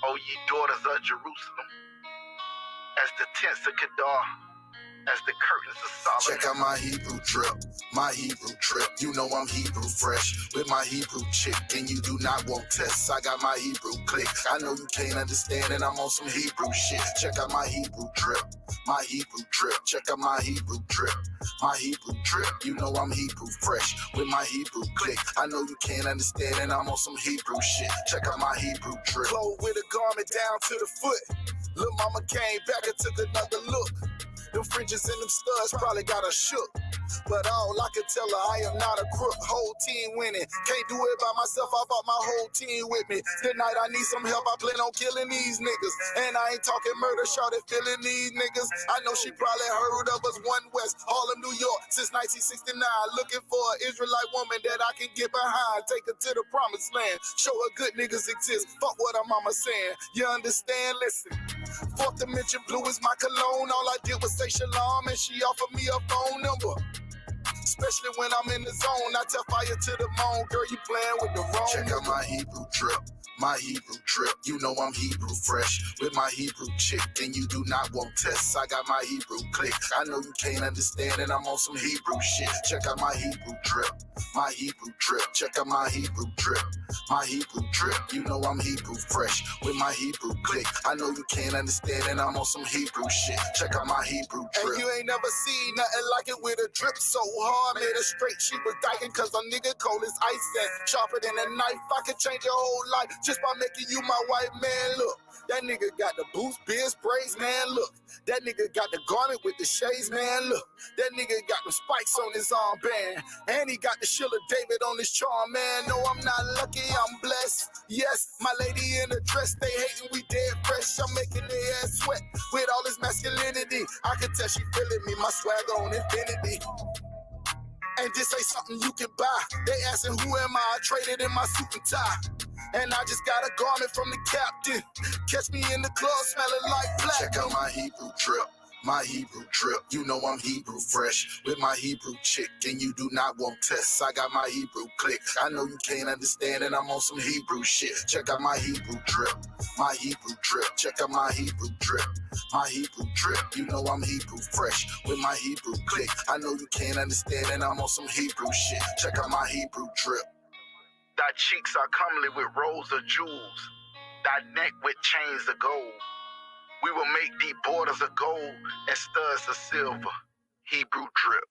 O ye daughters of Jerusalem, as the tents of Kedar, as the curtains of Solomon. Check out my Hebrew trip, my Hebrew trip. You know I'm Hebrew fresh with my Hebrew chick, and you do not want tests. I got my Hebrew click. I know you can't understand, and I'm on some Hebrew shit. Check out my Hebrew trip, my Hebrew trip. Check out my Hebrew trip, my Hebrew trip. You know I'm Hebrew fresh with my Hebrew click. I know you can't understand, and I'm on some Hebrew shit. Check out my Hebrew trip. Clothes with a garment down to the foot. Lil' mama came back and took another look. Them fringes and them studs probably got her shook. But all I could tell her, I am not a crook. Whole team winning. Can't do it by myself, I brought my whole team with me. Tonight I need some help, I plan on killing these niggas. And I ain't talking murder, shorty feeling these niggas. I know she probably heard of us, One West, Harlem, New York, since 1969. Looking for an Israelite woman that I can get behind. Take her to the promised land. Show her good niggas exist. Fuck what her mama saying. You understand? Listen. Fourth dimension blue is my cologne. All I did was say shalom and she offered me a phone number. Especially when I'm in the zone, I tell fire to the moon. Girl, you playing with the wrong. Check out my Hebrew trip, my Hebrew trip. You know I'm Hebrew fresh with my Hebrew chick, and you do not want tests. I got my Hebrew click. I know you can't understand, and I'm on some Hebrew shit. Check out my Hebrew trip, my Hebrew trip. Check out my Hebrew trip, my Hebrew trip. You know I'm Hebrew fresh with my Hebrew click. I know you can't understand, and I'm on some Hebrew shit. Check out my Hebrew trip. And you ain't never seen nothing like it with a drip so hard. Made her straight, she was dying cause a nigga cold as ice and sharper than a knife. I could change your whole life just by making you my white man. Look, that nigga got the boost, beard sprays, man. Look, that nigga got the garment with the shades, man. Look, that nigga got the spikes on his armband, and he got the Sheila David on his charm, man. No, I'm not lucky, I'm blessed. Yes, my lady in a dress, they hating, we dead fresh. I'm making their ass sweat with all this masculinity. I can tell she feeling me, my swag on infinity. And this ain't something you can buy. They asking who am I traded in my suit and tie. And I just got a garment from the captain. Catch me in the club smelling like black. Check out my Hebrew trip, my Hebrew trip. You know I'm Hebrew fresh with my Hebrew chick, and you do not want tests. I got my Hebrew click. I know you can't understand, and I'm on some Hebrew shit. Check out my Hebrew trip, my Hebrew trip. Check out my Hebrew trip, my Hebrew trip. You know I'm Hebrew fresh with my Hebrew click. I know you can't understand, and I'm on some Hebrew shit. Check out my Hebrew trip. Thy cheeks are comely with rows of jewels, thy neck with chains of gold. We will make thee borders of gold and studs of silver. Hebrew drip.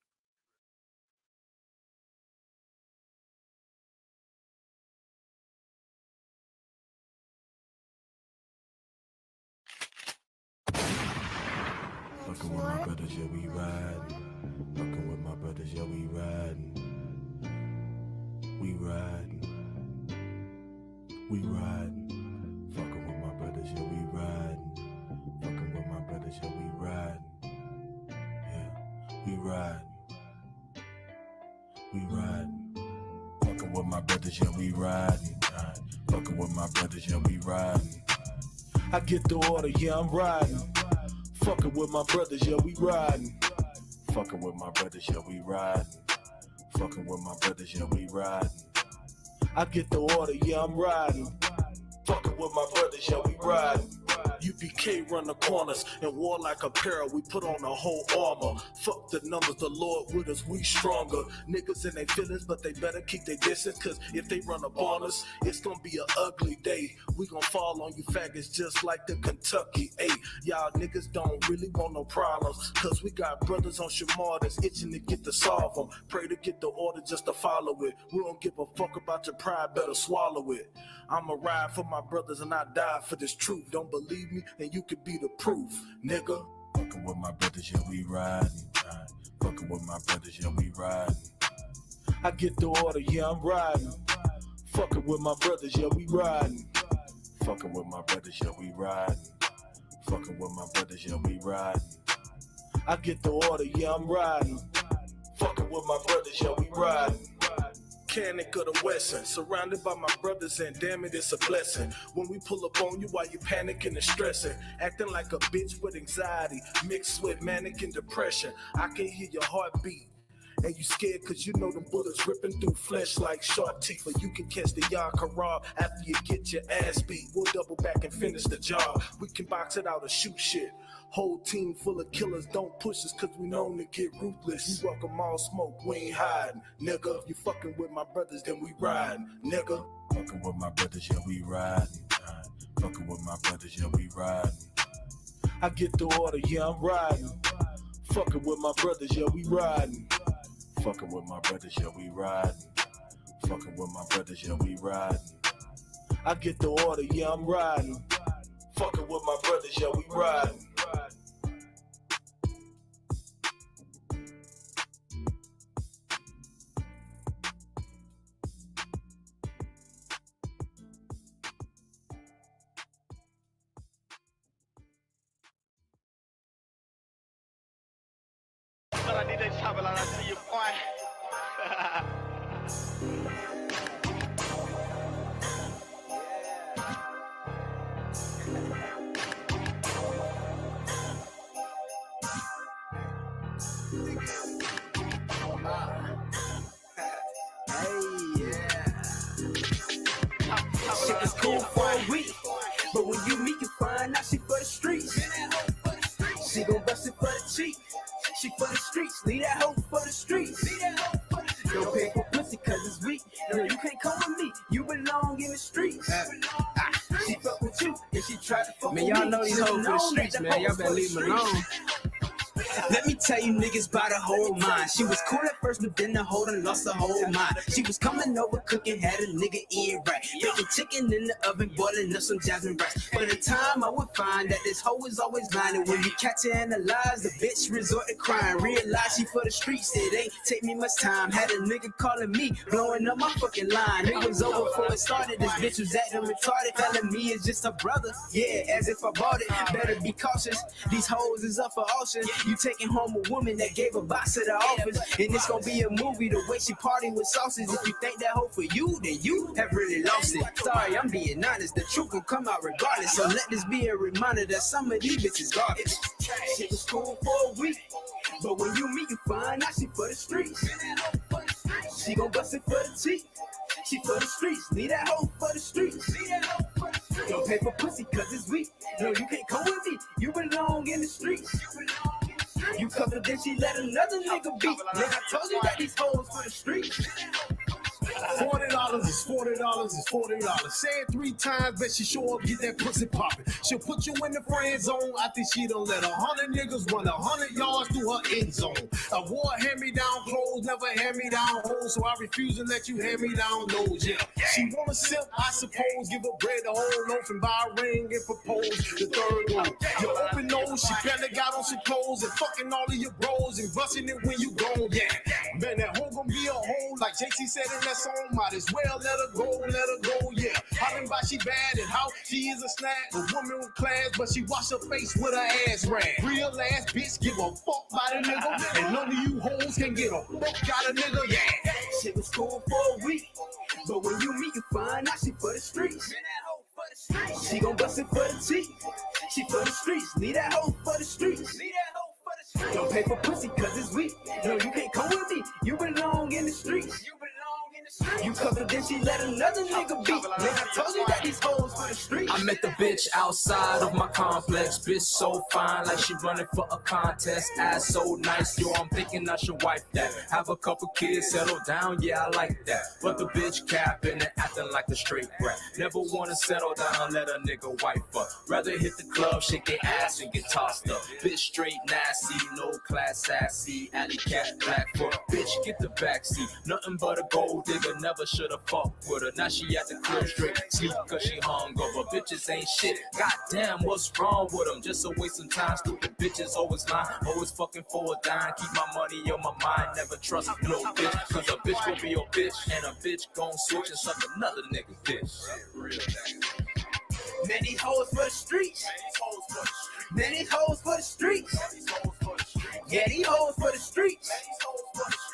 Fucking with my brothers, yeah, we riding. Fucking with my brothers, yeah, we riding. We riding. We riding. Fucking with my brothers, yeah, we riding. Fucking with my brothers, yeah, we riding. Yeah, we riding. We riding. Fucking with my brothers, yeah, we riding. Fucking with my brothers, yeah, we riding. I get the order, yeah, I'm riding. Fucking with my brothers, yeah, we riding. Fucking with my brothers, yeah, we riding. Fucking with my brothers, yeah, we riding. I get the order, yeah, I'm riding. Fucking with my brothers, yeah, we riding. UPK run the corners and war like apparel. We put on a whole armor. Fuck the numbers, the Lord with us, we stronger. Niggas in their feelings, but they better keep their distance. Cause if they run up on us, it's gonna be an ugly day. We gon' fall on you faggots just like the Kentucky 8. Y'all niggas don't really want no problems. Cause we got brothers on Shamar that's itching to get to solve them. Pray to get the order just to follow it. We don't give a fuck about your pride, better swallow it. I'ma ride for my brothers and I die for this truth. Don't believe me, and you could be the proof, nigga. Fucking with my brothers, yeah, we riding. Fucking with my brothers, yeah, we riding. I get the order, yeah, I'm riding. Fucking with my brothers, yeah, we riding. Fucking with my brothers, yeah, we riding. Fucking with my brothers, yeah, we riding. I get the order, yeah, I'm riding. Fucking with my brothers, yeah, we riding. Mechanic of the Western, surrounded by my brothers, and damn it, it's a blessing. When we pull up on you while you panicking and stressing, acting like a bitch with anxiety, mixed with manic and depression. I can hear your heartbeat And you scared cause you know them bullets ripping through flesh like sharp teeth. But you can catch the yard corral after you get your ass beat. We'll double back and finish the job. We can box it out or shoot shit. Whole team full of killers, don't push us cause we known to get ruthless. We welcome all smoke, we ain't hiding. Nigga, if you fucking with my brothers, then we riding. Nigga, fucking with my brothers, yeah, we riding. Fucking with my brothers, yeah, we riding. I get the order, yeah, I'm riding. Fucking with my brothers, yeah, we riding. Fucking with my brothers, yeah, we riding. Fucking with my brothers, yeah, we riding. I get the order, yeah, I'm riding. Fucking with my brothers, yeah, we riding. Kalau ni dah sabar lah nak you point. Shit was cool for a week, but when you meet, you find out she for the streets. She gon' bust it for the cheek. She for the streets, leave that hoe for the streets. Don't pay for pussy cause it's weak. No, you can't come with me, you belong in the streets. She fuck with you, and she try to fuck with me. Man, y'all know these hoes for the streets, man. Y'all better leave them alone. Let me tell you niggas by the whole mind. She was cool at first, but then the hoe done lost her whole mind. She was coming over cooking, had a nigga eating right. Baking chicken in the oven, boiling up some jasmine rice. By the time I would find that this hoe was always lying. And when you catch her in the lies, the bitch resort to crying. Realize she for the streets, it ain't take me much time. Had a nigga calling me, blowing up my fucking line. It was over before it started, this bitch was acting retarded. Telling me it's just her brother, yeah, as if I bought it. Better be cautious, these hoes is up for auction. You taking home a woman that gave a box to the office, and it's gonna be a movie the way she party with sauces. If you think that hoe for you, then you have really lost it. Sorry, I'm being honest, the truth will come out regardless. So let this be a reminder that some of these bitches garbage. Shit was cool for a week, but when you meet, you find out she for the streets. She gon' bust it for the cheek. She for the streets, leave that hoe for the streets. Don't pay for pussy cause it's weak. No, you can't come with me, you belong in the streets. You covered, then she let another nigga beat. Man, I told you that these hoes for the streets. $40 is $40 is $40. Say it 3 times, bet she show up, get that pussy poppin'. She'll put you in the friend zone. I think she done let 100 niggas run 100 yards through her end zone. I wore hand-me-down clothes, never hand-me-down hoes, so I refuse to let you hand-me-down those, yeah. She wanna sip, I suppose, give her bread a whole loaf and buy a ring and propose the third one. Your open nose, she barely got on some clothes and fucking all of your bros and busting it when you gone, yeah. Man, that hoe gon' be a hoe, like JC said in that song. Might as well let her go, yeah. Hollering about she bad and how she is a snack, a woman with class, but she wash her face with her ass rag. Real ass bitch, give a fuck by the nigga, and none of you hoes can get a fuck out of nigga, yeah. Shit was cool for a week, but when you meet, you find out she for the streets. She gon' bust it for the cheek. She for the streets, leave that hoe for the streets. Don't pay for pussy cause it's weak. No, you can't come with me, you belong in the streets. You covered, then she let another nigga beat. Man, I told you that these hoes for the streets. I met the bitch outside of my complex. Bitch so fine, like she running for a contest. Ass so nice, yo, I'm thinking I should wipe that. Have a couple kids, settle down, yeah, I like that. But the bitch capping and acting like a straight brat. Never wanna settle down, let a nigga wipe her. Rather hit the club, shake their ass and get tossed up. Bitch straight nasty, no class sassy. Alley cat black foot, bitch get the backseat. Nothing but a gold digger. Never should've fucked with her. Now she at the crib straight sleep cause she hungover. Bitches ain't shit. Goddamn, what's wrong with them? Just a waste of time. Stupid bitches always lying. Always fucking for a dime. Keep my money on my mind. Never trust no bitch. Cause a bitch will be your bitch. And a bitch gon' switch and suck another nigga bitch. Many hoes for the streets. Many hoes for the streets. Yeah, these hoes for the streets.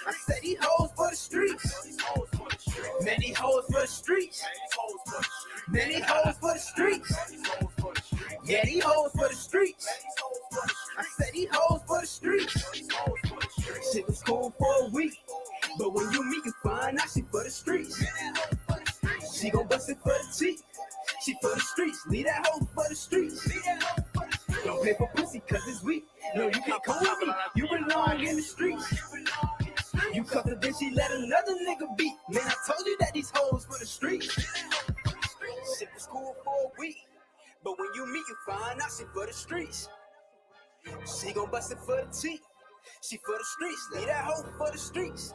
I said these hoes for the streets. Many hoes for the streets. Many hoes for the streets. Yeah, these hoes for the streets. I said these hoes for the streets. Shit Shit was cool for a week, but when you meet, you find out she for the streets. She gon' bust it for the cheek. She for the streets. Leave that hoe for the streets. Don't pay for pussy cause it's weak. No, you can't come with me. You belong in the streets. You cuffed her, then she let another nigga beat. Man, I told you that these hoes for the streets. Shit was cool for a week, but when you meet, you find out she for the streets. She gon' bust it for the cheek. She for the streets. Leave that hoe for the streets.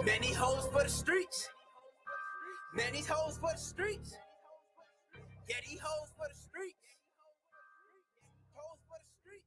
Many hoes for the streets. Man, these hoes for the streets. Yeah, these hoes for the streets. Hoes for the streets.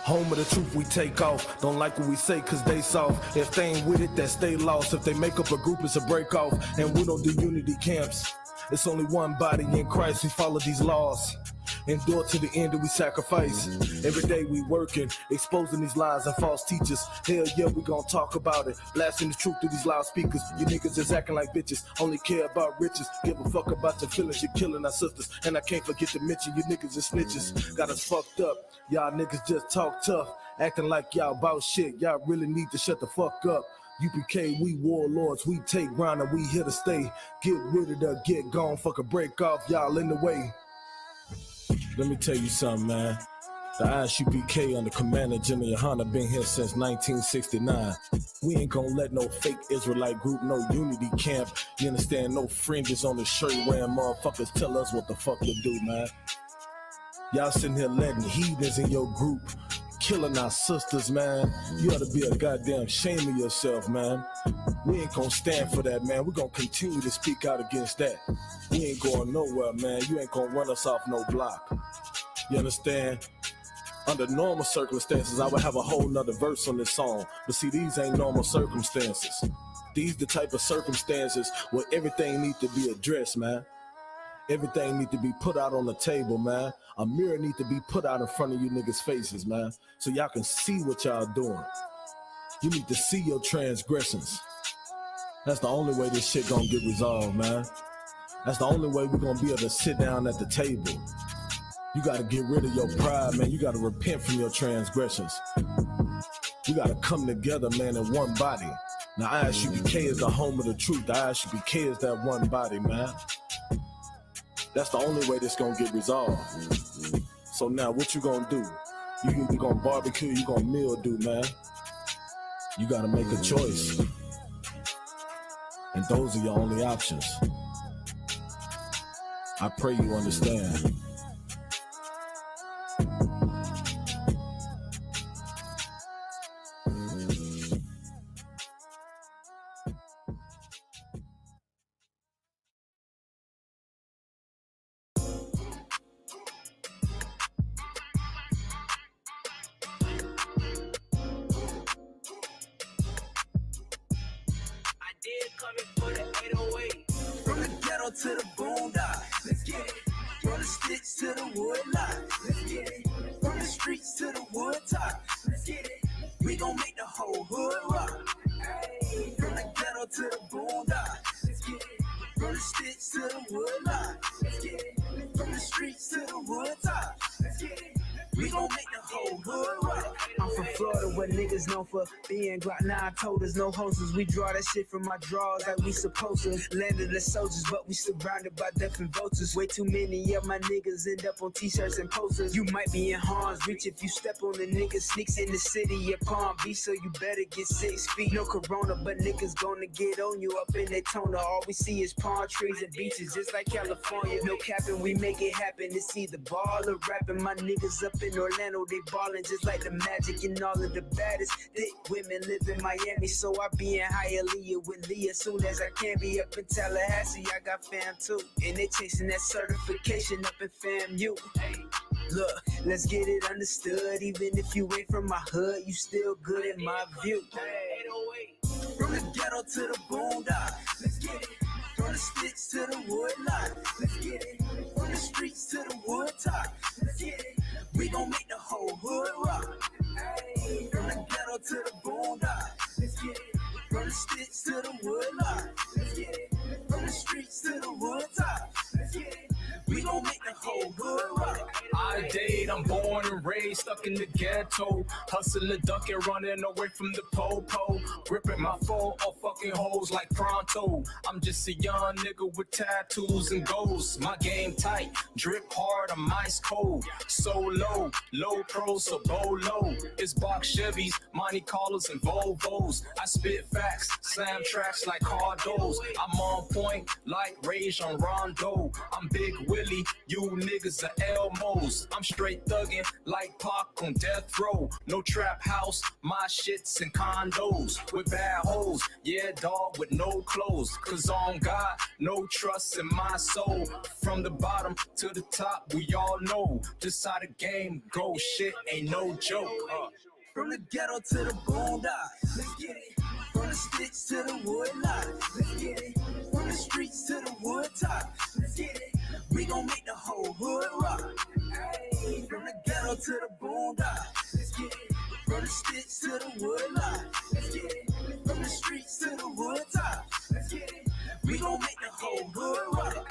Home of the truth, we take off. Don't like what we say, cause they soft. If they ain't with it, then stay lost. If they make up a group, it's a break off. And we don't do unity camps. It's only one body in Christ. We follow these laws. Endure to the end that we sacrifice. Every day we working, exposing these lies and false teachers. Hell yeah, we gon' talk about it. Blasting the truth through these loudspeakers. You niggas is acting like bitches, only care about riches. Give a fuck about your feelings, you're killing our sisters. And I can't forget to mention you niggas is snitches. Got us fucked up, y'all niggas just talk tough. Acting like y'all about shit, y'all really need to shut the fuck up. UPK, we warlords, we take ground and we here to stay. Get rid of the get gone, fuck a break off, y'all in the way. Let me tell you something, man. The ISUPK under Commander Jimmy Yohana been here since 1969. We ain't gonna let no fake Israelite group, no unity camp. You understand? No fringes on the shirt wearing motherfuckers tell us what the fuck to do, man. Y'all sitting here letting heathens in your group killing our sisters, man. You ought to be a goddamn shame of yourself, man. We ain't gonna stand for that, man. We're gonna continue to speak out against that. We ain't going nowhere, man. You ain't gonna run us off no block. You understand? Under normal circumstances, I would have a whole nother verse on this song. But see, these ain't normal circumstances. These the type of circumstances where everything needs to be addressed, man. Everything need to be put out on the table, man. A mirror need to be put out in front of you niggas' faces, man. So y'all can see what y'all doing. You need to see your transgressions. That's the only way this shit gonna get resolved, man. That's the only way we're gonna be able to sit down at the table. You gotta get rid of your pride, man. You gotta repent from your transgressions. You gotta come together, man, in one body. Now, ISUPK is the home of the truth. The ISUPK is that one body, man. That's the only way this gonna get resolved. So now, what you gonna do? You either gonna barbecue, you gonna mildew, man. You gotta make a choice. And those are your only options. I pray you understand. To the boondocks, let's get it. From the sticks to the wood lot, let's get it. From the streets to the wood top, let's get it. We gon' make the whole hood rock. Hey. From the ghetto to the boondocks, let's get it. From the sticks to the wood lot, let's get it. From the streets to the wood top, let's get it. We gon' make the whole hood rock. I'm from Florida where niggas known for being Glock 9 toters, no hosters. We draw that shit from my drawers like we supposed to. Landed as soldiers, but we surrounded by different vultures. Way too many of my niggas end up on t-shirts and posters. You might be in harm's reach if you step on the nigga. Sneaks in the city of Palm Beach, so you better get 6 feet. No corona, but niggas gonna get on you up in Daytona. All we see is palm trees and beaches, just like California. No capping, we make it happen. It's either ball or rapping. My niggas up in Orlando, they ballin' just like the Magic and all of the baddest thick women live in Miami, so I be in Hialeah with Leah soon as I can. Be up in Tallahassee, I got fam too, and they chasing that certification up in FAMU. Hey, look, let's get it understood. Even if you ain't from my hood, you still good in my view. Hey, from the ghetto to the boondocks, let's get it. From From the sticks to the wood lot. Let's get it. From the streets to the wood top. Let's get it. We gon' make the whole hood rock. Ay, from the ghetto to the boondock. Let's get it. From the sticks to the wood lot. Let's get it. From the streets to the wood top. Let's get it. We gon' make the whole hood rock. I date, I'm born and raised, stuck in the ghetto. Hustling, ducking, running away from the po-po. Ripping my phone off fucking hoes like pronto. I'm just a young nigga with tattoos and goals. My game tight, drip hard, I'm ice cold. So low, low pro, so low. It's box Chevys, Monte Carlos, and Volvos. I spit facts, slam tracks like cardos. I'm on point like Rage on Rondo. I'm Big Willie, you niggas are Elmos. I'm straight thuggin' like Pac on death row. No trap house, my shits and condos. With bad hoes, yeah dog with no clothes. Cause on God, no trust in my soul. From the bottom to the top, we all know just how the game goes. Shit ain't no joke. From the ghetto to the boondock, let's get it. From the sticks to the wood lot, let's get it. From the streets to the wood top, let's get it. We gon' make the whole hood rock. Ay, from the ghetto to the boondock, let's get it. From the sticks to the wood lot, let's get it. From the streets to the wood top, let's get it. We gon' make the whole hood rock.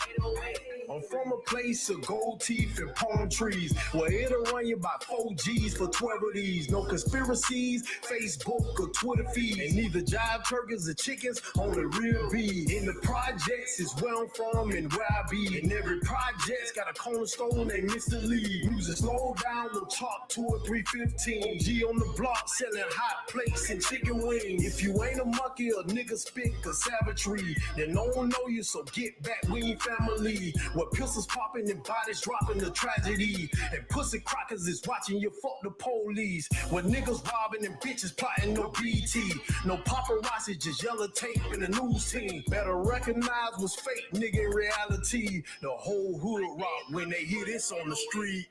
I'm from a place of gold teeth and palm trees, where it'll run you by 4 G's for 12 of these. No conspiracies, Facebook or Twitter feeds, and neither jive turkeys or chickens on the real beat. In the projects is where I'm from and where I be. And every project's got a cornerstone named Mr. Lee. Music slow down, no chop 2 or 315. G on the block selling hot plates and chicken wings. If you ain't a monkey or nigga spit or savagery, then no one know you, so get back, we ain't family. Where pistols popping and bodies dropping, the tragedy. And pussy crackers is watching you fuck the police. Where niggas robbing and bitches plotting, no BT. No paparazzi, just yellow tape and a news team. Better recognize what's fake, nigga, in reality. The whole hood rock when they hear this on the street.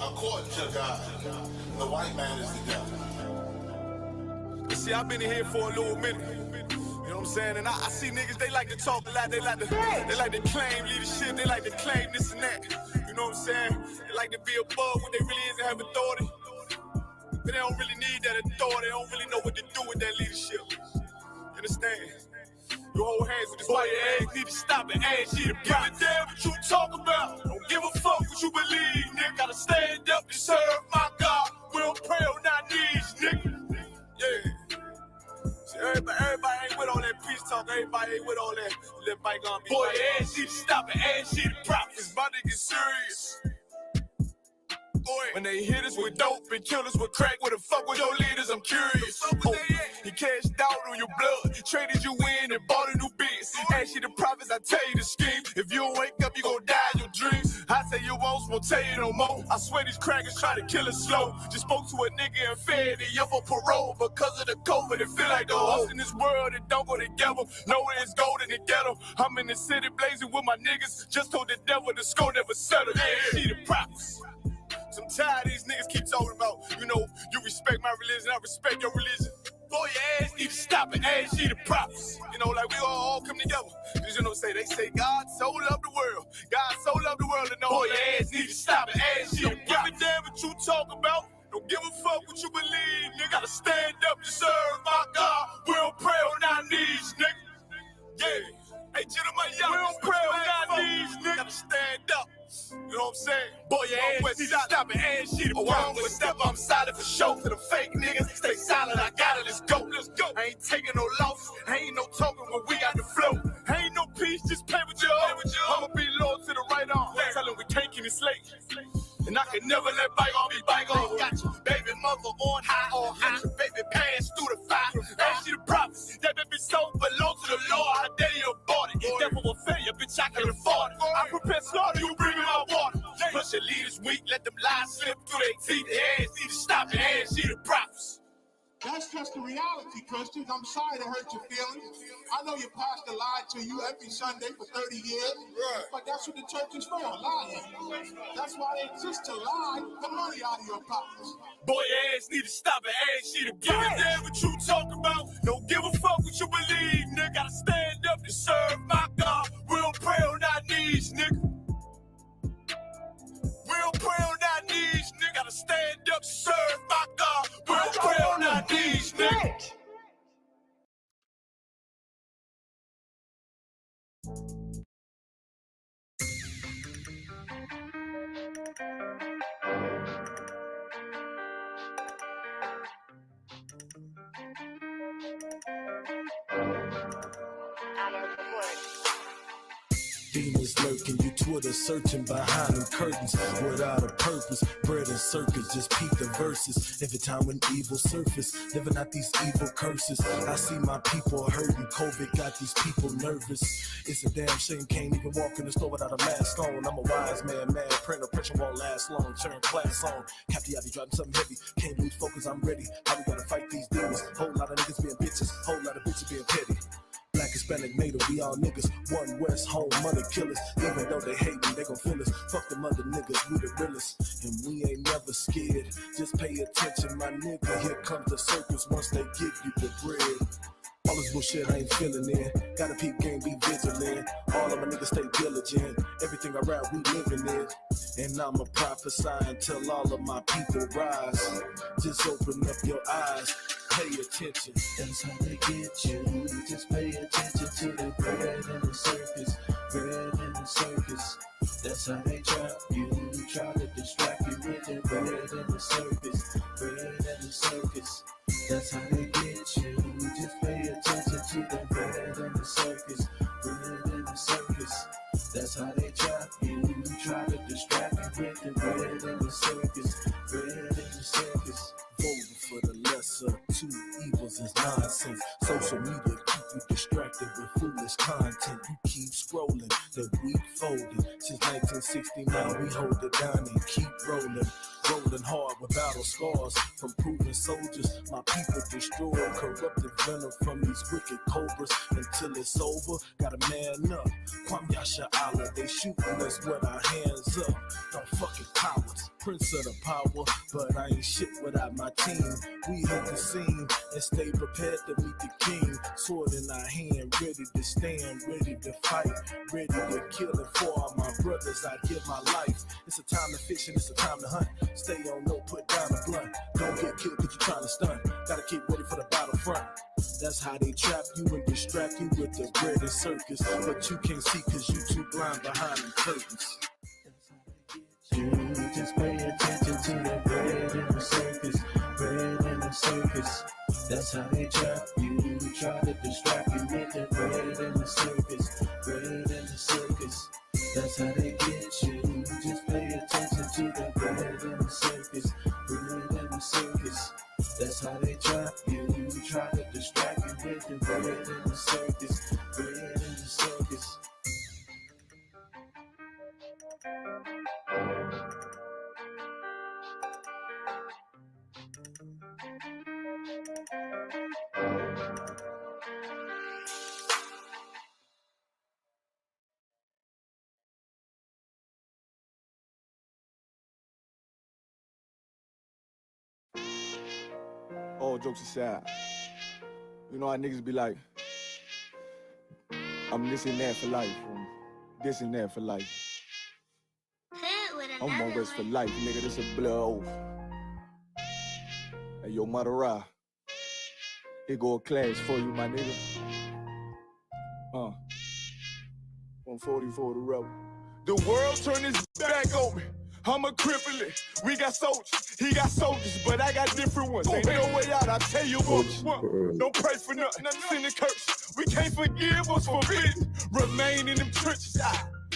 According to God, the white man is the devil. See, I've been in here for a little minute. You know what I'm saying? And I see niggas, they like to talk a lot. They like to claim leadership. They like to claim this and that. You know what I'm saying? They like to be above what they really is and have authority. But they don't really need that authority. They don't really know what to do with that leadership. You understand? You hold hands with this white ass, need to stop and ask you to give a damn what you talk about. Don't give a fuck what you believe, nigga. Gotta stand up and serve my God. We don't pray on our knees, nigga. Yeah. See, everybody ain't with all that peace talk. Everybody ain't with all that. Let bygone be. Boy, ask you to stop and ask you to prop. It's about to get serious. When they hit us with dope and kill us with crack, where the fuck with your leaders? I'm curious. He cashed out on your blood, traded you in and bought a new biz. Ask you the prophets, I tell you the scheme. If you don't wake up, you gon' die in your dreams. I say you won't tell you no more. I swear these crackers try to kill us slow. Just spoke to a nigga and fed he up for parole because of the COVID. It feel like the host in this world that don't go together. Nowhere is gold in the ghetto. I'm in the city blazing with my niggas. Just told the devil the score never settled. Yeah, see the prophets. I'm tired of these niggas keep talking about, you know, you respect my religion, I respect your religion. Boy, your ass need to stop and ask you the prophets. You know, like we all come together. Cause you know, they say God so loved the world. God so loved the world and know boy, your ass need to stop and ask you the prophets. Don't give a damn what you talk about. Don't give a fuck what you believe, nigga. Gotta stand up to serve my God. We don't pray on our knees, nigga. Yeah. Hey, gentlemen, y'all, we don't pray on our knees, nigga. Gotta stand up. You know what I'm saying? Boy, your ass need to stop and ask shit. Oh, I'm with step, I'm solid for show. To the fake niggas, stay silent, I got it, let's go. Let's go. I ain't taking no loss, ain't no talking when we got the flow. Ain't no peace, just play with you. I'ma be loyal to the right arm. Tell him we can't keep it slate. And I can never let bygone be bygone. Got you, baby mother on high, or high. Baby pants through the fire. Ask you the prophets, that baby soul belong to the Lord. How dare you abort it? Devil will fail you, bitch, I can afford it. I prepare slaughter, you bring me my water. Plus your leaders weak, let them lies slip through their teeth. Their ass need to stop and ask you the prophets. That's just the reality, Christians. I'm sorry to hurt your feelings. I know your pastor lied to you every Sunday for 30 years, but that's what the church is for, lying. That's why they exist, to lie the money out of your pockets. Boy, your ass need to stop it. Ass she to give a damn what you talk about. Don't give a fuck what you believe, nigga. Gotta stand up to serve my God. We'll pray on our knees, nigga. We'll pray on our knees, nigga. Gotta stand up to serve my God. We'll pray on our knees, nigga. Demons lurking, you Twitter searching behind them curtains without a purpose. Bread and circus, just peep the verses. Every time when evil surface, living out these evil curses. I see my people hurting. COVID got these people nervous. It's a damn shame, can't even walk in the store without a mask on. I'm a wise man, mad, praying oppression won't last long. Turn class on, Captain, I be driving something heavy. Can't lose focus, I'm ready. How we gotta fight these demons? Whole lot of niggas being bitches, whole lot of bitches being petty. Black, Hispanic, Native, we all niggas. One West, home, mother killers. Even though they hate me, they gon' feel us. Fuck them other niggas, we the realest. And we ain't never scared. Just pay attention, my nigga. Here comes the circus once they give you the bread. All this bullshit I ain't feeling in. Gotta peep game, be vigilant. All of my niggas stay diligent. Everything I rap, we living it. And I'ma prophesy until all of my people rise. Just open up your eyes. Pay attention. That's how they get you. Just pay attention to the bread and the circus. Bread and the circus. That's how they trap you. Try to distract you with the bread and the circus. Bread and the circus. That's how they get you. Just pay attention to the bread and the circus. Bread and the circus. That's how they trap you. Try to distract you with the bread and the circus. Bread and the circus. Voting for the lesser, two evils is nonsense. Social media keep you distracted with foolish content. You keep scrolling, the week folding. Since 1969, we hold it down and keep rolling. Rolling hard with battle scars from proven soldiers. My people destroyed, corrupted venom from these wicked cobras. Until it's over, gotta man up. Kwame Yasha Allah, they shooting us with our hands up. Don't fucking cowards, prince of the power, but I ain't shit without my team. We hit the scene and stay prepared to meet the king. Sword in our hand, ready to stand, ready to fight, ready to kill. And for all my brothers, I give my life. It's a time to fish and it's a time to hunt. Stay on low, put down a blunt. Don't get killed cause you trying to stun. Gotta keep ready for the battlefront. That's how they trap you and distract you with the bread and circus. But you can't see cause you too blind behind the curtains. You just pay attention to the bread and the circus. Bread and the circus. That's how they trap you. Try to distract you with the bread and the circus. Bread and the circus. That's how they get you. Just pay attention to the bread and the circus. Bread and the circus. That's how they trap you. Try to distract you with the bread and the circus. Bread and the circus. All jokes aside, you know how niggas be like, I'm this and that for life, I'm this and that for life. I'm on rest for life, nigga, this a blood oath. Hey, yo, Madara, here go a class for you, my nigga. 144 the rebel. The world turned its back on me. I'm a cripple. We got soldiers, he got soldiers, but I got different ones. Ain't no way out, I tell you what. Don't pray for nothing, sin and curse. We can't forgive what's forbidden. Remain in them trenches.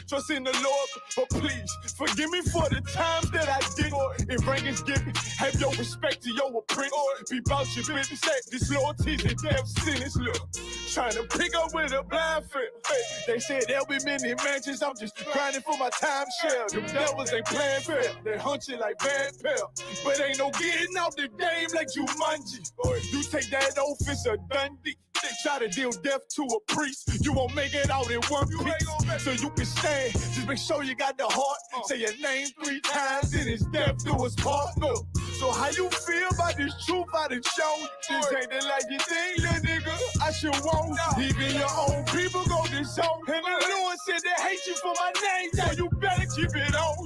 Trust in the Lord, but please forgive me for the times that I did. If rank is given, have your respect to your apprentice. Be about your business. This loyalty's a damn sentence. Look, trying to pick up with a blind friend. They said there'll be many mansions. I'm just grinding for my time share. Them devils ain't playing fair. They hunt you like bad pal. But ain't no getting out the game like Jumanji. You take that oath, it's a Dundee. They try to deal death to a priest. You won't make it out in one piece. So you can stand. Just make sure you got the heart. Say your name 3 times and it's death do us part. No. So how you feel about this truth I done shown? This ain't the like you think, little nigga. I should want. Even your own people go this zone. And the Lord said they hate you for my name. So you better keep it on.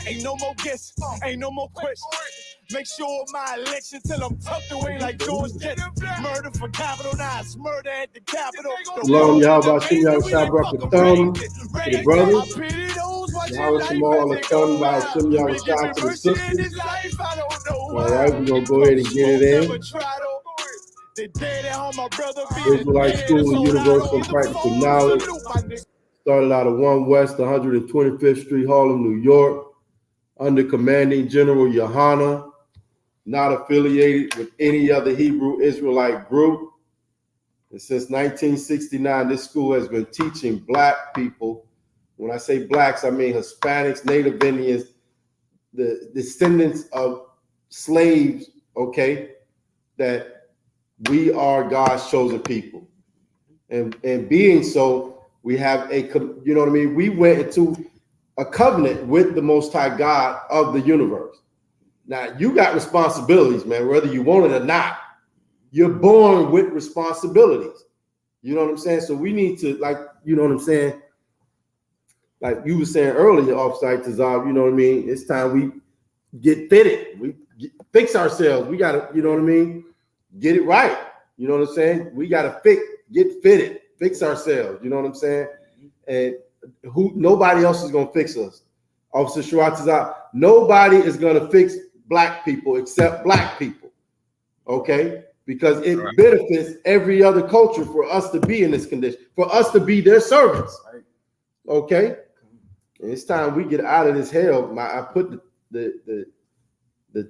Ain't no more guessing. Ain't no more questions. Make sure my election till I'm tucked away like George Jetson. Murder for capital, now it's murder at the Capitol. Long Yahweh Shem Yahweh Barak Thumb to the brothers. Yahweh Shemar Thumb by Shem Yahweh to the sisters. All right, we're going to go ahead and get it in. Israelite School of Universal and Practical Knowledge. Started out of 1 West 125th Street, Harlem, New York. Under commanding General Yohana. Not affiliated with any other Hebrew Israelite group. And since 1969, this school has been teaching black people. When I say blacks, I mean Hispanics, Native Indians, the descendants of slaves, okay, that we are God's chosen people. And being so, we have a, you know what I mean? We went into a covenant with the Most High God of the universe. Now, you got responsibilities, man, whether you want it or not. You're born with responsibilities. You know what I'm saying? So we need to, like, you know what I'm saying? Like you were saying earlier, Offsite Tazab, you know what I mean? It's time we get fitted. We fix ourselves. We got to, you know what I mean? Get it right. You know what I'm saying? We got to get fitted, fix ourselves. You know what I'm saying? And nobody else is going to fix us. Officer Shuat Tazab, nobody is going to fix black people except black people, okay? Because it benefits every other culture for us to be in this condition, for us to be their servants, okay? And it's time we get out of this hell. I put the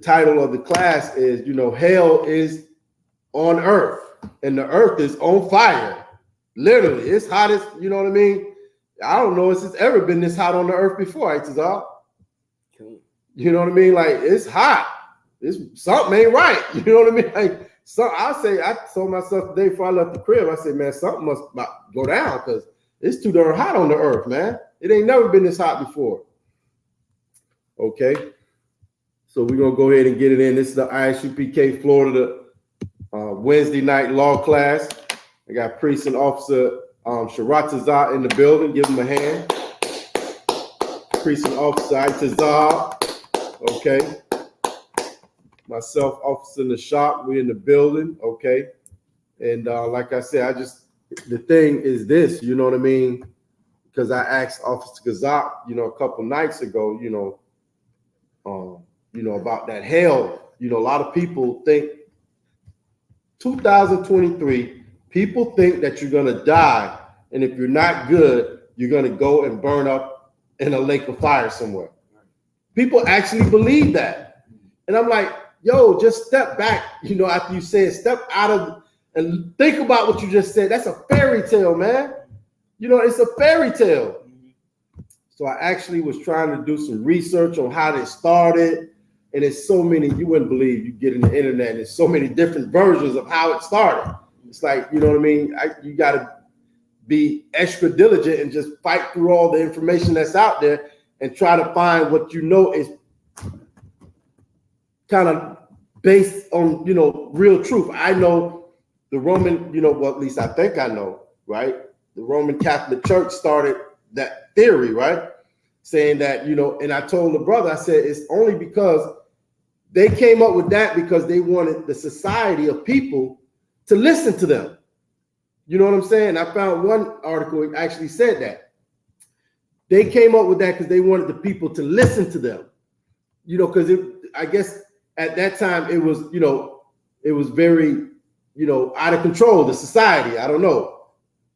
title of the class is, you know, hell is on earth, and the earth is on fire. Literally, it's hot as, you know what I mean? I don't know if it's ever been this hot on the earth before, Itazal. You know what I mean? Like, it's hot. Something ain't right. You know what I mean? Like, so I told myself today before I left the crib, I said, man, something must go down because it's too darn hot on the earth, man. It ain't never been this hot before. Okay. So we're going to go ahead and get it in. This is the ISUPK Florida Wednesday night law class. I got Priest and Officer Sharatazah in the building. Give him a hand. Priest and Officer Itazah. Okay. Myself, Officer in the shop. We in the building. Okay. And like I said, the thing is this, you know what I mean? Because I asked Officer Gazak, you know, a couple nights ago, you know, about that hell. You know, a lot of people think 2023, people think that you're gonna die, and if you're not good, you're gonna go and burn up in a lake of fire somewhere. People actually believe that. And I'm like, yo, just step back, you know, after you say it, step out of and think about what you just said. That's a fairy tale, man. You know, it's a fairy tale. So I actually was trying to do some research on how they started. And it's so many, you wouldn't believe. You get in the internet, and there's so many different versions of how it started. It's like, you know what I mean? You got to be extra diligent and just fight through all the information that's out there and try to find what you know is kind of based on, you know, real truth. I know the Roman, you know, well, at least I think I know, right? The Roman Catholic Church started that theory, right? Saying that, you know, and I told the brother, I said, it's only because they came up with that because they wanted the society of people to listen to them. You know what I'm saying? I found one article that actually said that. They came up with that because they wanted the people to listen to them. You know, because I guess at that time it was, you know, it was very, you know, out of control, the society. I don't know.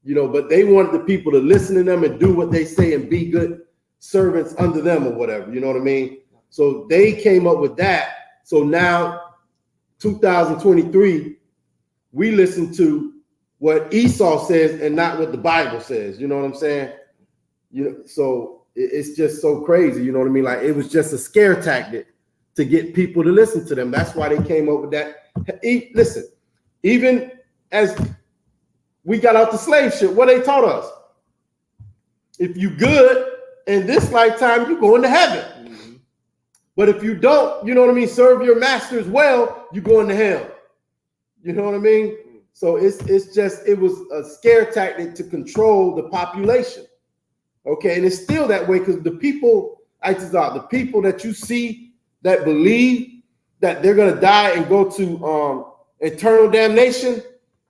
You know, but they wanted the people to listen to them and do what they say and be good servants under them or whatever. You know what I mean? So they came up with that. So now 2023, we listen to what Esau says and not what the Bible says. You know what I'm saying? So it's just so crazy. You know what I mean? Like, it was just a scare tactic to get people to listen to them. That's why they came up with that. Listen, even as we got out the slave ship, what they taught us: if you good in this lifetime, you go into heaven. But if you don't, you know what I mean, serve your masters well, you go into hell. You know what I mean? So it was a scare tactic to control the population. Okay, and it's still that way, because the people that you see that believe that they're gonna die and go to eternal damnation,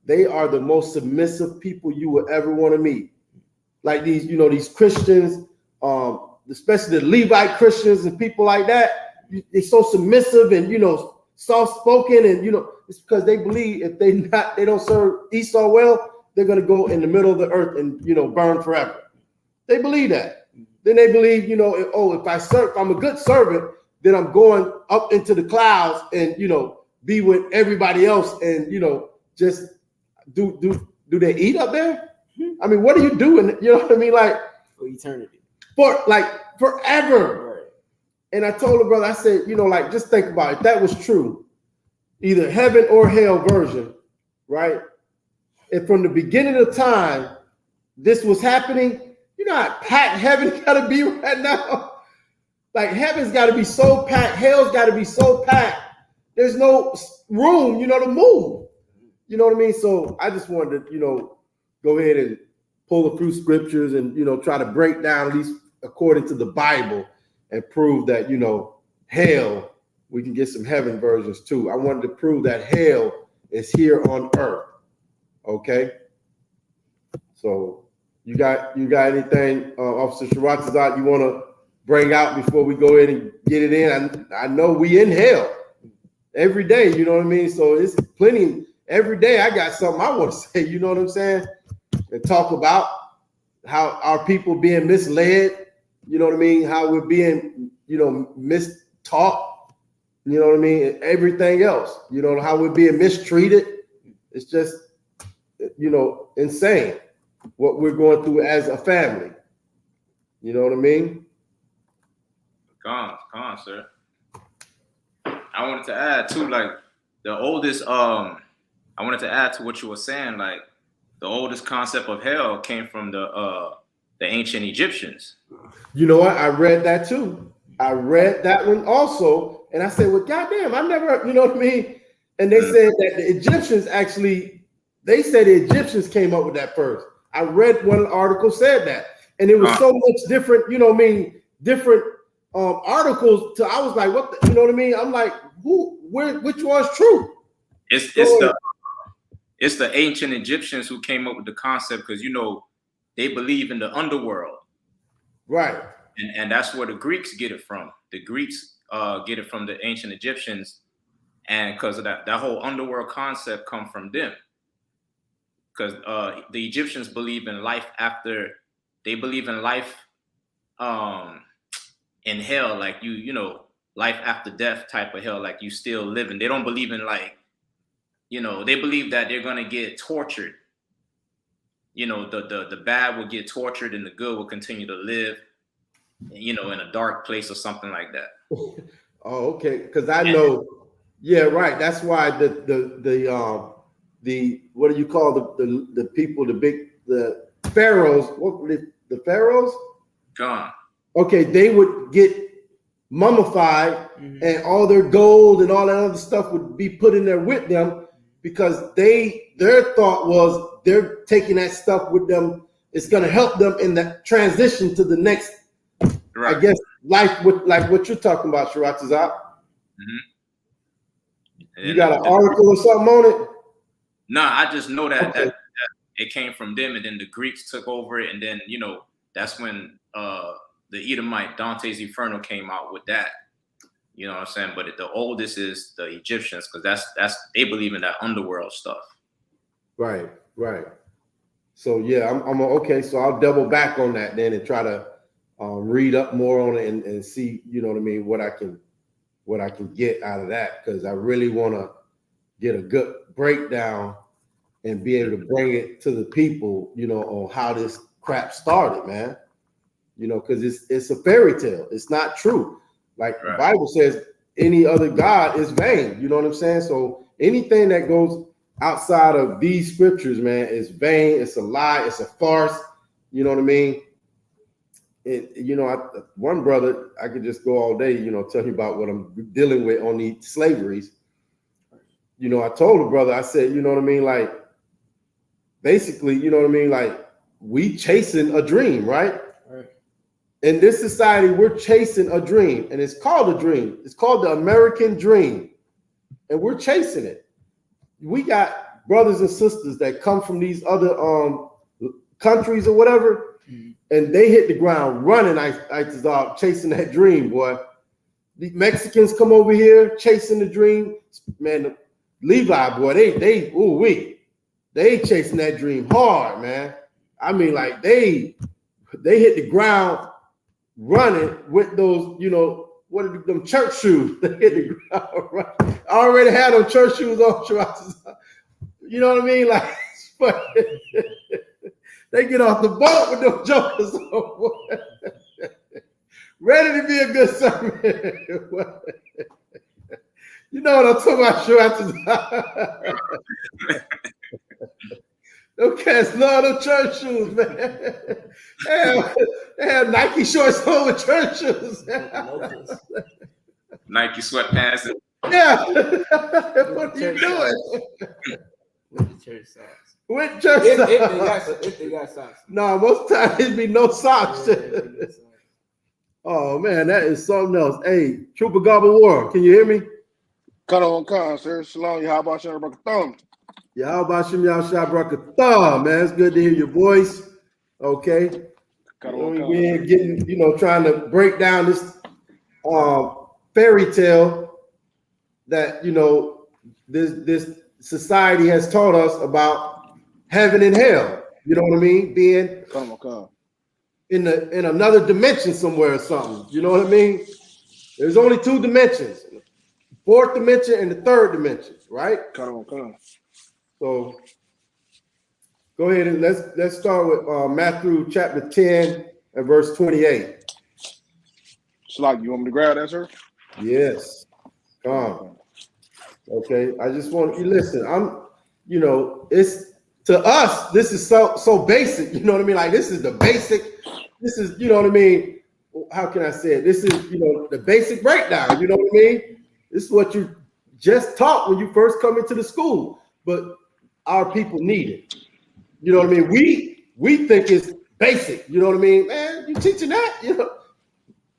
they are the most submissive people you will ever want to meet. Like these Christians, especially the Levite Christians and people like that, they're so submissive and soft-spoken, and it's because they believe if they don't serve Esau well, they're gonna go in the middle of the earth and burn forever. They believe that. Then they believe, if I'm a good servant, then I'm going up into the clouds and be with everybody else, and just do they eat up there? I mean, what are you doing? You know what I mean? Like, for eternity. For like forever. Right. And I told the brother, I said, just think about it. If that was true, either heaven or hell version, right? If from the beginning of time this was happening, you know how packed heaven gotta be right now? Like, heaven's gotta be so packed, hell's gotta be so packed. There's no room, to move. You know what I mean? So I just wanted to, go ahead and pull a few scriptures and, try to break down, at least according to the Bible, and prove that, hell, we can get some heaven versions too. I wanted to prove that hell is here on earth. Okay. So you got anything, Officer Sharatazat, you want to bring out before we go in and get it in? I know we in hell every day, you know what I mean? So it's plenty. Every day I got something I want to say, you know what I'm saying? And talk about how our people being misled, you know what I mean? How we're being, mistaught, you know what I mean? And everything else, how we're being mistreated. It's just, insane what we're going through as a family. You know what I mean? Con, sir. I wanted to add too, like the oldest, I wanted to add to what you were saying, like the oldest concept of hell came from the ancient Egyptians. You know what? I read that too. I read that one also. And I said, well, goddamn, I never, you know what I mean? And they said that the Egyptians they said the Egyptians came up with that first. I read one article said that. And it was so much different, different articles. I was like, what the, you know what I mean? I'm like, which one's true? It's the ancient Egyptians who came up with the concept, because they believe in the underworld, right? And that's where the Greeks get it from. The Greeks get it from the ancient Egyptians, and because of that whole underworld concept come from them. Because the Egyptians believe in life after. They believe in life in hell, like life after death type of hell, like you still living. They don't believe in they believe that they're gonna get tortured. The bad will get tortured and the good will continue to live, in a dark place or something like that. Oh, okay. Because I know, yeah, right. That's why the what do you call the people, the pharaohs? What were the pharaohs? Gone. Okay, they would get mummified, and all their gold and all that other stuff would be put in there with them, because their thought was they're taking that stuff with them. It's going to help them in the transition to the next, right, I guess, life with like what you're talking about, Sharatazat. You got an article or something on it? No, I just know that it came from them, and then the Greeks took over it, and then that's when the Edomite Dante's Inferno came out with that. You know what I'm saying? But the oldest is the Egyptians, because that's they believe in that underworld stuff. Right. So yeah, I'm okay. So I'll double back on that then and try to read up more on it and see, you know what I mean, what I can get out of that, because I really want to get a good breakdown and be able to bring it to the people, you know, on how this crap started, man. You know, because it's a fairy tale. It's not true. Like the Bible says, any other God is vain. You know what I'm saying? So anything that goes outside of these scriptures, man, is vain. It's a lie. It's a farce. You know what I mean? You know, one brother, I could just go all day, you know, tell you about what I'm dealing with on these slaveries. You know, I told the brother, I said, you know what I mean? Like, basically, you know what I mean? Like, we chasing a dream, right? In this society, we're chasing a dream, and it's called a dream. It's called the American dream, and we're chasing it. We got brothers and sisters that come from these other countries or whatever, and they hit the ground running. I chasing that dream, boy. The Mexicans come over here chasing the dream, man. The Levi, boy, they chasing that dream hard, man. I mean, like they hit the ground running with those, you know, what are them church shoes? They hit the ground running. I already had those church shoes on. You know what I mean? Like, they get off the boat with those jokers on, ready to be a good sermon. You know what I'm talking about, sure. Them cats love them church shoes, man. They have Nike shorts on with church shoes. Nike sweatpants. Yeah. What are you doing? With the church socks. With church socks. If they got socks. No, most times it'd be no socks. Oh, man, that is something else. Hey, Trooper Gobble War, can you hear me? Cut on con, sir. Shalom, how about you? Yeah, how about you, y'all? Shabrakatah, man. It's good to hear your voice. Okay. We ain't getting, you know, trying to break down this fairy tale that, you know, this society has taught us about heaven and hell. You know what I mean? Being in another dimension somewhere or something. You know what I mean? There's only two dimensions. Fourth dimension and the third dimension, right? So go ahead and let's start with Matthew chapter 10 and verse 28. Like, you want me to grab that, sir? Yes. Okay. I just want you listen. You know, it's to us, this is so basic. You know what I mean? Like, this is the basic. This is, you know what I mean? How can I say it? This is, you know, the basic breakdown. You know what I mean? This is what you just taught when you first come into the school, but our people need it. You know what I mean? We think it's basic. You know what I mean? Man, you teaching that? You know,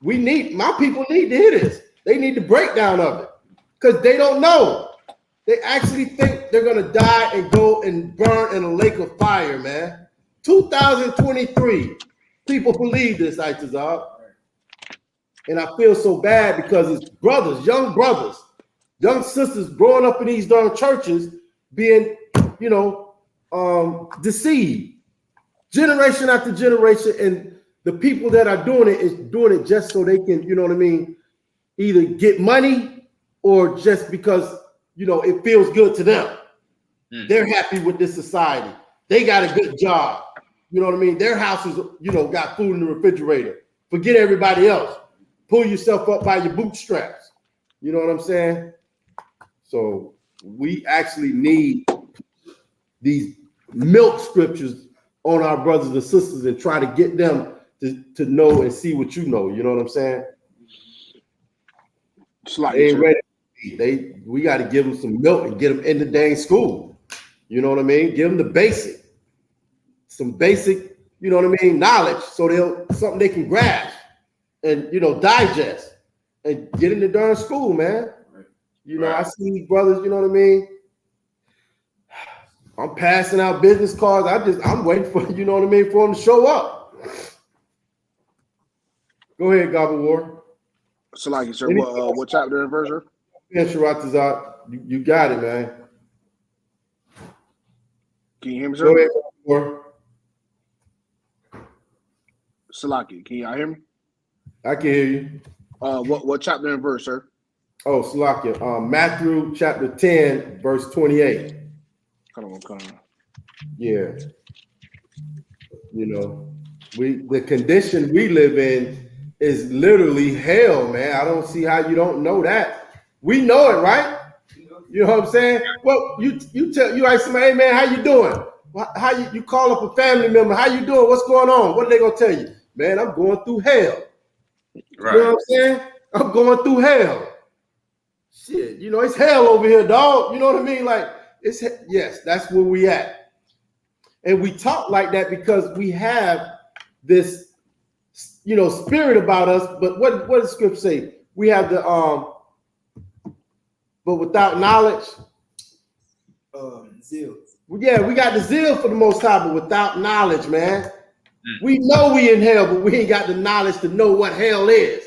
my people need to hear this. They need the breakdown of it because they don't know. They actually think they're gonna die and go and burn in a lake of fire, man. 2023, people believe this, Itazar. And I feel so bad because it's brothers, young sisters growing up in these darn churches being, you know, deceived generation after generation. And the people that are doing it is doing it just so they can, you know what I mean, either get money or just because, you know, it feels good to them. They're happy with this society. They got a good job. You know what I mean? Their houses, you know, got food in the refrigerator. Forget everybody else. Pull yourself up by your bootstraps. You know what I'm saying? So we actually need these milk scriptures on our brothers and sisters and try to get them to know and see what you know. You know what I'm saying? They ain't ready. We got to give them some milk and get them in the dang school. You know what I mean? Give them the basic, some basic, you know what I mean, knowledge, so something they can grasp and, you know, digest and get in the darn school, man. You know, I see brothers, you know what I mean? I'm passing out business cards. I'm waiting for, you know what I mean, for them to show up. Go ahead, Gobble War. So, like, sir, what chapter and verse? Yeah, Sharatazar, you got it, man. Can you hear me, sir? Go ahead, Gobble War. Salaki, can y'all hear me? I can hear you. What chapter and verse, sir? Oh, Salakia. Matthew chapter 10, verse 28. Come on. Yeah. You know, the condition we live in is literally hell, man. I don't see how you don't know that. We know it, right? You know what I'm saying? Well, you ask somebody, hey man, how you doing? How you call up a family member? How you doing? What's going on? What are they gonna tell you? Man, I'm going through hell. Right. You know what I'm saying? I'm going through hell. Shit, you know, it's hell over here, dog. You know what I mean? Like, yes, that's where we at. And we talk like that because we have this, you know, spirit about us. But what does Scripture say? We have the but without knowledge, zeal. Yeah, we got the zeal for the Most High, but without knowledge, man. We know we in hell, but we ain't got the knowledge to know what hell is.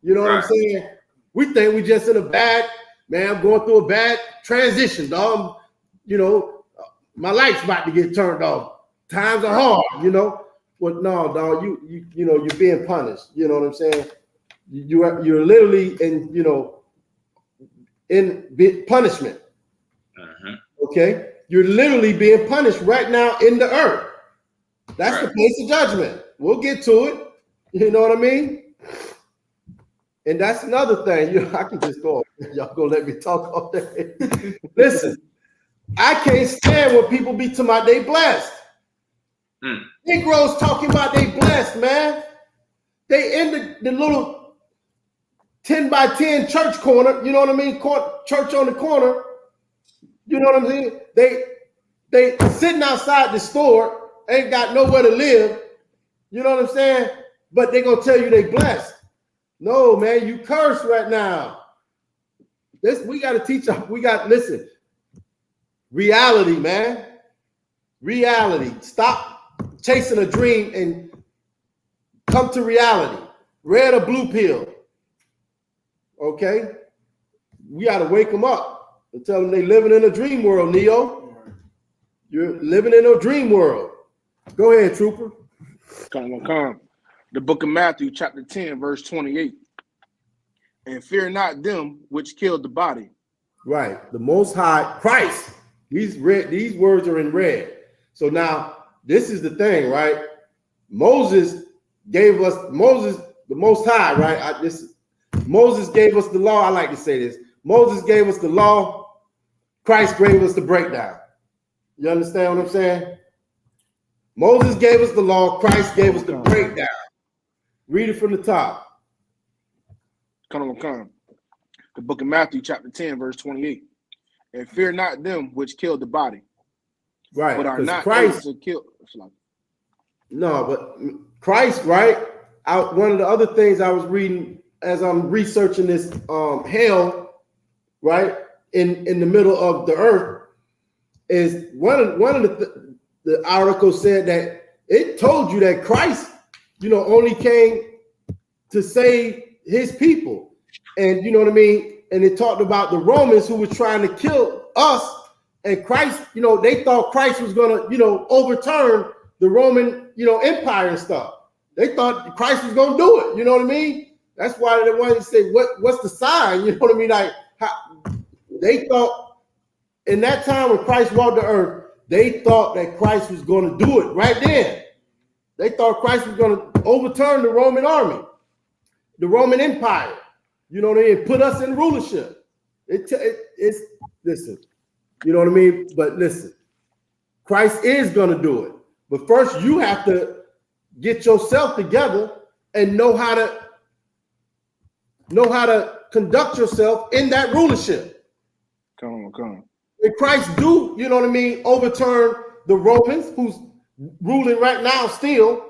You know what I'm saying? We think we just in a bad, man, I'm going through a bad transition, dog. You know, my light's about to get turned off. Times are hard, you know. But no, dog, you know, you're being punished. You know what I'm saying? You're literally in punishment. Okay? You're literally being punished right now in the earth. That's the place of judgment. We'll get to it. You know what I mean? And that's another thing. You know, I can just go. Y'all gonna let me talk all day. Listen, I can't stand when people be talking about they blessed. Negroes talking about they blessed, man. They in the little 10 by 10 church corner. You know what I mean? Church on the corner. You know what I'm saying? They sitting outside the store, ain't got nowhere to live. You know what I'm saying? But they gonna tell you they blessed. No, man, you cursed right now. We got to teach them. Listen, reality, man. Reality. Stop chasing a dream and come to reality. Red or blue pill. Okay? We got to wake them up and tell them they living in a dream world, Neo. You're living in a dream world. Go ahead, Trooper. Come. The book of Matthew, chapter 10, verse 28. And fear not them which killed the body. Right. The Most High, Christ. These words are in red. So now, this is the thing, right? Moses, the Most High, right? Moses gave us the law. I like to say this. Moses gave us the law. Christ gave us the breakdown. You understand what I'm saying? Moses gave us the law. Christ gave us the breakdown. Read it from the top. Come. The book of Matthew, chapter 10, verse 28. And fear not them which killed the body. Right. But are not Christ able to kill. No, but Christ, right? One of the other things I was reading as I'm researching this hell, right, in the middle of the earth, is one of the articles said that it told you that Christ, only came to save his people. And you know what I mean? And it talked about the Romans who were trying to kill us, and Christ, they thought Christ was gonna, overturn the Roman, empire and stuff. They thought Christ was gonna do it. You know what I mean? That's why they wanted to say, what's the sign? You know what I mean? Like, they thought in that time when Christ walked the earth, they thought that Christ was going to do it right then. They thought Christ was going to overturn the Roman army, the Roman Empire. You know what I mean? Put us in rulership. It's listen. You know what I mean? But listen, Christ is going to do it. But first, you have to get yourself together and know how to conduct yourself in that rulership. Come on. If Christ do, you know what I mean, overturn the Romans who's ruling right now still,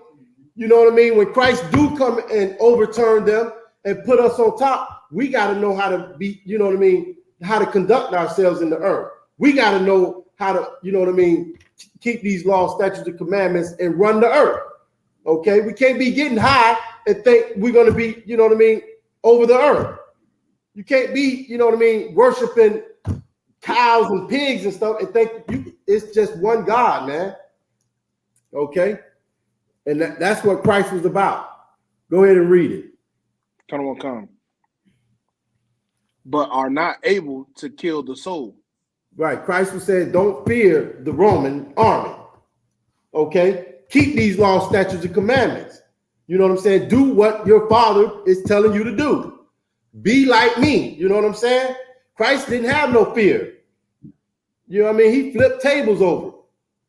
you know what I mean? When Christ do come and overturn them and put us on top, we got to know how to be, you know what I mean, how to conduct ourselves in the earth. We got to know how to, you know what I mean, keep these laws, statutes, and commandments and run the earth. Okay? We can't be getting high and think we're going to be, you know what I mean, over the earth. You can't be, you know what I mean, worshiping cows and pigs and stuff and think it's just one God, man. Okay? And that's what Christ was about. Go ahead and read it. Come. But are not able to kill the soul. Right. Christ was saying, don't fear the Roman army. Okay? Keep these laws, statutes, and commandments. You know what I'm saying? Do what your father is telling you to do. Be like me. You know what I'm saying? Christ didn't have no fear. You know what I mean? He flipped tables over.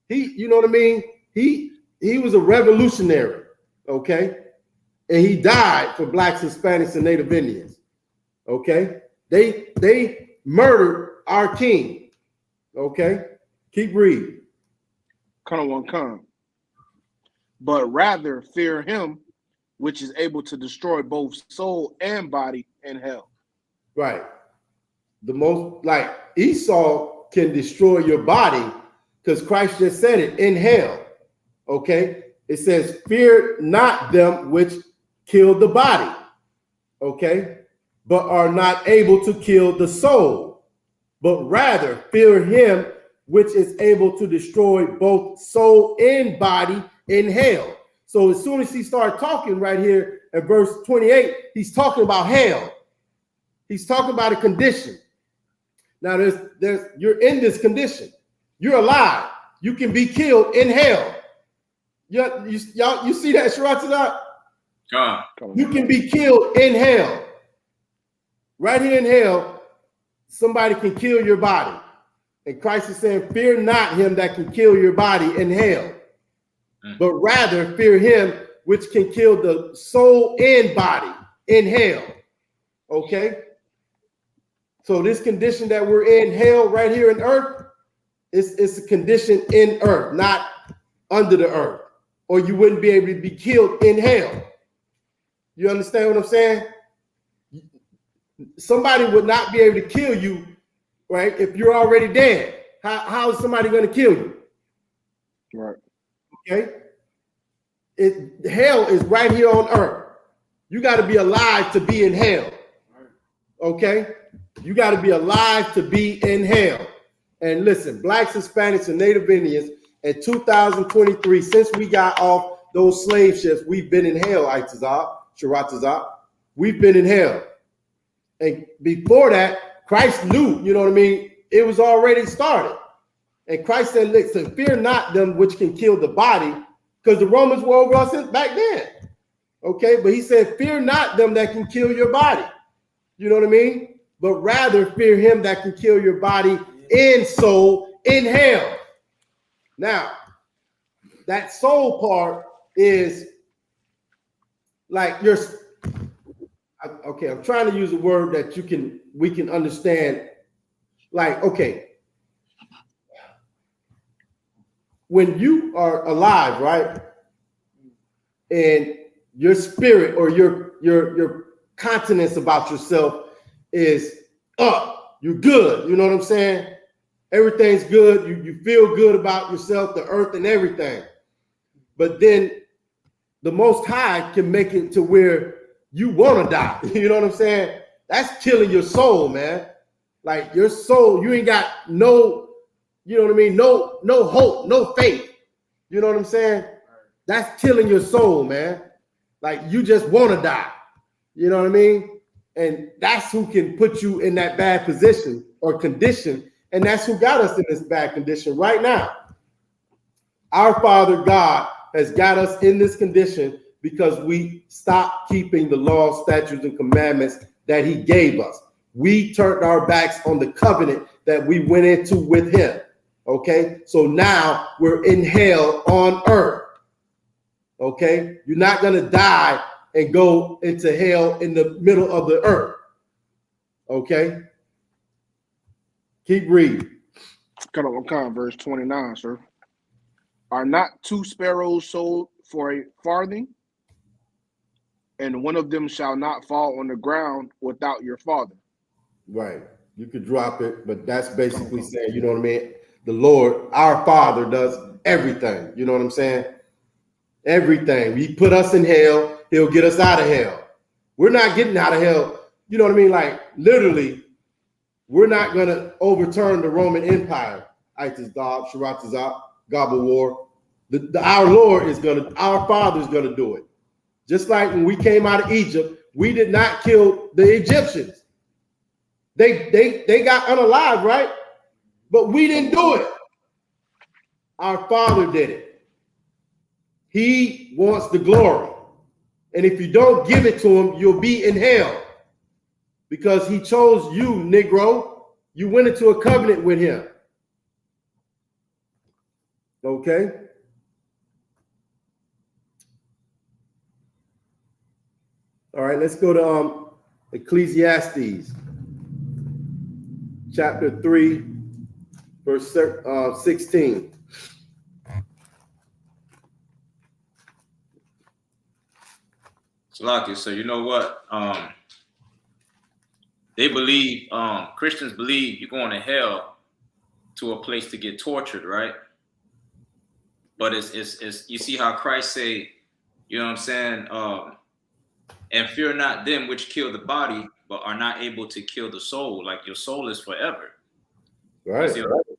You know what I mean? He was a revolutionary. Okay? And he died for blacks, Hispanics, and Native Indians. Okay? They murdered our king. Okay? Keep reading. Come. But rather fear him which is able to destroy both soul and body in hell. Right. The most, like, Esau can destroy your body because Christ just said it, in hell. Okay? It says, fear not them which kill the body. Okay? But are not able to kill the soul. But rather fear him which is able to destroy both soul and body in hell. So as soon as he started talking right here at verse 28, he's talking about hell. He's talking about a condition. Now you're in this condition. You're alive. You can be killed in hell. You see that, Sharatazak? You can be killed in hell. Right here in hell, somebody can kill your body. And Christ is saying, fear not him that can kill your body in hell, but rather fear him which can kill the soul and body in hell. Okay? So this condition that we're in, hell right here in earth, it's a condition in earth, not under the earth. Or you wouldn't be able to be killed in hell. You understand what I'm saying? Somebody would not be able to kill you, right, if you're already dead. How is somebody going to kill you? Right. Okay? Hell is right here on earth. You got to be alive to be in hell. Okay? You got to be alive to be in hell. And listen, blacks, Hispanics, and Native Indians in 2023, since we got off those slave ships, we've been in hell, Sharatazak. We've been in hell. And before that, Christ knew, you know what I mean? It was already started. And Christ said, listen, fear not them which can kill the body, because the Romans were over us back then. Okay, but he said, fear not them that can kill your body. You know what I mean? But rather fear him that can kill your body in soul in hell. Now, that soul part is like your, okay, I'm trying to use a word that we can understand. Like, okay, when you are alive, right, and your spirit or your consciousness about yourself is up, you're good, you know what I'm saying? Everything's good, you feel good about yourself, the earth and everything. But then the Most High can make it to where you want to die. You know what I'm saying? That's killing your soul, man. Like your soul, you ain't got no, you know what I mean? No hope, no faith. You know what I'm saying? That's killing your soul, man. Like you just want to die. You know what I mean? And that's who can put you in that bad position or condition. And that's who got us in this bad condition right now. Our Father God has got us in this condition because we stopped keeping the laws, statutes, and commandments that he gave us. We turned our backs on the covenant that we went into with him. Okay, so now we're in hell on earth. Okay, you're not going to die and go into hell in the middle of the earth. Okay, keep reading. Come, verse 29, sir. Are not 2 sparrows sold for a farthing? And one of them shall not fall on the ground without your father. Right. You could drop it, but that's basically saying, you know what I mean? The Lord, our Father, does everything. You know what I'm saying? Everything. He put us in hell. He'll get us out of hell. We're not getting out of hell. You know what I mean? Like literally, we're not going to overturn the Roman Empire. Aitzadab, Sharatazak, Gobble War. Our Lord is going to, our Father is going to do it. Just like when we came out of Egypt, we did not kill the Egyptians. They got unalive, right? But we didn't do it. Our Father did it. He wants the glory. And if you don't give it to him, you'll be in hell. Because he chose you, Negro. You went into a covenant with him. Okay? All right, let's go to Ecclesiastes, chapter 3, verse 16. Salaki, so you know what? They believe, Christians believe you're going to hell to a place to get tortured, right? But it's you see how Christ say, you know what I'm saying? And fear not them which kill the body, but are not able to kill the soul. Like your soul is forever. Right.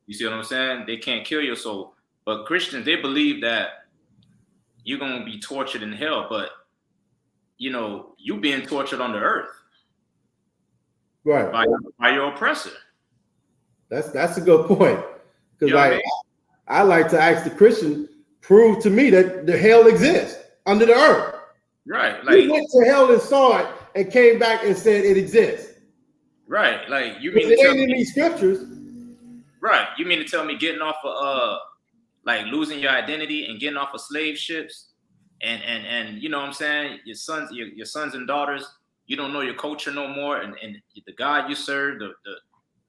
You see what I'm saying? They can't kill your soul. But Christians, they believe that you're going to be tortured in hell, but you know, you being tortured on the earth. Right. By your oppressor. That's a good point. Because like I like to ask the Christian, prove to me that the hell exists under the earth. Right. Like we went to hell and saw it and came back and said it exists. Right. Like you mean it ain't in these scriptures. Right. You mean to tell me getting off of like losing your identity and getting off of slave ships and you know what I'm saying, your sons and daughters, you don't know your culture no more, and the God you serve,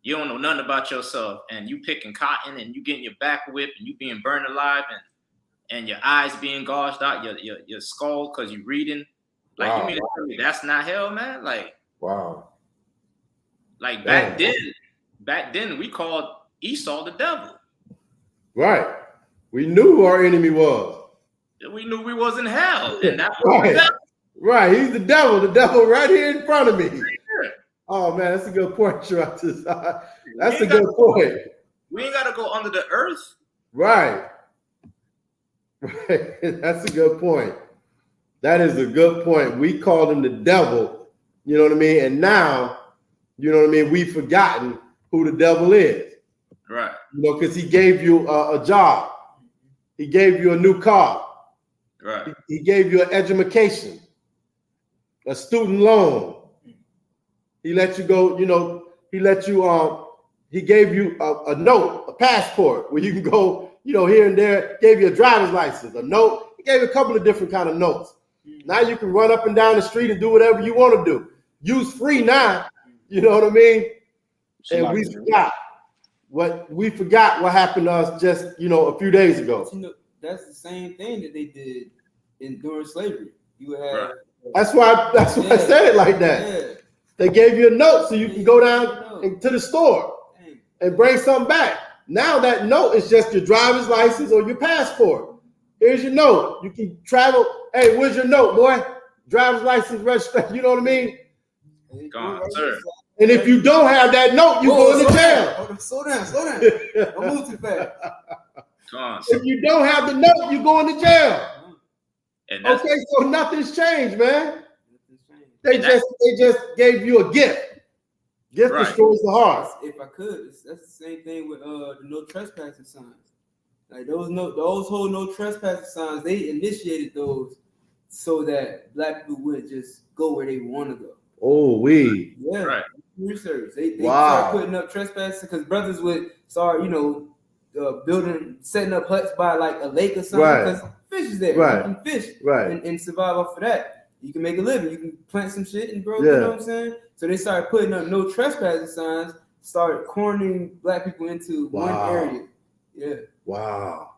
you don't know nothing about yourself, and you picking cotton and you getting your back whipped and you being burned alive and your eyes being gouged out, your skull because you're reading. Like you mean to tell me that's not hell, man? Like like back then we called Esau the devil. Right. We knew who our enemy was. We knew we was in hell, and that's right. He's the devil right here in front of me. Oh man, that's a good point, Shiratis. That's a good point. We ain't gotta go under the earth. Right. That's a good point. That is a good point. We called him the devil, you know what I mean? And now, you know what I mean, we've forgotten who the devil is. Right. You know, because he gave you a job. He gave you a new car. Right. He gave you an education, a student loan. He let you go, you know, he gave you a note, a passport where you can go, you know, here and there, gave you a driver's license, a note. He gave you a couple of different kind of notes. Now you can run up and down the street and do whatever you want to do. Use free now, you know what I mean? And we forgot what happened to us just, you know, a few days ago. You know, that's the same thing that they did during slavery. You would have. That's why I said it like that. Yeah. They gave you a note so you can go down to the store and bring something back. Now that note is just your driver's license or your passport. Here's your note. You can travel. Hey, where's your note, boy? Driver's license, registration. You know what I mean? Gone, sir. And if you don't have that note, you go into jail. Slow down. Don't move too fast. Gone, if you don't have the note, you go into jail. Okay, so nothing's changed, man. They just gave you a gift. Gift destroys the heart. If I could, that's the same thing with the no trespassing signs. Like those whole no trespassing signs, they initiated those so that black people wouldn't just go where they want to go. Oh, yeah, right. Research. They started putting up trespassing because brothers would start, you know, setting up huts by like a lake or something because fish is there. Right. You can fish and survive off of that. You can make a living. You can plant some shit and grow. You know what I'm saying? So they started putting up no trespassing signs. Started cornering black people into one area. Yeah. Wow.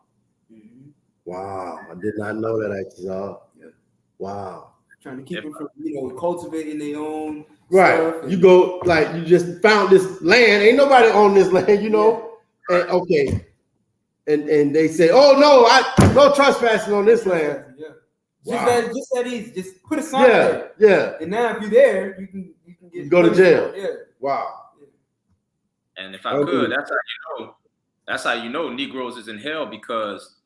Mm-hmm. Wow. I did not know that, actually. Yeah. Wow. Trying to keep them from, you know, cultivating their own. Right. You go like you just found this land. Ain't nobody on this land, you know. Yeah. And okay. And they say, oh no, no trespassing on this land. Yeah. Just that easy. Just put a sign there. Yeah. And now if you're there, you can go to jail. Yeah. Wow. And if I could, that's how you know Negroes is in hell, because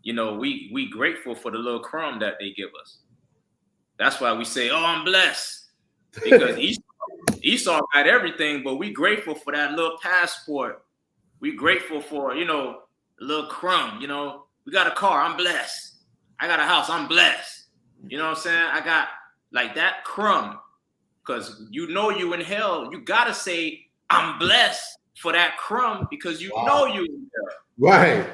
you know we grateful for the little crumb that they give us. That's why we say, oh, I'm blessed. because Esau got everything, but we grateful for that little passport. We grateful for, you know, a little crumb. You know, we got a car. I'm blessed. I got a house. I'm blessed. You know what I'm saying? I got like that crumb, because you know you in hell. You gotta say I'm blessed for that crumb because you know you in hell. Right.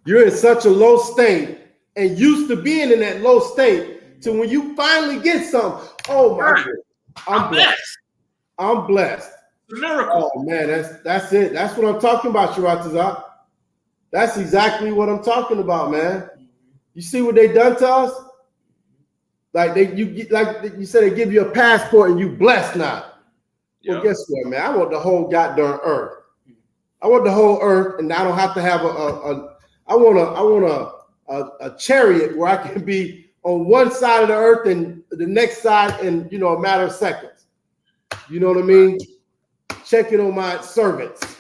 You're in such a low state and used to being in that low state to when you finally get something. Oh my God. I'm blessed. I'm blessed. It's a miracle. Oh man, that's it. That's what I'm talking about, Shiratazak. That's exactly what I'm talking about, man. You see what they done to us? Like you said, they give you a passport and you blessed now. Well, guess what, man? I want the whole goddamn earth. I want the whole earth, and I don't have to have I want a chariot where I can be on one side of the earth and the next side in, you know, a matter of seconds. You know what I mean? Checking on my servants.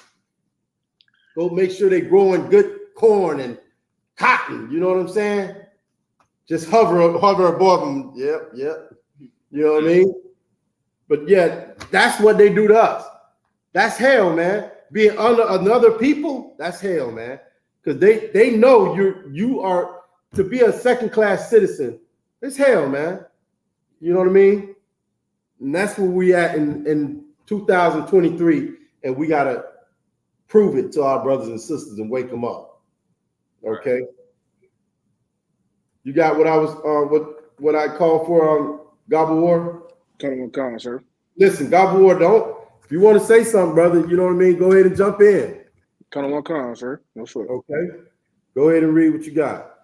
Go make sure they're growing good corn and cotton. You know what I'm saying? Just hover above them. Yep. You know what I mean? But yeah, that's what they do to us. That's hell, man. Being under another people, that's hell, man. Because they know you are to be a second-class citizen. It's hell, man. You know what I mean? And that's where we at in 2023, and we gotta prove it to our brothers and sisters and wake them up. Okay. You got what I was what I called for Gabba War? Come on, sir. Listen, Gabba War, don't. If you want to say something, brother, you know what I mean, go ahead and jump in. Come on, sir. No sweat. Okay. Go ahead and read what you got.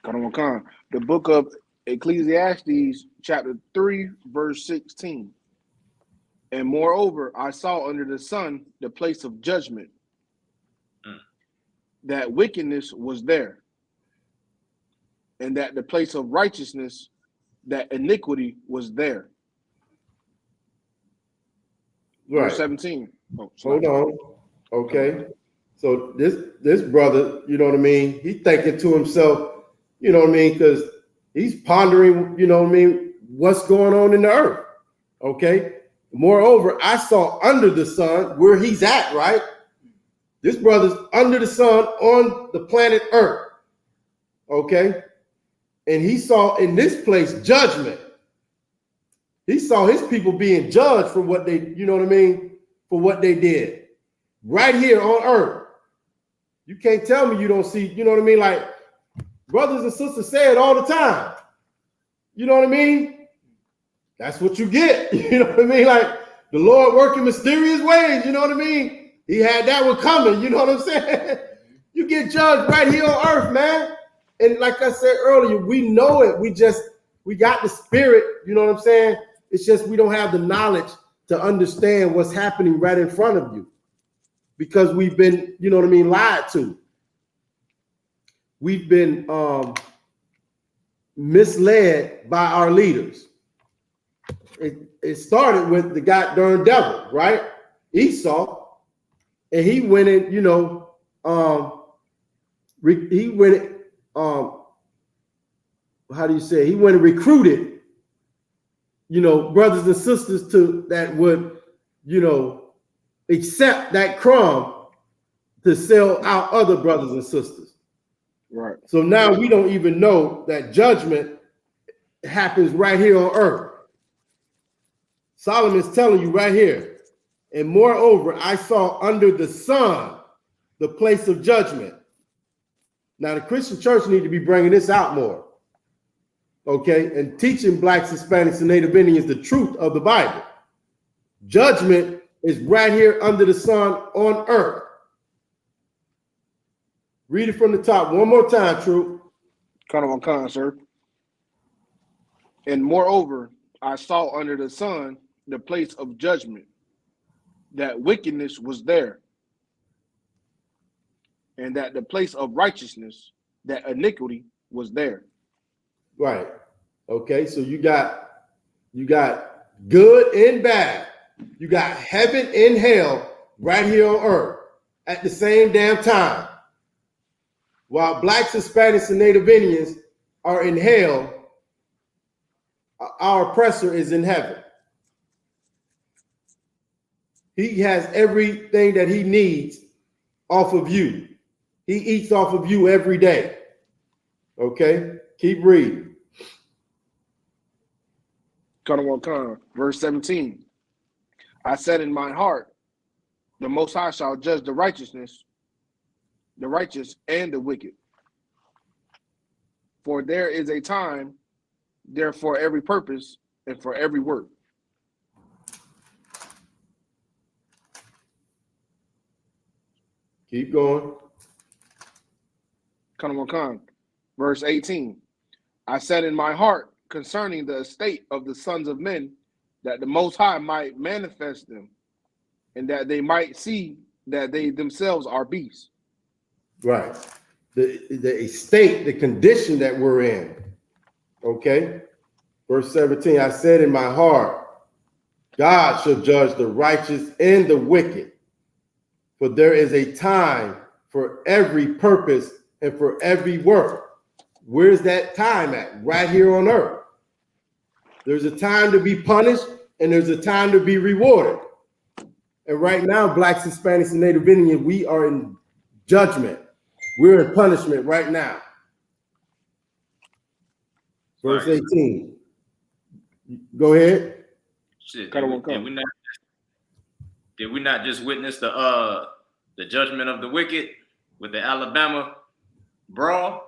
Come on. The book of Ecclesiastes, chapter 3, verse 16. And moreover, I saw under the sun the place of judgment, that wickedness was there, and that the place of righteousness, that iniquity was there. Right. Verse 17. Oh, hold on. Okay. So this brother, you know what I mean? He's thinking to himself, you know what I mean? Because he's pondering, you know what I mean, what's going on in the earth. Okay. Moreover, I saw under the sun where he's at, right? This brother's under the sun on the planet Earth. Okay. And he saw in this place judgment. He saw his people being judged for what they, you know what I mean, for what they did right here on earth. You can't tell me you don't see, you know what I mean? Like brothers and sisters say it all the time. You know what I mean? That's what you get. You know what I mean? Like the Lord working mysterious ways. You know what I mean? He had that one coming. You know what I'm saying? You get judged right here on earth, man. And like I said earlier, we know it. We got the spirit. You know what I'm saying? It's just we don't have the knowledge to understand what's happening right in front of you because we've been, you know what I mean, lied to. We've been misled by our leaders. It started with the goddamn devil, right? Esau, and he went in, you know, he went, how do you say? He went and recruited, you know, brothers and sisters that would, you know, accept that crumb to sell out other brothers and sisters. Right. So now we don't even know that judgment happens right here on earth. Solomon's telling you right here. And moreover, I saw under the sun the place of judgment. Now the Christian church need to be bringing this out more. Okay, and teaching blacks, Hispanics, and Native Indians the truth of the Bible. Judgment is right here under the sun on earth. Read it from the top one more time, Troop. Come on, sir. And moreover, I saw under the sun the place of judgment, that wickedness was there, and that the place of righteousness, that iniquity was there. Right. Okay. So you got good and bad. You got heaven and hell right here on earth at the same damn time. While blacks, Hispanics, and Native Indians are in hell, our oppressor is in heaven. He has everything that he needs off of you. He eats off of you every day. Okay? Keep reading. Verse 17. I said in my heart, the Most High shall judge the righteous and the wicked. For there is a time there for every purpose and for every work. Keep going. Verse 18. I said in my heart concerning the estate of the sons of men, that the Most High might manifest them, and that they might see that they themselves are beasts. Right. The estate, the condition that we're in. Okay. Verse 17, I said in my heart, God shall judge the righteous and the wicked. For there is a time for every purpose and for every work. Where's that time at? Right here on earth. There's a time to be punished and there's a time to be rewarded. And right now, Blacks, Hispanics, and Native Indians, we are in judgment. We're in punishment right now. Verse 18. Go ahead. Shit, did we not just witness the judgment of the wicked with the Alabama brawl?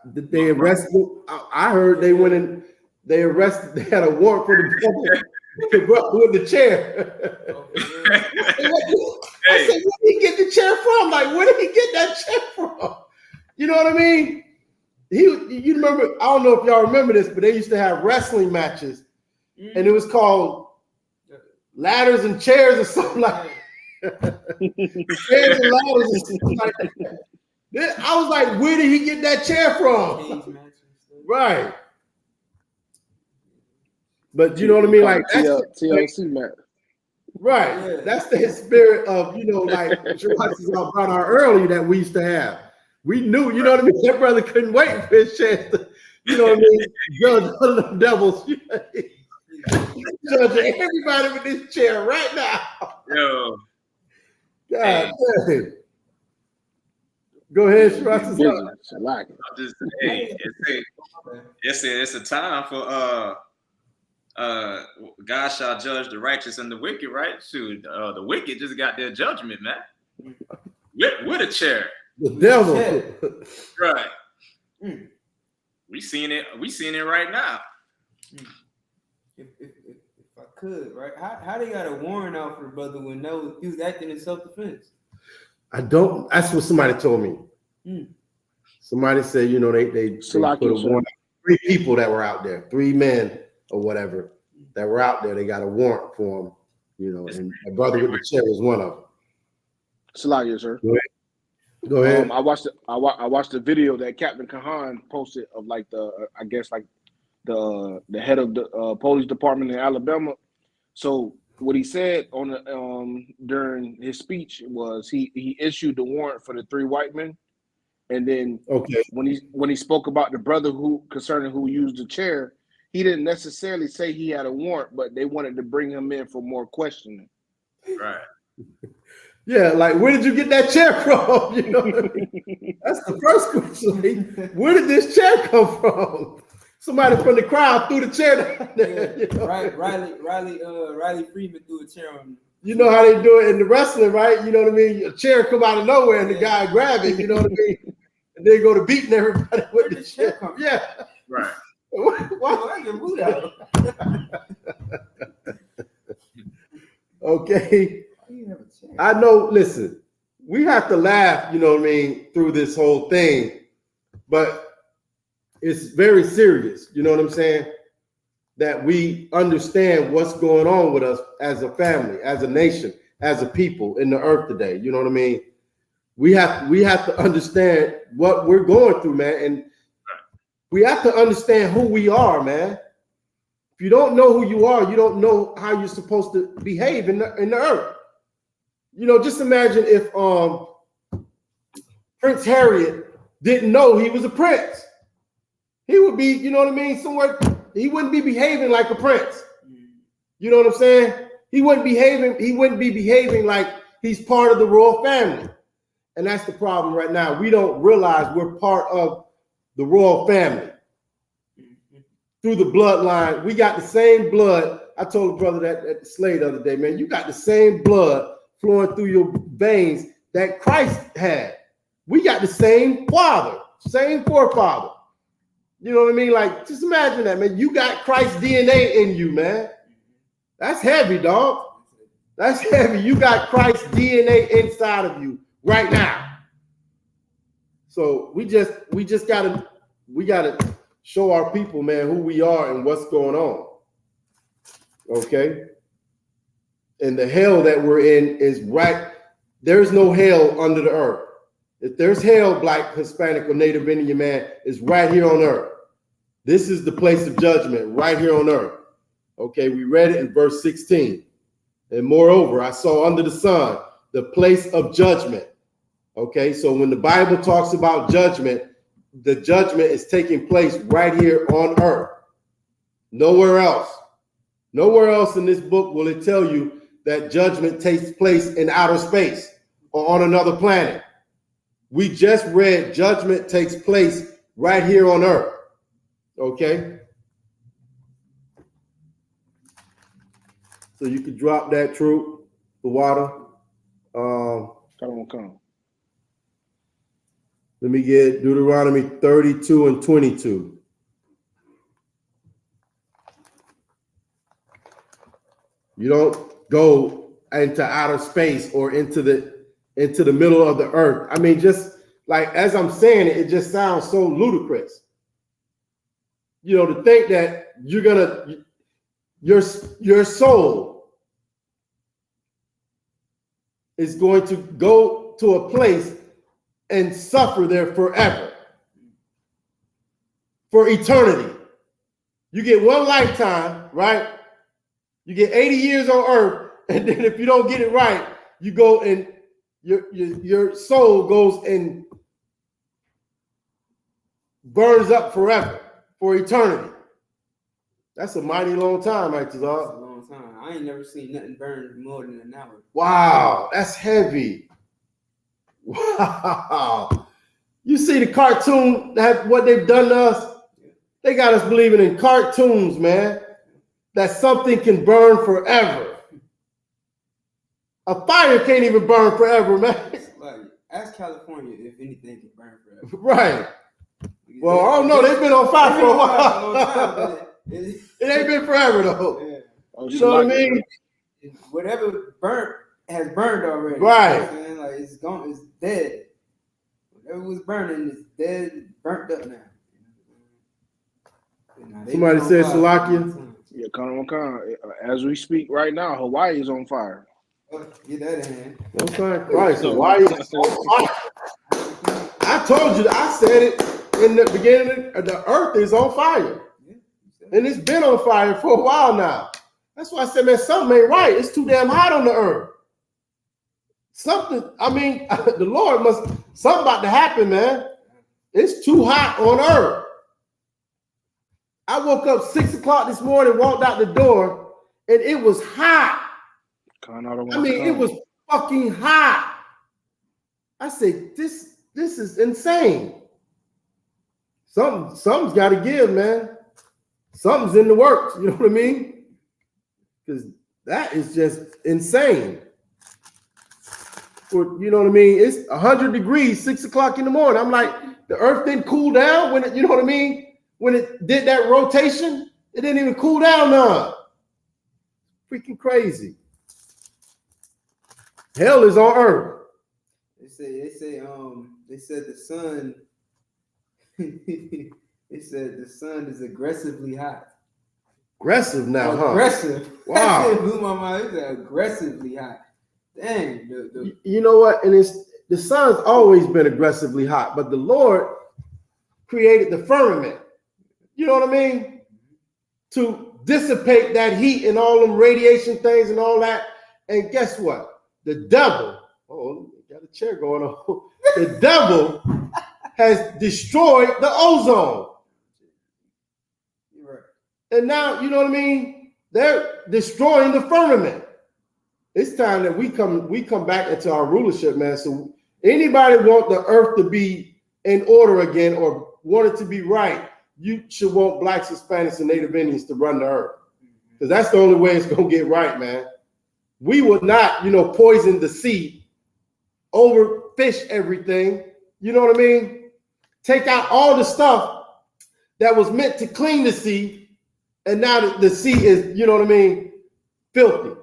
They arrested. I heard they went in. They arrested. They had a warrant for the brother with the chair. I said, where did he get the chair from? Like, where did he get that chair from? You know what I mean? You remember? I don't know if y'all remember this, but they used to have wrestling matches, and it was called ladders and chairs or something like that. Chairs and ladders or something like that. I was like, where did he get that chair from? Right. But you know what I mean? Like TLC match. Right. Yeah. That's the spirit of, like Shirley brought out earlier that we used to have. We knew, you know what I mean? That brother couldn't wait for his chance to, you know what I mean, judge one of them devils. Judging everybody with this chair right now. Yo. God dang. Go ahead, Shirley. It's a time for God shall judge the righteous and the wicked, right? Shoot, the wicked just got their judgment, man. With a chair. The devil. Right. We seeing it right now. If I could, right? How they got a warrant out for brother when he was acting in self-defense? That's what somebody told me. Somebody said, they put a warrant. 3 people that were out there, 3 men or whatever that were out there. They got a warrant for them, and my brother with the chair was one of them. Salakia, sir. Go ahead. I watched the video that Captain Kahan posted of like the head of the police department in Alabama. So what he said on the during his speech was he issued the warrant for the 3 white men, and then when he spoke about the brother who used the chair, he didn't necessarily say he had a warrant, but they wanted to bring him in for more questioning. Right. Yeah, like, where did you get that chair from? You know what I mean? That's the first question. Where did this chair come from? Somebody from the crowd threw the chair down there. Right, Riley Freeman threw a chair on him. You know how they do it in the wrestling, right? You know what I mean? A chair come out of nowhere and the guy grab it, you know what I mean? And they go to beating everybody with the chair. Yeah. Right. Why get moved out? Okay. I know, listen, we have to laugh, you know what I mean, through this whole thing, but it's very serious, you know what I'm saying? That we understand what's going on with us as a family, as a nation, as a people in the earth today, you know what I mean? We have to understand what we're going through, man, and we have to understand who we are, man. If you don't know who you are, you don't know how you're supposed to behave in the earth. Just imagine if Prince Harriet didn't know he was a prince. He would be, you know what I mean, somewhere, he wouldn't be behaving like a prince. You know what I'm saying? He wouldn't be behaving like he's part of the royal family. And that's the problem right now. We don't realize we're part of the royal family. Through the bloodline, we got the same blood. I told a brother that at the Slay the other day, man, you got the same blood flowing through your veins that Christ had. We got the same father, same forefather. You know what I mean? Like, just imagine that, man. You got Christ's DNA in you, man. That's heavy, dog. That's heavy. You got Christ's DNA inside of you right now. So we gotta show our people, man, who we are and what's going on. Okay? And the hell that we're in is right. There's no hell under the earth. If there's hell, Black, Hispanic, or Native Indian man, is right here on earth. This is the place of judgment right here on earth. Okay, we read it in verse 16. And moreover, I saw under the sun the place of judgment. Okay, so when the Bible talks about judgment, the judgment is taking place right here on earth. Nowhere else. Nowhere else in this book will it tell you that judgment takes place in outer space or on another planet. We just read judgment takes place right here on earth. Okay? So you can drop that, Troop, the water. Come. Let me get Deuteronomy 32 and 22. You don't go into outer space or into the middle of the earth. I mean, just like as I'm saying it, it just sounds so ludicrous. You know, to think that you're gonna your soul is going to go to a place and suffer there forever, for eternity. You get one lifetime, right? You get 80 years on earth, and then if you don't get it right, you go and your soul goes and burns up forever, for eternity. That's a mighty long time, right, Tazar? That's a long time. I ain't never seen nothing burn more than an hour. Wow, that's heavy. Wow. You see the cartoon, what they've done to us? They got us believing in cartoons, man, that something can burn forever. A fire can't even burn forever, man. Like, ask California if anything can burn forever. Right. Well, I don't know. They've been on fire for a while. It ain't been forever, though. Yeah. You know what I mean? Whatever burnt has burned already. Right. You know what I'm saying? Like, it's gone. It's dead. Whatever was burning is dead, burnt up now. Somebody said Salakia. Yeah, come. As we speak right now, Hawaii is on fire. Get that in hand. Okay, Christ, Hawaii is on fire. I told you, I said it in the beginning. The earth is on fire, and it's been on fire for a while now. That's why I said, man, something ain't right. It's too damn hot on the earth. Something. I mean, the Lord something about to happen, man. It's too hot on earth. I woke up 6 o'clock this morning, walked out the door, and it was hot. I mean, it was fucking hot. I said, this is insane. Something's got to give, man. Something's in the works. You know what I mean? Because that is just insane. You know what I mean? It's 100 degrees, 6 o'clock in the morning. I'm like, the earth didn't cool down when it, you know what I mean? When it did that rotation, it didn't even cool down none. Freaking crazy. Hell is on earth. They said the sun. They said the sun is aggressively hot. Aggressive now, huh? Aggressive. Wow. That blew my mind. It said aggressively hot. Dang. You know what? And the sun's always been aggressively hot, but the Lord created the firmament. You know what I mean? To dissipate that heat and all them radiation things and all that. And guess what? The devil, got a chair going on. The devil has destroyed the ozone. You're right. And now, you know what I mean? They're destroying the firmament. it's time that we come back into our rulership, man. So anybody want the earth to be in order again or want it to be right, you should want blacks, Hispanics, and Native Indians to run the earth. Because that's the only way it's gonna get right, man. We will not, poison the sea, overfish everything. You know what I mean? Take out all the stuff that was meant to clean the sea, and now the sea is, filthy.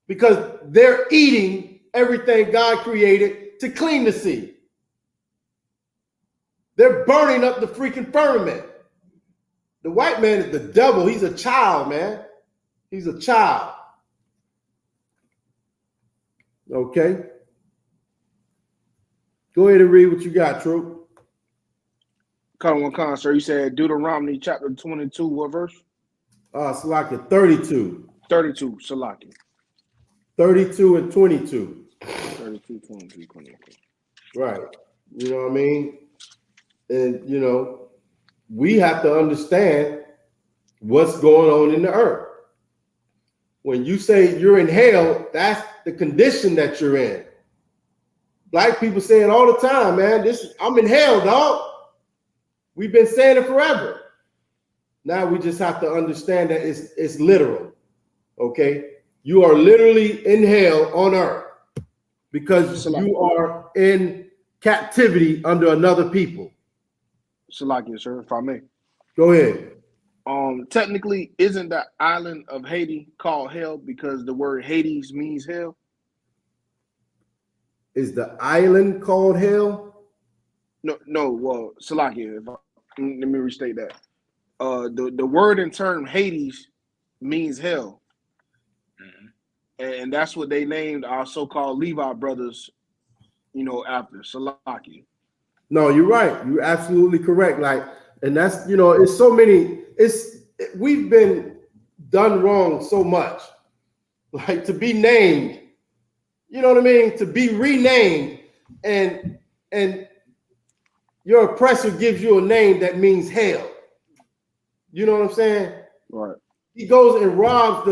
Because they're eating everything God created to clean the sea. They're burning up the freaking firmament. The white man is the devil. He's a child, man. He's a child. Okay. Go ahead and read what you got, Troop. Sir, you said Deuteronomy chapter 22, what verse? Salaki, 32. 32, Salaki. 32 and 22. 32, 22, 22. Right. You know what I mean? And, we have to understand what's going on in the earth. When you say you're in hell, that's the condition that you're in. Black people say it all the time, man. I'm in hell, dog. We've been saying it forever. Now we just have to understand that it's literal. Okay? You are literally in hell on earth because you are in captivity under another people. Salakia, sir, if I may. Go ahead. Technically, isn't the island of Haiti called hell because the word Hades means hell? Is the island called hell? No. Well, Salakia, let me restate that. The word in term Hades means hell. And that's what they named our so-called Levi brothers, after Salaki. No, you're right. You're absolutely correct. And that's, it's so many, we've been done wrong so much. Like to be named, you know what I mean? To be renamed and your oppressor gives you a name that means hell. You know what I'm saying? Right. He goes and robs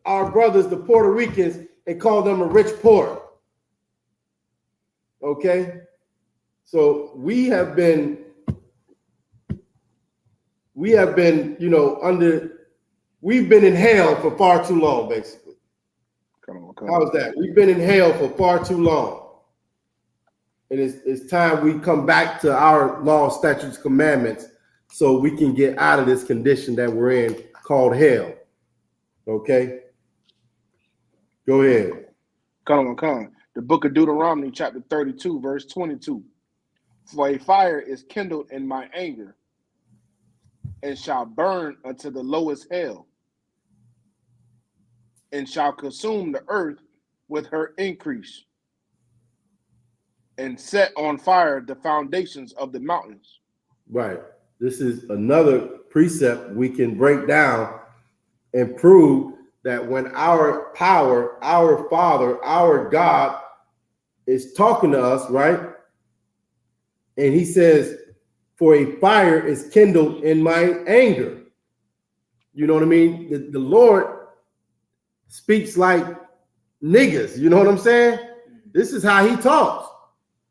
our brothers, the Puerto Ricans, and call them a rich poor. Okay? So we've been in hell for far too long, basically. How's that? We've been in hell for far too long. And it's time we come back to our law, statutes, commandments, so we can get out of this condition that we're in called hell. Okay? Go ahead. The book of Deuteronomy, chapter 32, verse 22. For a fire is kindled in my anger, and shall burn unto the lowest hell, and shall consume the earth with her increase, and set on fire the foundations of the mountains. Right. This is another precept we can break down and prove that when our power, our Father, our God is talking to us, right? And he says, for a fire is kindled in my anger. You know what I mean? The Lord speaks like niggas. You know what I'm saying? This is how he talks.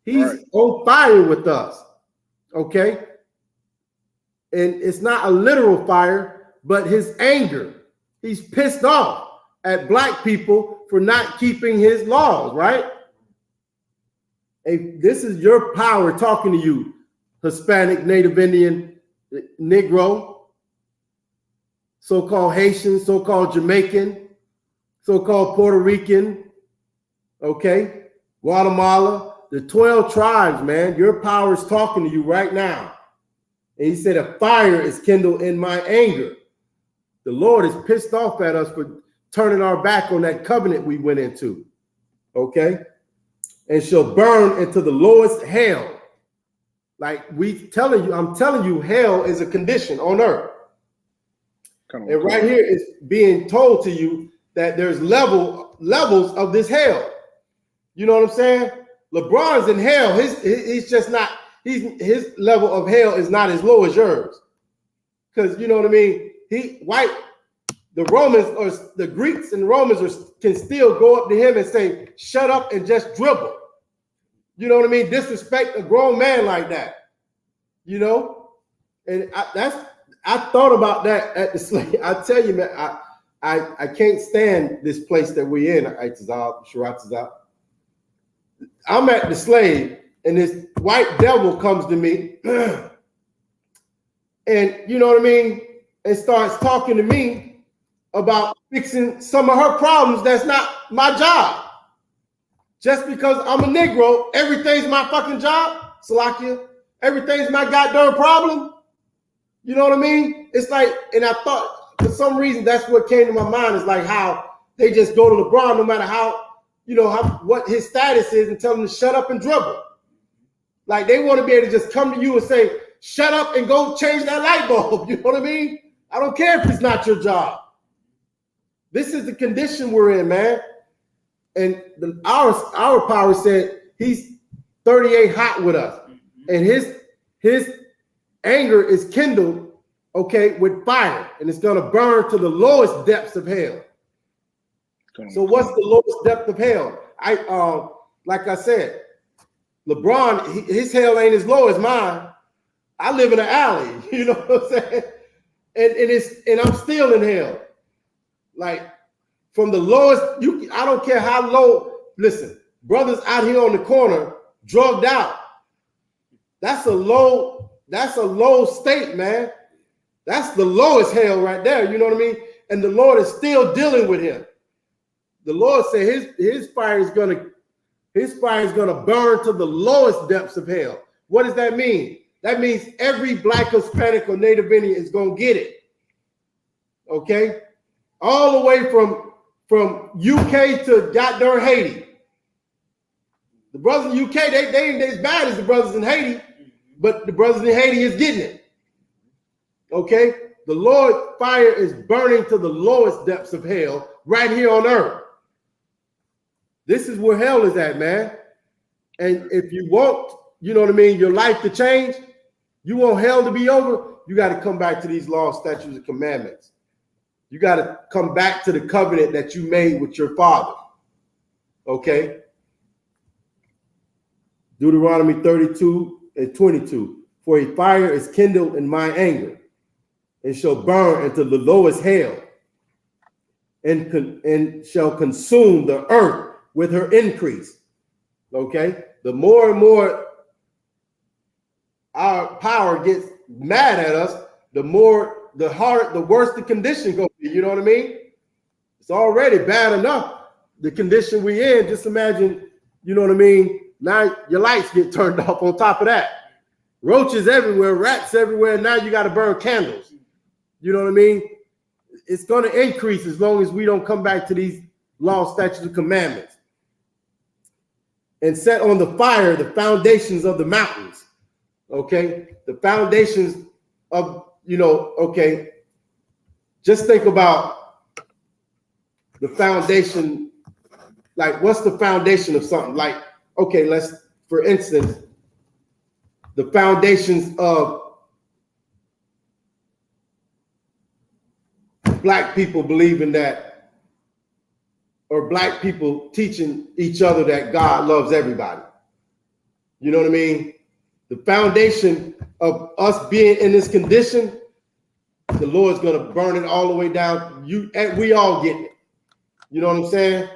He's on fire with us. Okay? And it's not a literal fire, but his anger. He's pissed off at black people for not keeping his laws, right? And this is your power talking to you, Hispanic, Native Indian, Negro, so-called Haitian, so-called Jamaican, so-called Puerto Rican, okay? Guatemala, the 12 tribes, man, your power is talking to you right now. And he said, a fire is kindled in my anger. The Lord is pissed off at us for turning our back on that covenant we went into, okay? And shall burn into the lowest hell. Like I'm telling you, hell is a condition on earth. And right here it's being told to you that there's levels of this hell. You know what I'm saying? LeBron's in hell. He's just not, his level of hell is not as low as yours. Because you know what I mean? the Romans or the Greeks and Romans can still go up to him and say, shut up and just dribble. You know what I mean? Disrespect a grown man like that. You know? And I thought about that at the slave. I tell you, man, I can't stand this place that we're in, Sharatazah. I'm at the slave, and this white devil comes to me, and you know what I mean, and starts talking to me about fixing some of her problems. That's not my job. Just because I'm a Negro, everything's my fucking job, Salakia. Everything's my goddamn problem. You know what I mean? It's like, and I thought for some reason that's what came to my mind is like how they just go to LeBron no matter how, you know, what his status is and tell him to shut up and dribble. Like they want to be able to just come to you and say, shut up and go change that light bulb. You know what I mean? I don't care if it's not your job. This is the condition we're in, man. And our power said he's 38 hot with us. And his anger is kindled, okay, with fire. And it's going to burn to the lowest depths of hell. So what's the lowest depth of hell? Like I said, LeBron, his hell ain't as low as mine. I live in an alley, you know what I'm saying? And I'm still in hell. Like from the lowest, I don't care how low. Listen, brothers out here on the corner, drugged out. That's a low state, man. That's the lowest hell right there. You know what I mean? And the Lord is still dealing with him. The Lord said his fire is gonna burn to the lowest depths of hell. What does that mean? That means every Black, Hispanic, or Native Indian is gonna get it. Okay, all the way from UK to goddamn Haiti. The brothers in UK, they ain't as bad as the brothers in Haiti, but the brothers in Haiti is getting it. Okay, the Lord's fire is burning to the lowest depths of hell right here on earth. This is where hell is at, man. And if you want, you know what I mean, your life to change, you want hell to be over, you got to come back to these laws, statutes, and commandments. You got to come back to the covenant that you made with your father. Okay? Deuteronomy 32:22. For a fire is kindled in my anger, and shall burn into the lowest hell, and shall consume the earth with her increase. Okay? The more and more our power gets mad at us, the harder, the worse the condition goes. You know what I mean? It's already bad enough, the condition we in. Just imagine, you know what I mean? Now your lights get turned off on top of that. Roaches everywhere, rats everywhere. Now you got to burn candles. You know what I mean? It's going to increase as long as we don't come back to these laws, statutes, and commandments. And set on the fire the foundations of the mountains. Okay? The foundations of, you know, okay. Just think about the foundation. Like, what's the foundation of something? Like, okay, for instance, the foundations of Black people believing that, or Black people teaching each other that God loves everybody. You know what I mean? The foundation of us being in this condition, the Lord's going to burn it all the way down. And we all get it. You know what I'm saying?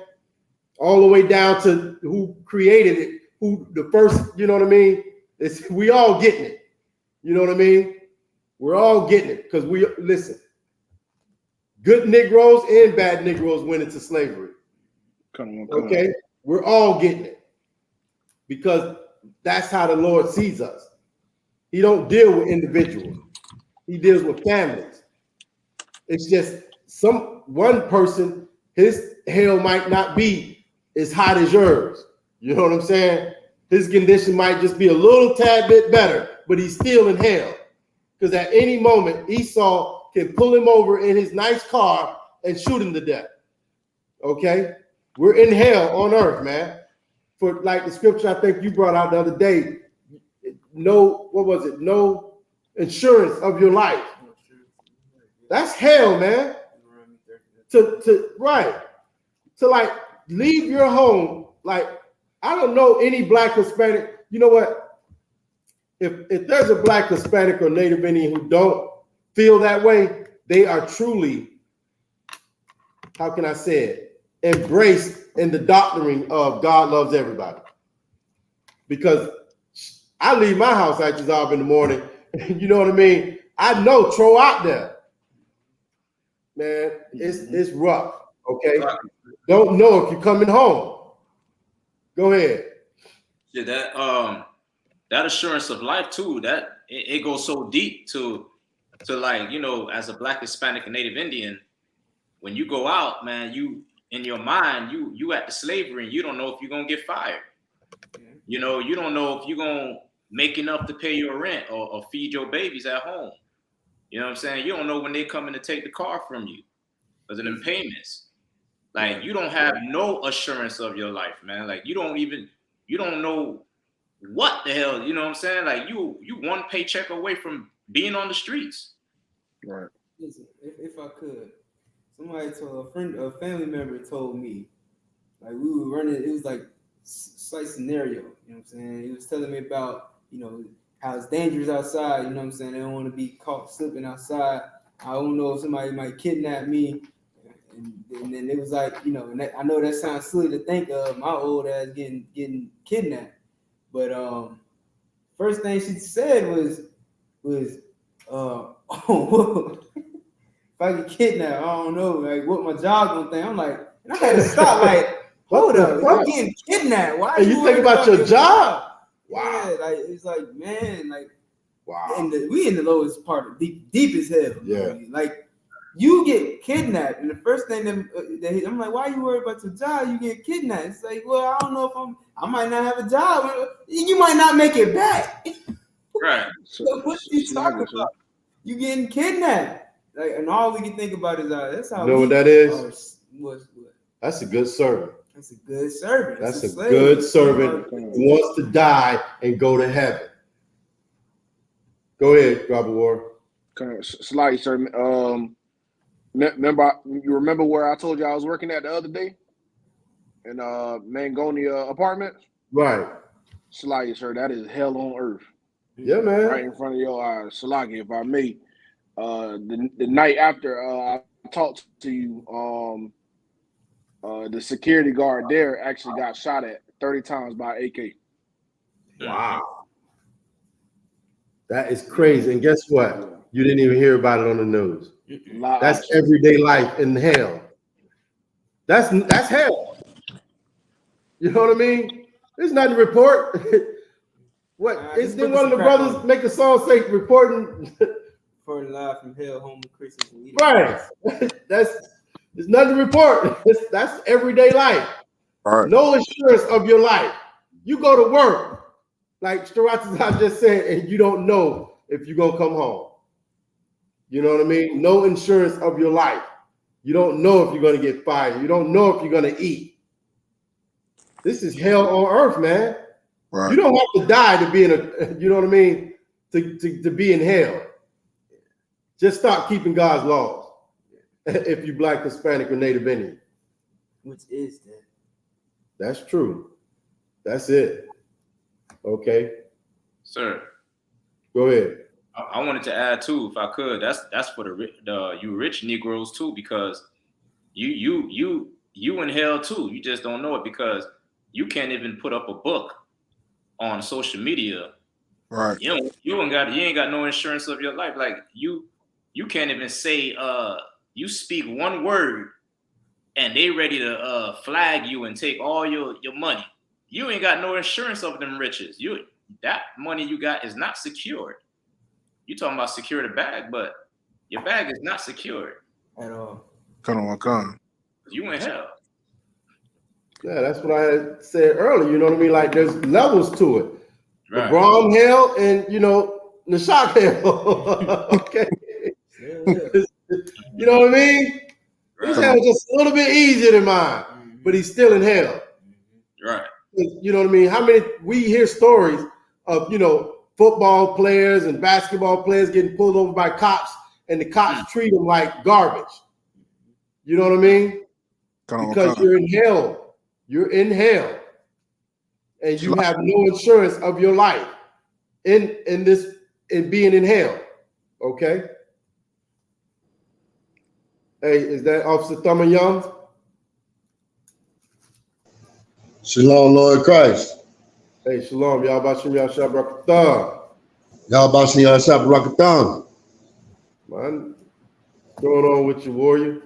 All the way down to who created it, who the first, you know what I mean? We all getting it. You know what I mean? We're all getting it because listen, good Negroes and bad Negroes went into slavery. Come on. We're all getting it because that's how the Lord sees us. He don't deal with individuals. He deals with families. It's just one person, his hell might not be as hot as yours. You know what I'm saying? His condition might just be a little tad bit better, but he's still in hell. Because at any moment, Esau can pull him over in his nice car and shoot him to death. Okay? We're in hell on earth, man. For like the scripture I think you brought out the other day, no insurance of your life. That's hell, man. to like leave your home. Like, I don't know any Black Hispanic. You know what? If there's a Black Hispanic or Native Indian who don't feel that way, they are truly, how can I say it, embraced in the doctrine of God loves everybody. Because I leave my house at Jazab in the morning, you know what I mean? I know Tro out there. Man, it's rough, okay? Don't know if you're coming home. Go ahead. Yeah, that assurance of life too, that it goes so deep to like, you know, as a Black, Hispanic, and Native Indian, when you go out, man, you in your mind, you at the slavery and you don't know if you're gonna get fired. You know, you don't know if you're gonna make enough to pay your rent or feed your babies at home. You know what I'm saying? You don't know when they're coming to take the car from you because of them payments. Like, you don't have no assurance of your life, man. Like, you don't know what the hell, you know what I'm saying? Like, you one paycheck away from being on the streets. Right. Listen, if I could, somebody told a family member told me, like, we were running, it was like slight scenario, you know what I'm saying? He was telling me about, you know, how it's dangerous outside, you know what I'm saying? They don't want to be caught slipping outside. I don't know if somebody might kidnap me. And then it was like, you know, and I know that sounds silly to think of, my old ass getting kidnapped. But first thing she said was if I get kidnapped, I don't know, like what my job gonna think. I'm like, and I had to stop, like, hold up, I'm getting kidnapped. Why are you think about your job? Wow. Yeah, like it's like, man, like, wow. We in the lowest part of deep as hell. Yeah. Like, you get kidnapped, and the first thing I'm like, why are you worried about your job? You get kidnapped. It's like, well, I don't know if I might not have a job. You might not make it back. Right. So what you talking about? You getting kidnapped. Like, and all we can think about is that's how. You know what that is? What? That's a good servant. That's a good servant. That's a good servant who wants to die and go to heaven. Go ahead, Robert Ward. Slightly, sir. You remember where I told you I was working at the other day? In Mangonia Apartments? Right. Slightly, sir. That is hell on earth. Yeah, man. Right in front of your eyes. Salaki, if I may. The night after I talked to you, the security guard there actually got shot at 30 times by AK. Wow. That is crazy. And guess what? You didn't even hear about it on the news. That's everyday life in hell. That's hell. You know what I mean? There's nothing to report. What? Didn't one of the brothers make a song say reporting? Reporting live from hell, home of Christians. Right. There's nothing to report. That's everyday life. All right. No assurance of your life. You go to work, like Staratazar just said, and you don't know if you're gonna come home. You know what I mean? No insurance of your life. You don't know if you're gonna get fired. You don't know if you're gonna eat. This is hell on earth, man. Right. You don't have to die to be in a, you know what I mean? To be in hell. Just stop keeping God's laws. If you Black, Hispanic, or Native Indian. Which is that? That's true. That's it. Okay. Sir. Go ahead. I wanted to add too, if I could. That's for the you rich Negroes too, because you in hell too. You just don't know it because you can't even put up a book on social media. Right. You ain't got no insurance of your life. Like you can't even say you speak one word and they ready to flag you and take all your money. You ain't got no insurance of them riches. That money you got is not secured. You talking about secure the bag, but your bag is not secured at all. Come on. You in hell. Yeah, that's what I had said earlier. You know what I mean? Like there's levels to it. Right. The Brahm hell and Nashak hell. Okay. You know what I mean? Right. His hell is just a little bit easier than mine, but he's still in hell. Right. You know what I mean? How many we hear stories of football players and basketball players getting pulled over by cops, and the cops treat them like garbage. You know what I mean? Because you're in hell. You're in hell. And you have no insurance of your life in being in hell. Okay? Hey, is that Officer Thurman Young? Shalom, Lord Christ. Hey, shalom. Y'all Bashim Yashab Rakatan. Y'all Bashim Yashab Rakatan. Man, what's going on with you, warrior?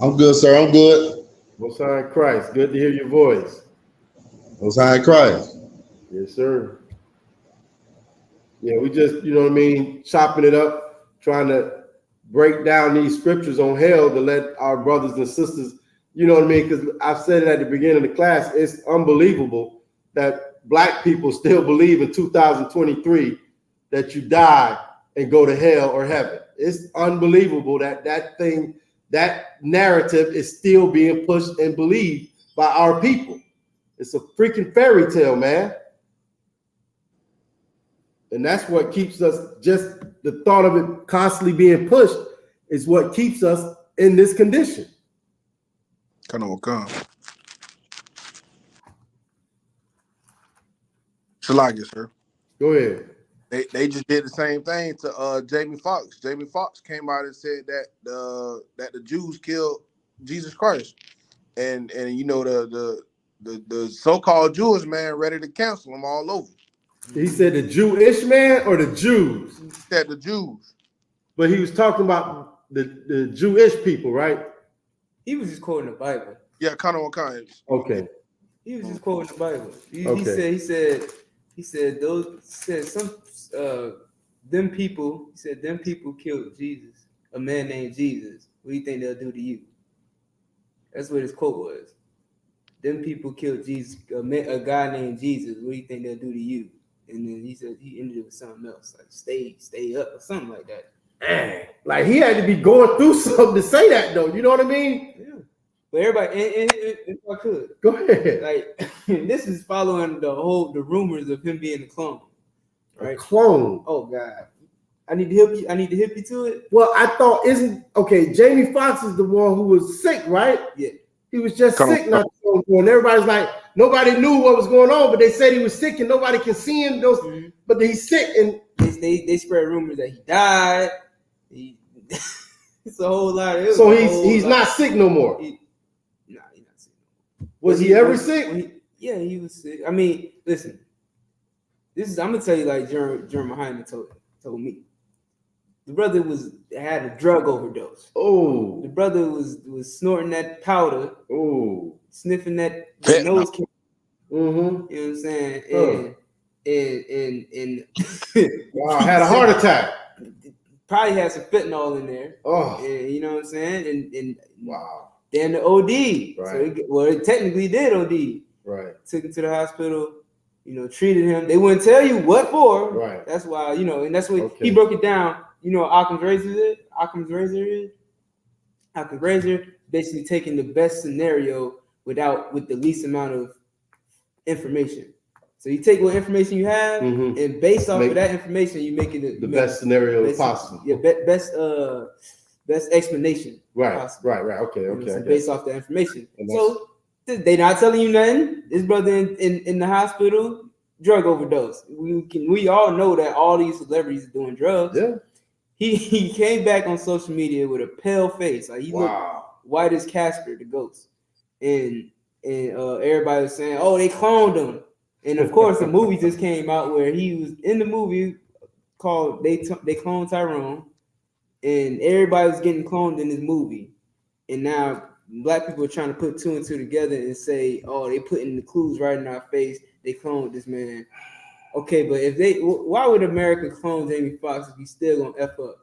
I'm good, sir. I'm good. Most High in Christ. Good to hear your voice. Most High in Christ. Yes, sir. Yeah, we just, you know what I mean, chopping it up, trying to break down these scriptures on hell to let our brothers and sisters, you know what I mean? Because I've said it at the beginning of the class, it's unbelievable that Black people still believe in 2023 that you die and go to hell or heaven. It's unbelievable that that narrative is still being pushed and believed by our people. It's a freaking fairy tale, man. And that's what keeps us, just the thought of it constantly being pushed is what keeps us in this condition. Come. Shalagia, sir. Go ahead. They just did the same thing to Jamie Foxx. Jamie Foxx came out and said that the Jews killed Jesus Christ, and you know the so-called Jewish man ready to cancel him all over. He said the Jewish man or the Jews? He said the Jews. But he was talking about the Jewish people, right? He was just quoting the Bible. Yeah, kind of. Okay. He was just quoting the Bible. He said them people killed Jesus, a man named Jesus. What do you think they'll do to you? That's what his quote was. Them people killed Jesus, a guy named Jesus. What do you think they'll do to you? And then he said he ended it with something else, like stay up or something like that. Dang. Like he had to be going through something to say that, though. You know what I mean? Yeah. But everybody, and if I could, go ahead. Like this is following the rumors of him being a clone. Right? A clone. Oh God. I need to help you to it. Well, I thought Jamie Foxx is the one who was sick, right? Yeah. He was just sick not so long ago. And everybody's like, nobody knew what was going on, but they said he was sick and nobody can see him. But he's sick, and they spread rumors that he died. It's a whole lot of. So he's not sick no more. He's not sick no more. Was he ever sick? Yeah, he was sick. I mean, listen. I'm gonna tell you like Jeremy Hyman told me. The brother had a drug overdose. Oh. The brother was snorting that powder. Oh. Sniffing that nose candy. Mm-hmm. You know what I'm saying? And wow, had a heart attack. Probably had some fentanyl in there. Oh. And, you know what I'm saying? And wow. Then the OD. Right. So it technically did OD. Right. Took him to the hospital. Treated him. They wouldn't tell you what for. Right. That's why, and that's what he broke it down. You know what Occam's razor is? Occam's razor basically taking the best scenario with the least amount of information. So you take what information you have, and based off of that information, you make it the best scenario possible. Yeah, best explanation. Right. Possible. Right. Okay. Based off the information. So they not telling you nothing. This brother in the hospital, drug overdose. We all know that all these celebrities are doing drugs. Yeah. He came back on social media with a pale face. Like he looked white as Casper, the ghost. And everybody was saying, oh, they cloned him. And of course, the movie just came out where he was in the movie called They Cloned Tyrone. And everybody was getting cloned in this movie. And now Black people are trying to put two and two together and say, oh, they putting the clues right in our face. They cloned this man. Okay, but why would America clone Jamie Foxx if he's still gonna F up?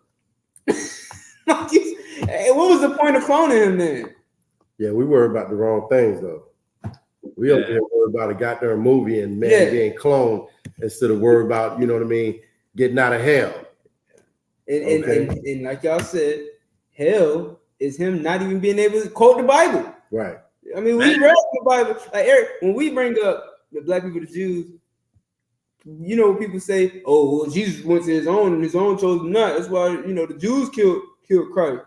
Hey, what was the point of cloning him then? Yeah, we worry about the wrong things though. We over here worry about a goddamn movie and being cloned instead of worry about, you know what I mean, getting out of hell. And like y'all said, hell is him not even being able to quote the Bible. Right. I mean, we read the Bible. Like Eric, when we bring up the Black people, the Jews, people say, "Oh, well, Jesus went to his own, and his own chose not." That's why the Jews killed Christ.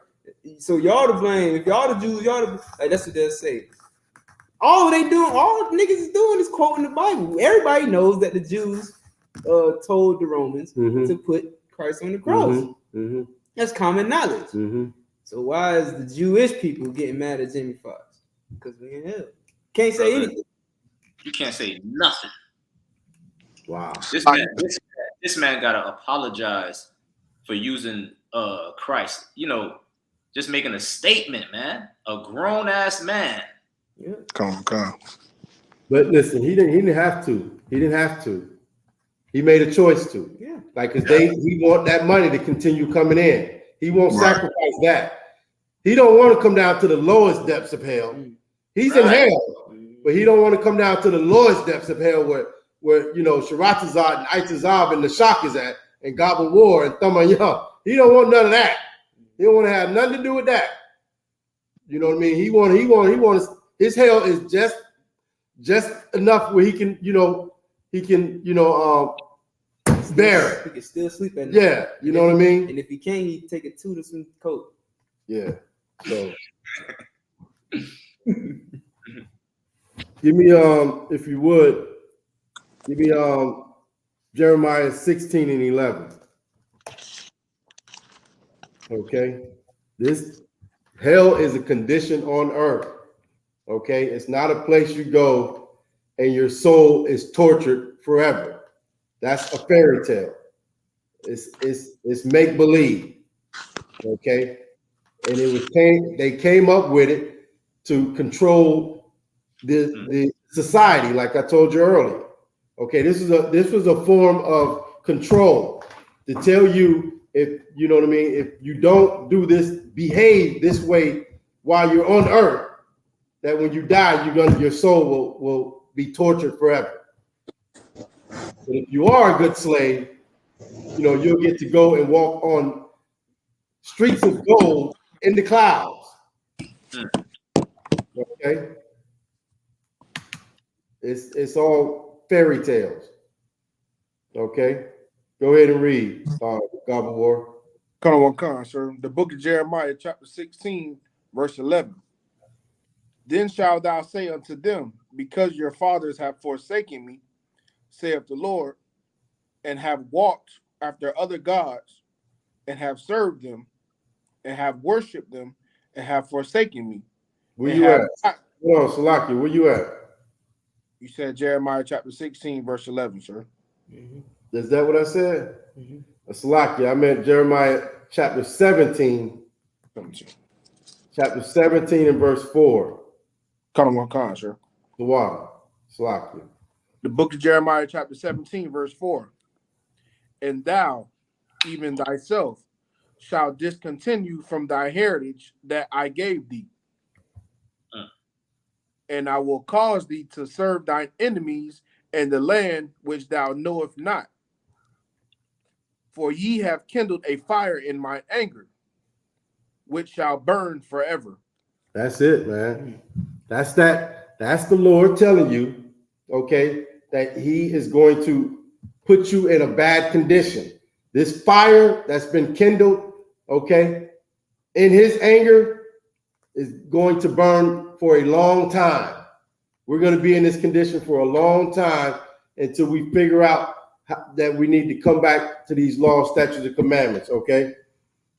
So y'all to blame. If y'all the Jews, y'all the, like that's what they'll say. All they doing, all niggas is doing is quoting the Bible. Everybody knows that the Jews told the Romans to put Christ on the cross. That's common knowledge. So why is the Jewish people getting mad at Jimmy Fox? Because we in hell. Can't say anything. You can't say nothing. Wow. This man gotta apologize for using Christ. You know, just making a statement, man. A grown ass man. Yeah. Come on. But listen, he didn't have to. He didn't have to. He made a choice to. Yeah. Like, cause he want that money to continue coming in. He won't sacrifice that. He don't want to come down to the lowest depths of hell. He's in hell, but he don't want to come down to the lowest depths of hell where you know Sharatazad and Aitazab and the Shak is at, and Gabba War and Thamayah. He don't want none of that. He don't want to have nothing to do with that. You know what I mean? He wants his hell is just enough where he can bear it. He can still sleep at night. Yeah, you know what I mean? And if he can't, he take it to the swim coat. Yeah. So give me if you would, give me Jeremiah 16 and 11. Okay. This hell is a condition on earth. Okay, it's not a place you go and your soul is tortured forever. That's a fairy tale. It's make believe. Okay, and they came up with it to control the society, like I told you earlier. Okay, this was a form of control to tell you, if you know what I mean, if you don't do this, behave this way while you're on earth, that when you die, your soul will be tortured forever. But if you are a good slave, you know, you'll get to go and walk on streets of gold in the clouds. Okay? It's all fairy tales. Okay? Go ahead and read, Gabba War. Khan, sir. The book of Jeremiah, chapter 16, verse 11. Then shalt thou say unto them, because your fathers have forsaken me, saith the Lord, and have walked after other gods, and have served them, and have worshipped them, and have forsaken me. Where you at? Hold on, Salaki, where you at? You said Jeremiah chapter 16, verse 11, sir. Is that what I said? Salaki, I meant Jeremiah chapter 17. Chapter 17 and verse 4. Khan, sir. The water. Salaki. The book of Jeremiah chapter 17, verse 4. And thou, even thyself, shalt discontinue from thy heritage that I gave thee. And I will cause thee to serve thine enemies in the land which thou knowest not. For ye have kindled a fire in my anger, which shall burn forever. That's it, man. That's the Lord telling you, okay, that he is going to put you in a bad condition. This fire that's been kindled, okay, in his anger is going to burn for a long time. We're going to be in this condition for a long time until we figure out that we need to come back to these laws, statutes, and commandments, okay?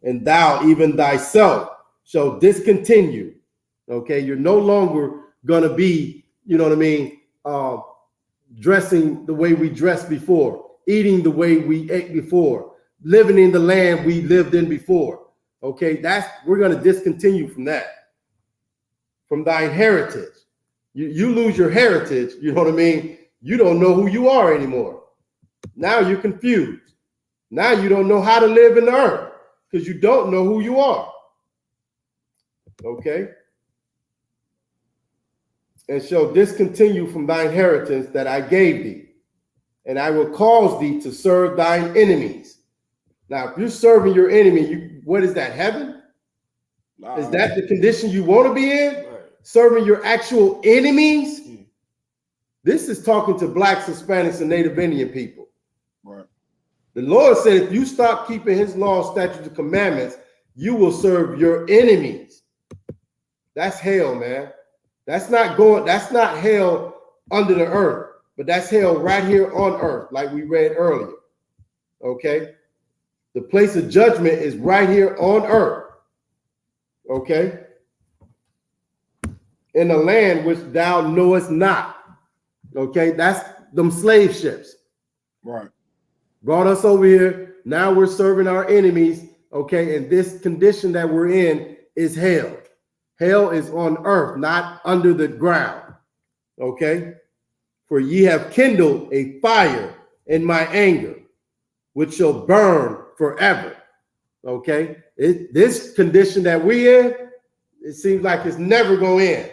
And thou, even thyself, shall discontinue, okay? You're no longer going to be, you know what I mean, dressing the way we dressed before, eating the way we ate before, living in the land we lived in before, okay? We're going to discontinue from that, from thine heritage. You lose your heritage, you know what I mean? You don't know who you are anymore. Now you're confused. Now you don't know how to live in the earth because you don't know who you are. Okay? And shall discontinue from thine inheritance that I gave thee, and I will cause thee to serve thine enemies. Now, if you're serving your enemy, what is that, heaven? Is that the condition you want to be in? Right. Serving your actual enemies? This is talking to blacks, Hispanics, and Native Indian people. Right. The Lord said, if you stop keeping his laws, statutes, and commandments, you will serve your enemies. That's hell, man. That's not hell under the earth, but that's hell right here on earth, like we read earlier. Okay? The place of judgment is right here on earth. Okay? In a land which thou knowest not. Okay? That's them slave ships. Right. Brought us over here. Now we're serving our enemies. Okay? And this condition that we're in is hell. Hell is on earth, not under the ground. Okay? For ye have kindled a fire in my anger, which shall burn forever. Okay? This condition that we in, it seems like it's never going to end.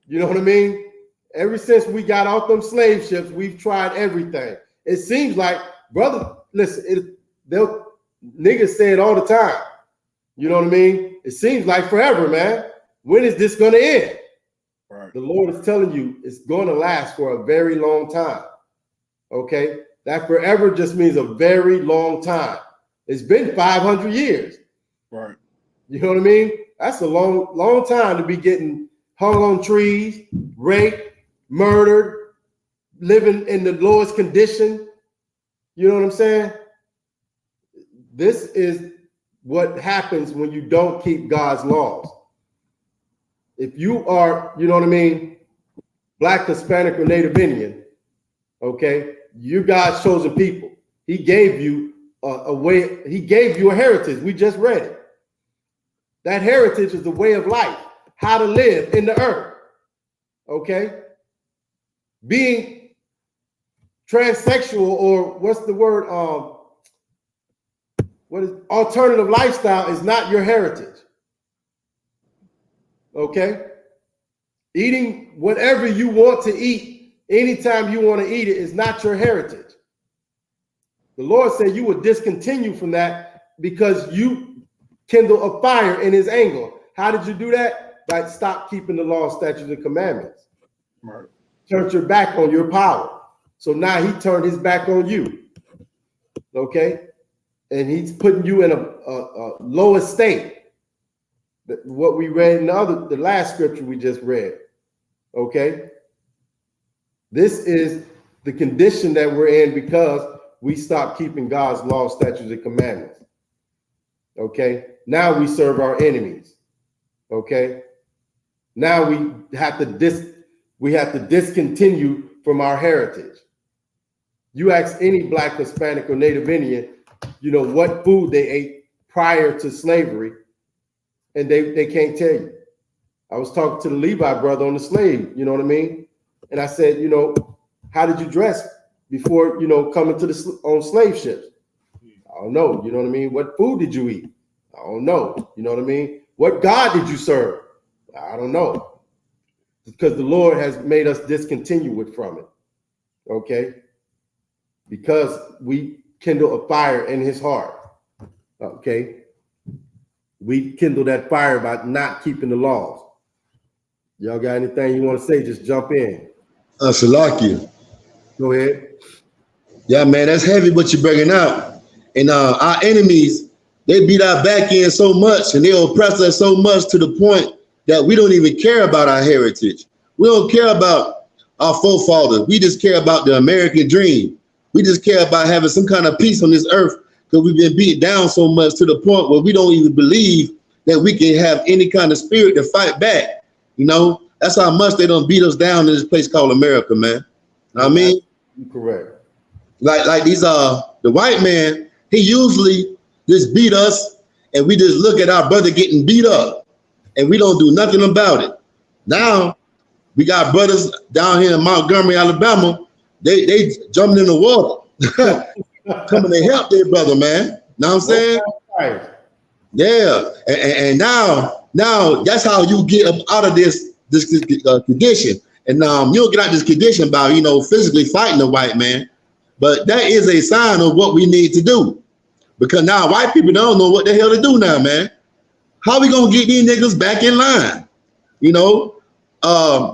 You know what I mean? Ever since we got off them slave ships, we've tried everything. It seems like, brother, listen, niggas say it all the time. You know what I mean? It seems like forever, man. When is this going to end? Right. The Lord is telling you it's going to last for a very long time. Okay? That forever just means a very long time. It's been 500 years. Right. You know what I mean? That's a long, long time to be getting hung on trees, raped, murdered, living in the lowest condition. You know what I'm saying? This is what happens when you don't keep God's laws. If you are, you know what I mean, Black, Hispanic, or Native Indian, okay, you're God's chosen people. He gave you a way, he gave you a heritage. We just read it. That heritage is the way of life, how to live in the earth, okay? Being transsexual, or what's the word, what is alternative lifestyle, is not your heritage. Okay? Eating whatever you want to eat, anytime you want to eat it, is not your heritage. The Lord said you would discontinue from that because you kindle a fire in his anger. How did you do that? By stop keeping the law, statutes, and commandments. Right. Turned your back on your power. So now he turned his back on you. Okay? And he's putting you in a low estate. What we read in the last scripture we just read. Okay? This is the condition that we're in because we stopped keeping God's law, statutes, and commandments. Okay? Now we serve our enemies. Okay? Now we have to discontinue from our heritage. You ask any Black, Hispanic, or Native Indian, you know, what food they ate prior to slavery, and they can't tell you. I was talking to the Levi brother on the slave, you know what I mean? And I said, you know, how did you dress before, you know, coming to on slave ships? I don't know, you know what I mean? What food did you eat? I don't know, you know what I mean? What God did you serve? I don't know. Because the Lord has made us discontinue from it, okay? Because we kindle a fire in his heart, okay? We kindle that fire by not keeping the laws. Y'all got anything you want to say? Just jump in. Salakia. Go ahead. Yeah, man, that's heavy what you're bringing out. And our enemies, they beat our back end so much and they oppress us so much to the point that we don't even care about our heritage. We don't care about our forefathers. We just care about the American dream. We just care about having some kind of peace on this earth because we've been beat down so much to the point where we don't even believe that we can have any kind of spirit to fight back. You know, that's how much they don't beat us down in this place called America, man. Know what I mean? You're correct. Like these the white man, he usually just beat us and we just look at our brother getting beat up and we don't do nothing about it. Now we got brothers down here in Montgomery, Alabama. They jumping in the water, coming to help their brother, man. Know what I'm saying? Right. Yeah, and now that's how you get up out of this condition. And you don't get out of this condition by, you know, physically fighting the white man, but that is a sign of what we need to do. Because now white people don't know what the hell to do now, man. How we gonna get these niggas back in line? You know,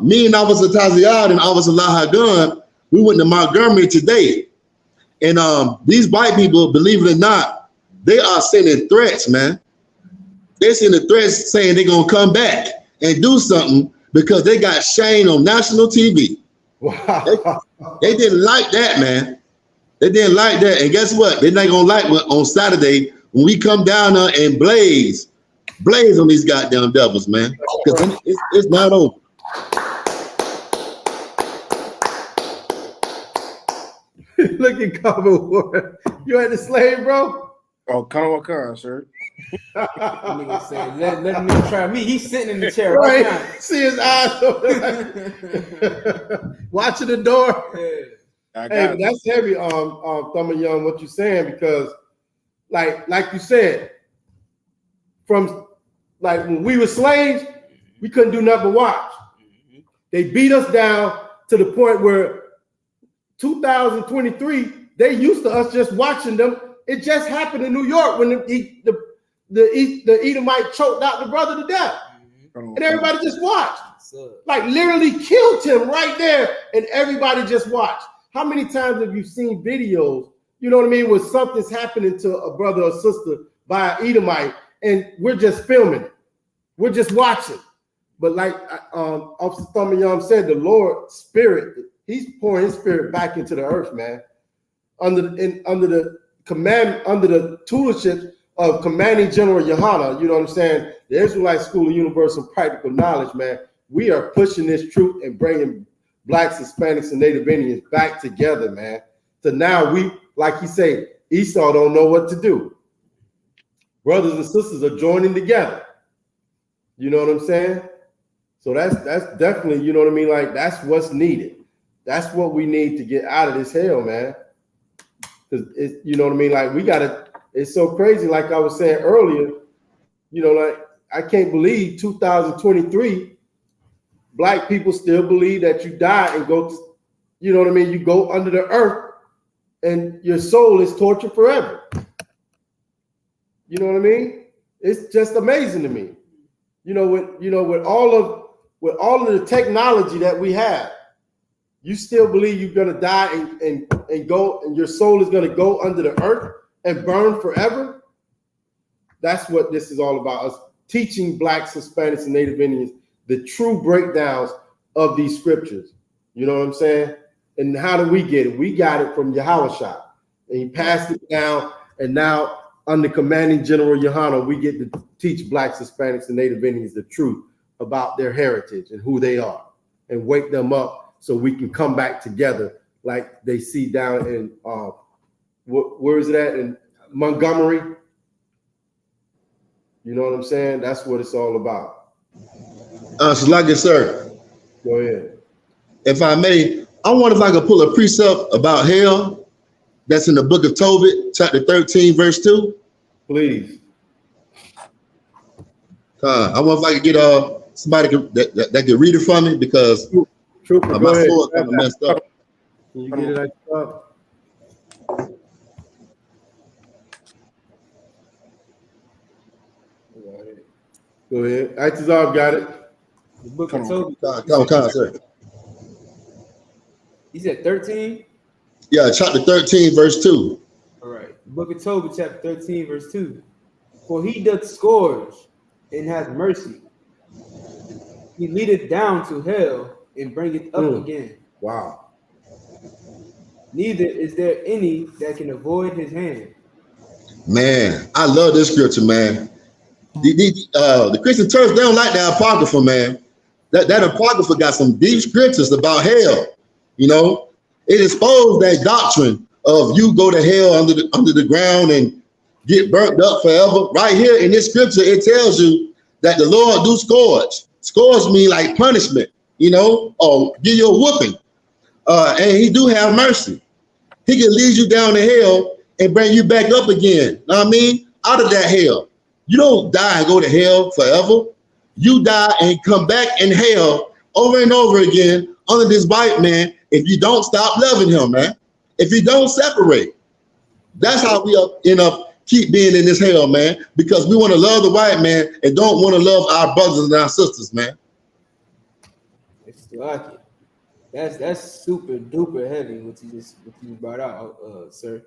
me and Officer Taziad and Officer Lahagun, we went to Montgomery today. And these white people, believe it or not, they are sending threats, man. They're sending threats saying they're gonna come back and do something because they got Shane on national TV. Wow. They didn't like that, man. They didn't like that. And guess what? They're not gonna like what on Saturday when we come down there and blaze on these goddamn devils, man. Because it's not over. Look at Common War. You had the slave, bro? Oh, come, sir. Nigga said, let me try me. He's sitting in the chair Right. right now. See his eyes over there. Watching the door. Hey, but that's heavy, Thumber Young, what you're saying, because like you said, from like when we were slaves, we couldn't do nothing but watch. They beat us down to the point where 2023, they used to us just watching them. It just happened in New York when the Edomite choked out the brother to death. And everybody just watched. Like literally killed him right there, and everybody just watched. How many times have you seen videos, you know what I mean, where something's happening to a brother or sister by an Edomite, and we're just filming it. We're just watching. But like Officer Thumber Young said, the Lord Spirit, He's pouring His Spirit back into the earth, man. Under the tutorship of Commanding General Yohana, you know what I'm saying? The Israelite School of Universal Practical Knowledge, man. We are pushing this truth and bringing Blacks, Hispanics, and Native Indians back together, man. So now we, like you say, Esau don't know what to do. Brothers and sisters are joining together. You know what I'm saying? So that's definitely, you know what I mean? Like, that's what's needed. That's what we need to get out of this hell, man. Because it's, you know what I mean? Like, we gotta, it's so crazy, like I was saying earlier, you know, like, I can't believe 2023, Black people still believe that you die and go to, you know what I mean? You go under the earth and your soul is tortured forever. You know what I mean? It's just amazing to me. With all of the technology that we have, you still believe you're gonna die and go, and your soul is gonna go under the earth and burn forever? That's what this is all about, us teaching Blacks, Hispanics, and Native Indians the true breakdowns of these scriptures. You know what I'm saying? And how do we get it? We got it from Yahushua, and he passed it down, and now under Commanding General Yohana, we get to teach Blacks, Hispanics, and Native Indians the truth about their heritage and who they are, and wake them up so we can come back together like they see down in, where is it at? In Montgomery? You know what I'm saying? That's what it's all about. Salaki, sir. Go ahead. If I may, I wonder if I could pull a precept about hell that's in the book of Tobit, chapter 13, verse 2. Please. I wonder if I could get somebody that could read it for me, because Trooper, my sword's kind of messed up. Can you get it up? Go ahead. Itazar got it. The book of Tobit. Come, sir. You said 13? Yeah, chapter 13, verse 2. All right. The book of Tobit, chapter 13, verse 2. For he doth scourge and hath mercy. He leadeth down to hell and bringeth up again. Wow. Neither is there any that can avoid his hand. Man, I love this scripture, man. The Christian church, they don't like the Apocrypha, man. That Apocrypha got some deep scriptures about hell. You know, it exposed that doctrine of you go to hell under the ground and get burnt up forever. Right here in this scripture, it tells you that the Lord do scourge. Scourge mean like punishment, you know, or give you a whooping. And he do have mercy. He can lead you down to hell and bring you back up again. Know what I mean? Out of that hell. You don't die and go to hell forever. You die and come back in hell over and over again under this white man if you don't stop loving him, man. If you don't separate. That's how we end up keep being in this hell, man, because we want to love the white man and don't want to love our brothers and our sisters, man. It's like it. That's super duper heavy what you just brought out, sir.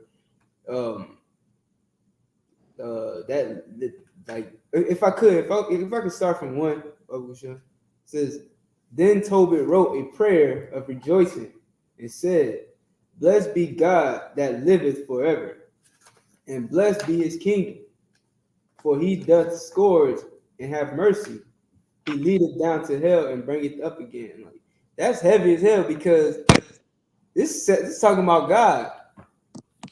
like if I could start from one, it says, then Tobit wrote a prayer of rejoicing and said, blessed be God that liveth forever, and blessed be his kingdom, for he doth scourge and have mercy. He leadeth down to hell and bringeth up again. Like, that's heavy as hell, because this is talking about God.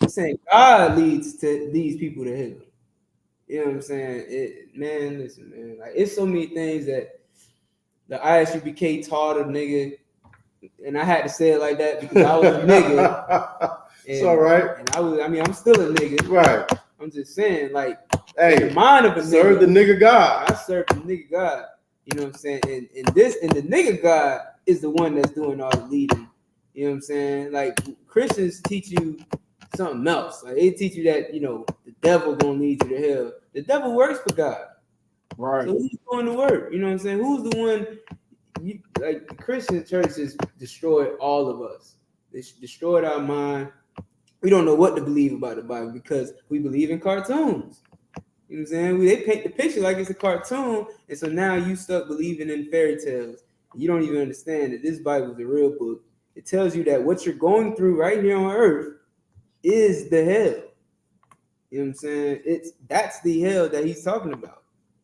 It's saying God leads people to hell. You know what I'm saying? Listen, man. Like, it's so many things that the ISUPK taught a nigga, and I had to say it like that because I was a nigga. It's all right. And I'm still a nigga. Right. I'm just saying, like, hey, the mind of a nigga. Serve the nigga God. I serve the nigga God. You know what I'm saying? And the nigga God is the one that's doing all the leading. You know what I'm saying? Like, Christians teach you something else. Like, they teach you that, you know, the devil gonna lead you to hell. The devil works for God. Right. So who's doing the work? You know what I'm saying? Who's the one? Like, the Christian church has destroyed all of us. They destroyed our mind. We don't know what to believe about the Bible because we believe in cartoons. You know what I'm saying? They paint the picture like it's a cartoon, and so now you stuck believing in fairy tales. You don't even understand that this Bible is a real book. It tells you that what you're going through right here on earth is the hell. You know what I'm saying? That's the hell that he's talking about.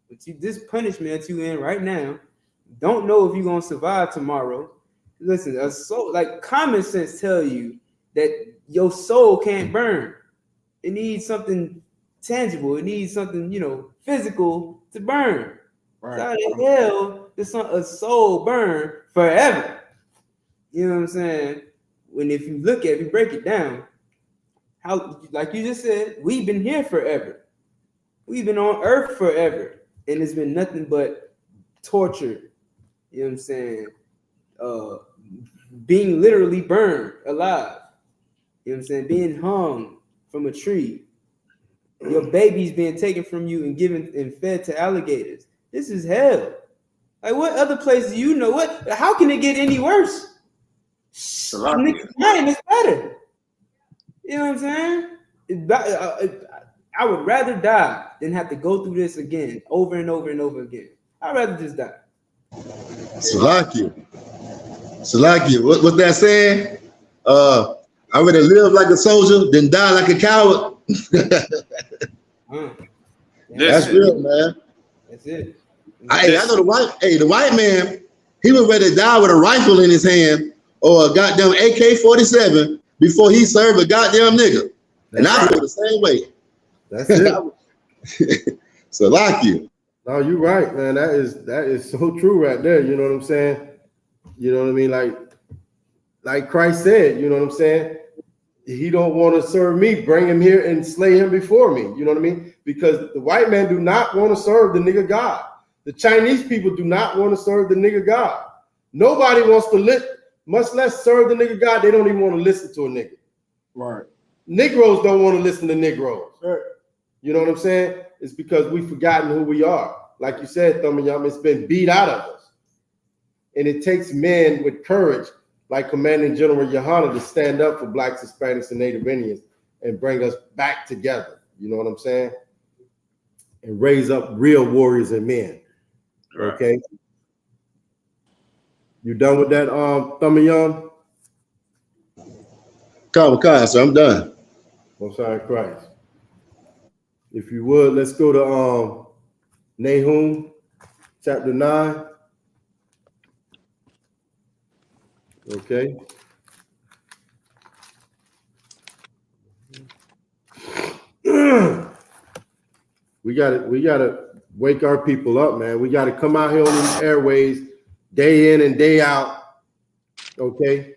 But this punishment that you're in right now, don't know if you're gonna survive tomorrow. Listen, a soul, like, common sense tell you that your soul can't burn. It needs something tangible. It needs something, you know, physical to burn. Right. How the hell does a soul burn forever? You know what I'm saying? If you break it down, how, like you just said, we've been here forever. We've been on earth forever. And it's been nothing but torture. You know what I'm saying? Being literally burned alive. You know what I'm saying? Being hung from a tree. Your baby's being taken from you and given and fed to alligators. This is hell. Like, what other place do you know? How can it get any worse? Mine is better. You know what I'm saying? I would rather die than have to go through this again, over and over and over again. I'd rather just die. Salakia, what's that saying? I'd rather live like a soldier than die like a coward. That's real, man. That's it. I know the white man, he would rather die with a rifle in his hand or a goddamn AK-47 before he served a goddamn nigga. And I feel the same way. That's it. Salakia. No, you're right, man. That is so true right there. You know what I'm saying? You know what I mean? Like Christ said, you know what I'm saying? He don't want to serve me. Bring him here and slay him before me. You know what I mean? Because the white man do not want to serve the nigga God. The Chinese people do not want to serve the nigga God. Nobody wants to much less serve the nigga God. They don't even want to listen to a nigga. Right. Negroes don't want to listen to Negroes. Sure. You know what I'm saying? It's because we've forgotten who we are. Like you said, Thumbiyam, it's been beat out of us. And it takes men with courage, like Commanding General Yohana, to stand up for Blacks, Hispanics, and Native Indians and bring us back together. You know what I'm saying? And raise up real warriors and men. Right. Okay? You done with that, Thumbiyam? Come, so I'm done. Most High Christ. If you would, let's go to Nahum chapter 9. Okay. We gotta wake our people up, man. We gotta come out here on these airways day in and day out, okay,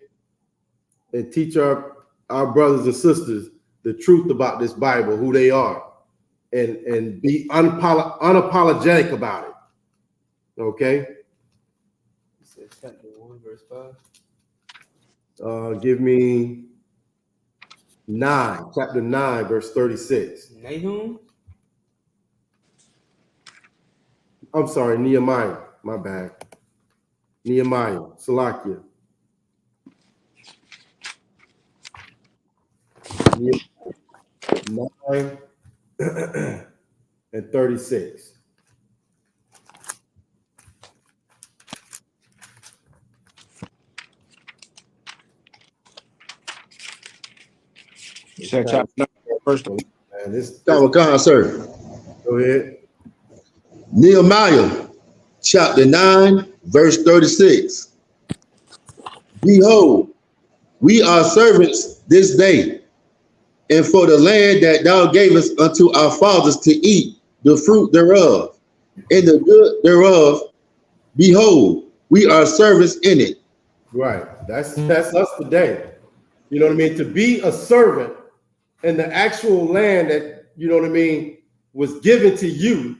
and teach our brothers and sisters the truth about this Bible, who they are, and be unapologetic about it. Okay. Chapter 1, verse 5. Give me 9, chapter 9, verse 36. Nahum? I'm sorry, Nehemiah. My bad. Nehemiah, Salakia. Nehemiah 9. and 36. You said chapter 9, verse 3. Khan, sir. Go ahead. Nehemiah chapter 9, verse 36. Behold, we are servants this day, and for the land that thou gavest unto our fathers to eat the fruit thereof, and the good thereof, behold, we are servants in it. Right. That's us today. You know what I mean? To be a servant in the actual land that, you know what I mean, was given to you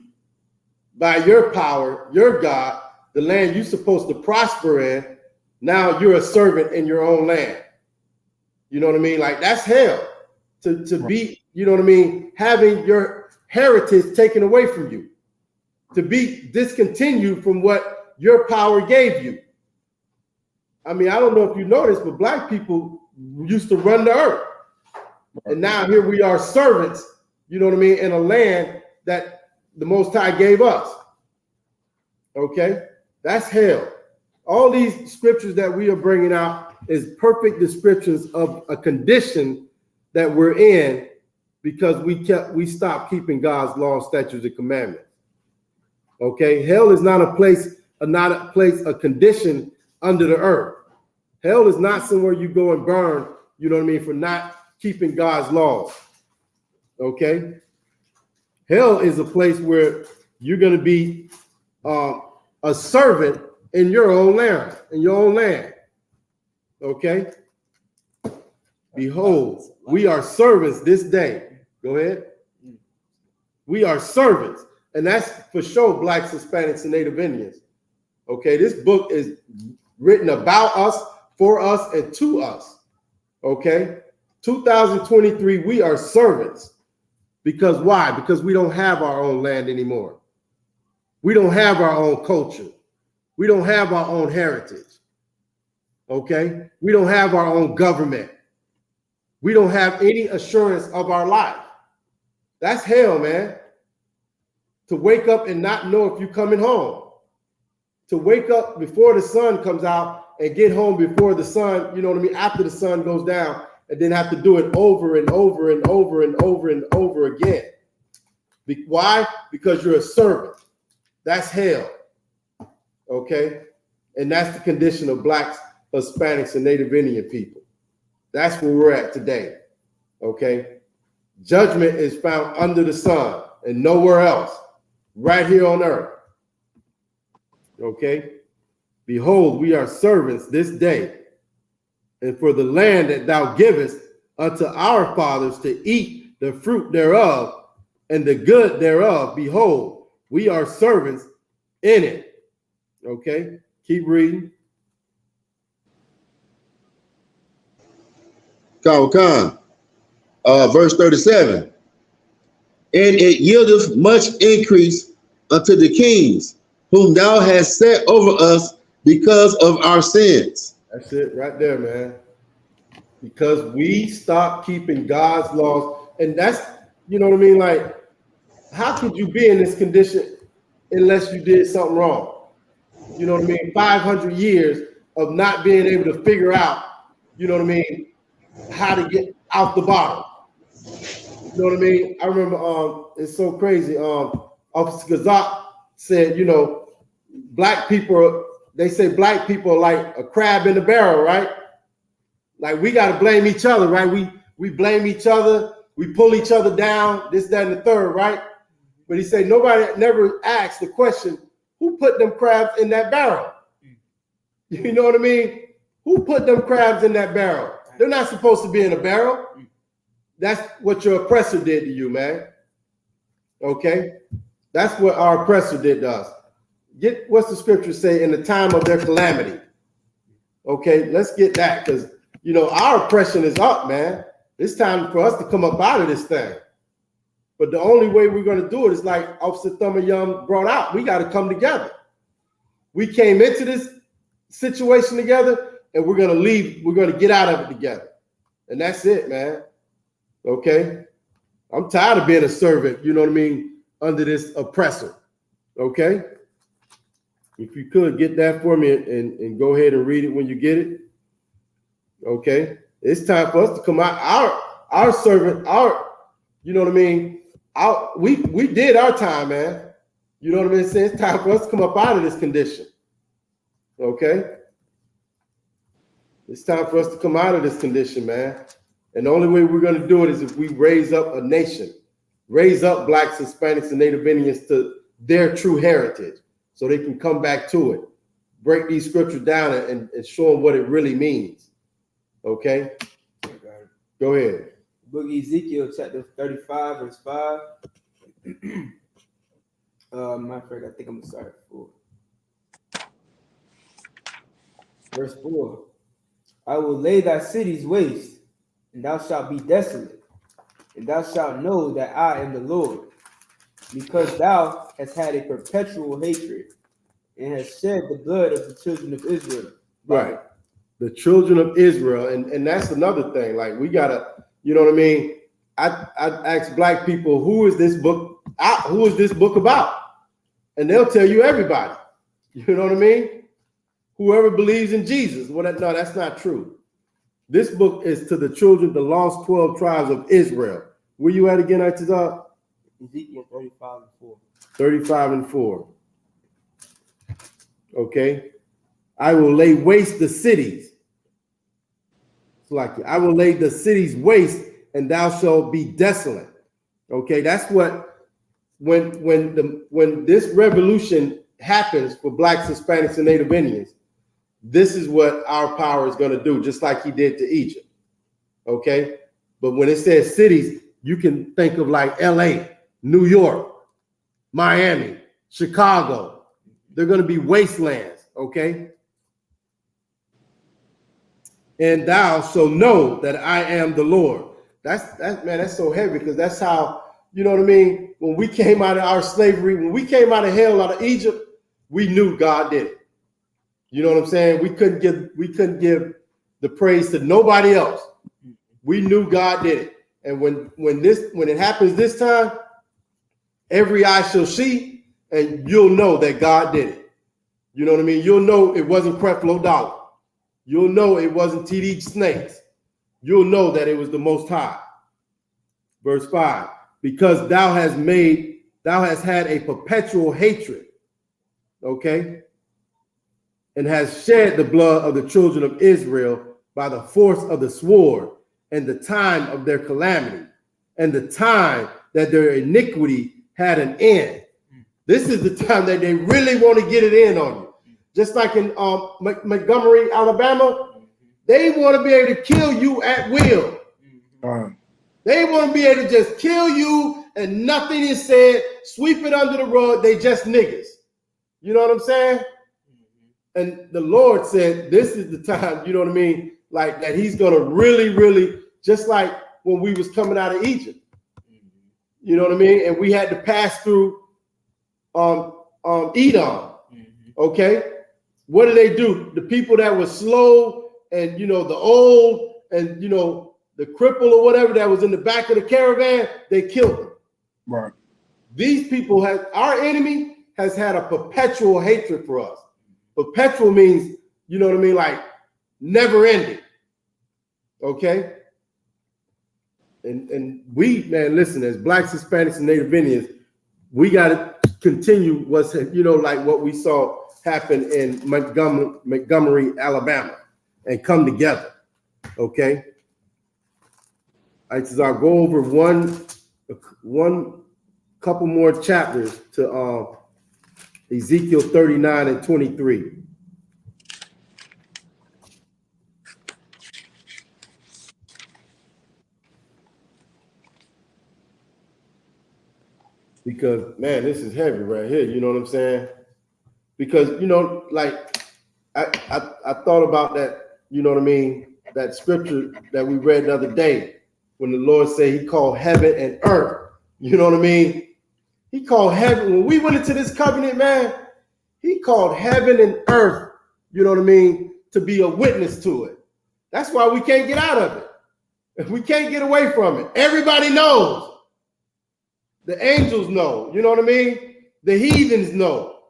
by your power, your God, the land you're supposed to prosper in. Now you're a servant in your own land. You know what I mean? Like, that's hell. To be, you know what I mean, having your heritage taken away from you, to be discontinued from what your power gave you. I mean, I don't know if you noticed, but black people used to run the earth. And now here we are, servants, you know what I mean, in a land that the Most High gave us. Okay? That's hell. All these scriptures that we are bringing out is perfect descriptions of a condition that we're in because we stopped keeping God's law, statutes, and commandments. Okay? Hell is not a place, a condition under the earth. Hell is not somewhere you go and burn, you know what I mean, for not keeping God's laws. Okay? Hell is a place where you're going to be a servant in your own land, Okay? Behold, we are servants this day. Go ahead. We are servants. And that's for sure blacks, Hispanics, and Native Indians. Okay? This book is written about us, for us, and to us. Okay? 2023, we are servants. Because why? Because we don't have our own land anymore. We don't have our own culture. We don't have our own heritage. Okay? We don't have our own government. We don't have any assurance of our life. That's hell, man. To wake up and not know if you're coming home. To wake up before the sun comes out and get home before the sun, you know what I mean, after the sun goes down, and then have to do it over and over and over and over and over again. Why? Because you're a servant. That's hell. Okay? And that's the condition of blacks, Hispanics, and Native Indian people. That's where we're at today. Okay? Judgment is found under the sun and nowhere else, right here on earth. Okay? Behold, we are servants this day, and for the land that thou givest unto our fathers to eat the fruit thereof and the good thereof, behold, we are servants in it. Okay, keep reading. Khan, verse 37. And it yieldeth much increase unto the kings, whom thou hast set over us because of our sins. That's it right there, man. Because we stopped keeping God's laws. And that's, you know what I mean? Like, how could you be in this condition unless you did something wrong? You know what I mean? 500 years of not being able to figure out, you know what I mean, how to get out the bottom. You know what I mean? I remember, it's so crazy. Officer Gazak said, you know, they say black people are like a crab in the barrel, right? Like, we got to blame each other, right? We blame each other. We pull each other down, this, that, and the third, right? But he said nobody never asked the question, who put them crabs in that barrel? You know what I mean? Who put them crabs in that barrel? They're not supposed to be in a barrel. That's what your oppressor did to you, man. Okay? That's what our oppressor did to us. What's the scripture say? In the time of their calamity. Okay, let's get that, because, you know, our oppression is up, man. It's time for us to come up out of this thing. But the only way we're going to do it is like Officer Thummer Young brought out. We got to come together. We came into this situation together, and we're going to leave. We're going to get out of it together. And that's it, man. Okay? I'm tired of being a servant, you know what I mean, under this oppressor. Okay? If you could get that for me and go ahead and read it when you get it. Okay? It's time for us to come out. Our servant, you know what I mean? We did our time, man. You know what I mean? It's time for us to come up out of this condition. Okay? It's time for us to come out of this condition, man. And the only way we're going to do it is if we raise up a nation, raise up Blacks, Hispanics, and Native Indians to their true heritage so they can come back to it. Break these scriptures down and show them what it really means. Okay? Go ahead. Book of Ezekiel, chapter 35, verse 5. Matter of fact, I think I'm going to start at 4. Verse 4. I will lay thy cities waste, and thou shalt be desolate, and thou shalt know that I am the Lord, because thou hast had a perpetual hatred, and hast shed the blood of the children of Israel. Right. The children of Israel, and that's another thing. Like, we gotta, you know what I mean? I ask Black people, who is this book about? And they'll tell you everybody. You know what I mean? Whoever believes in Jesus. Well, no, that's not true. This book is to the children, the lost 12 tribes of Israel. Where you at again, Atazar? Ezekiel 35 and 4. 35 and 4. Okay. I will lay waste the cities. It's like I will lay the cities waste, and thou shalt be desolate. Okay, that's what when this revolution happens for Blacks, Hispanics, and Native Indians, this is what our power is going to do, just like he did to Egypt. Okay, but when it says cities, you can think of like LA, New York, Miami, Chicago. They're going to be wastelands. Okay. And thou shalt know that I am the Lord. That's so heavy, because that's how, you know what I mean? When we came out of our slavery, when we came out of hell, out of Egypt, we knew God did it. You know what I'm saying? We couldn't give the praise to nobody else. We knew God did it. And when it happens this time, every eye shall see, and you'll know that God did it. You know what I mean? You'll know it wasn't Creflo Dollar. You'll know it wasn't TD Snakes. You'll know that it was the Most High. Verse 5, because thou hast had a perpetual hatred, okay, and has shed the blood of the children of Israel by the force of the sword, and the time of their calamity, and the time that their iniquity had an end. This is the time that they really want to get it in on you. Just like in Montgomery, Alabama, they want to be able to kill you at will. They want to be able to just kill you and nothing is said, sweep it under the rug. They just niggas. You know what I'm saying? And the Lord said, this is the time, you know what I mean? Like that he's going to really, really, just like when we was coming out of Egypt. You know what I mean? And we had to pass through Edom. Okay? What do they do? The people that were slow and, you know, the old and, you know, the cripple or whatever that was in the back of the caravan, they killed them. Right. These people our enemy has had a perpetual hatred for us. Perpetual means, you know what I mean? Like never ending. Okay? And we, man, listen, as Blacks, Hispanics, and Native Indians, we got to continue what's, you know, like what we saw happen in Montgomery, Alabama, and come together. Okay? I'll go over one couple more chapters to Ezekiel 39 and 23. Because, man, this is heavy right here. You know what I'm saying? Because, you know, like I thought about that, you know what I mean? That scripture that we read the other day when the Lord said he called heaven and earth. You know what I mean? He called heaven. When we went into this covenant, man, he called heaven and earth, you know what I mean, to be a witness to it. That's why we can't get out of it. We can't get away from it. Everybody knows The angels know. You know what I mean? The heathens know.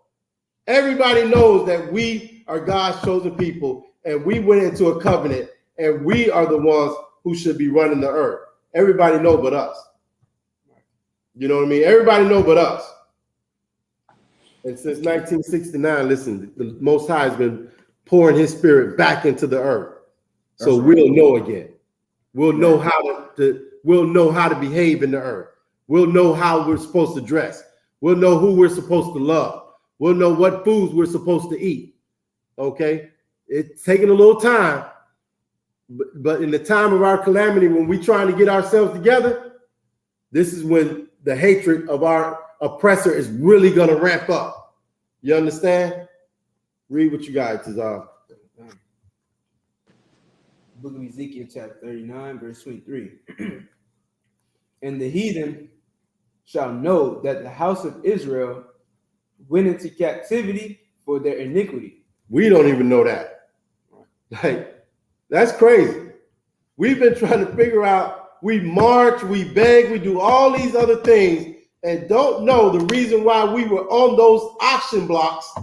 Everybody knows that we are God's chosen people, and we went into a covenant, and we are the ones who should be running the earth. Everybody know but us. You know what I mean? Everybody know but us. And since 1969, listen, the Most High has been pouring his spirit back into the earth. So we'll know again. We'll know we'll know how to behave in the earth. We'll know how we're supposed to dress. We'll know who we're supposed to love. We'll know what foods we're supposed to eat. Okay? It's taking a little time, but in the time of our calamity, when we're trying to get ourselves together, this is when the hatred of our oppressor is really going to ramp up. You understand? Read what you got, Tazar. Book of Ezekiel, chapter 39, verse 23. And the heathen shall know that the house of Israel went into captivity for their iniquity. We don't even know that. Like, that's crazy. We've been trying to figure out, we march, we beg, we do all these other things, and don't know the reason why we were on those auction blocks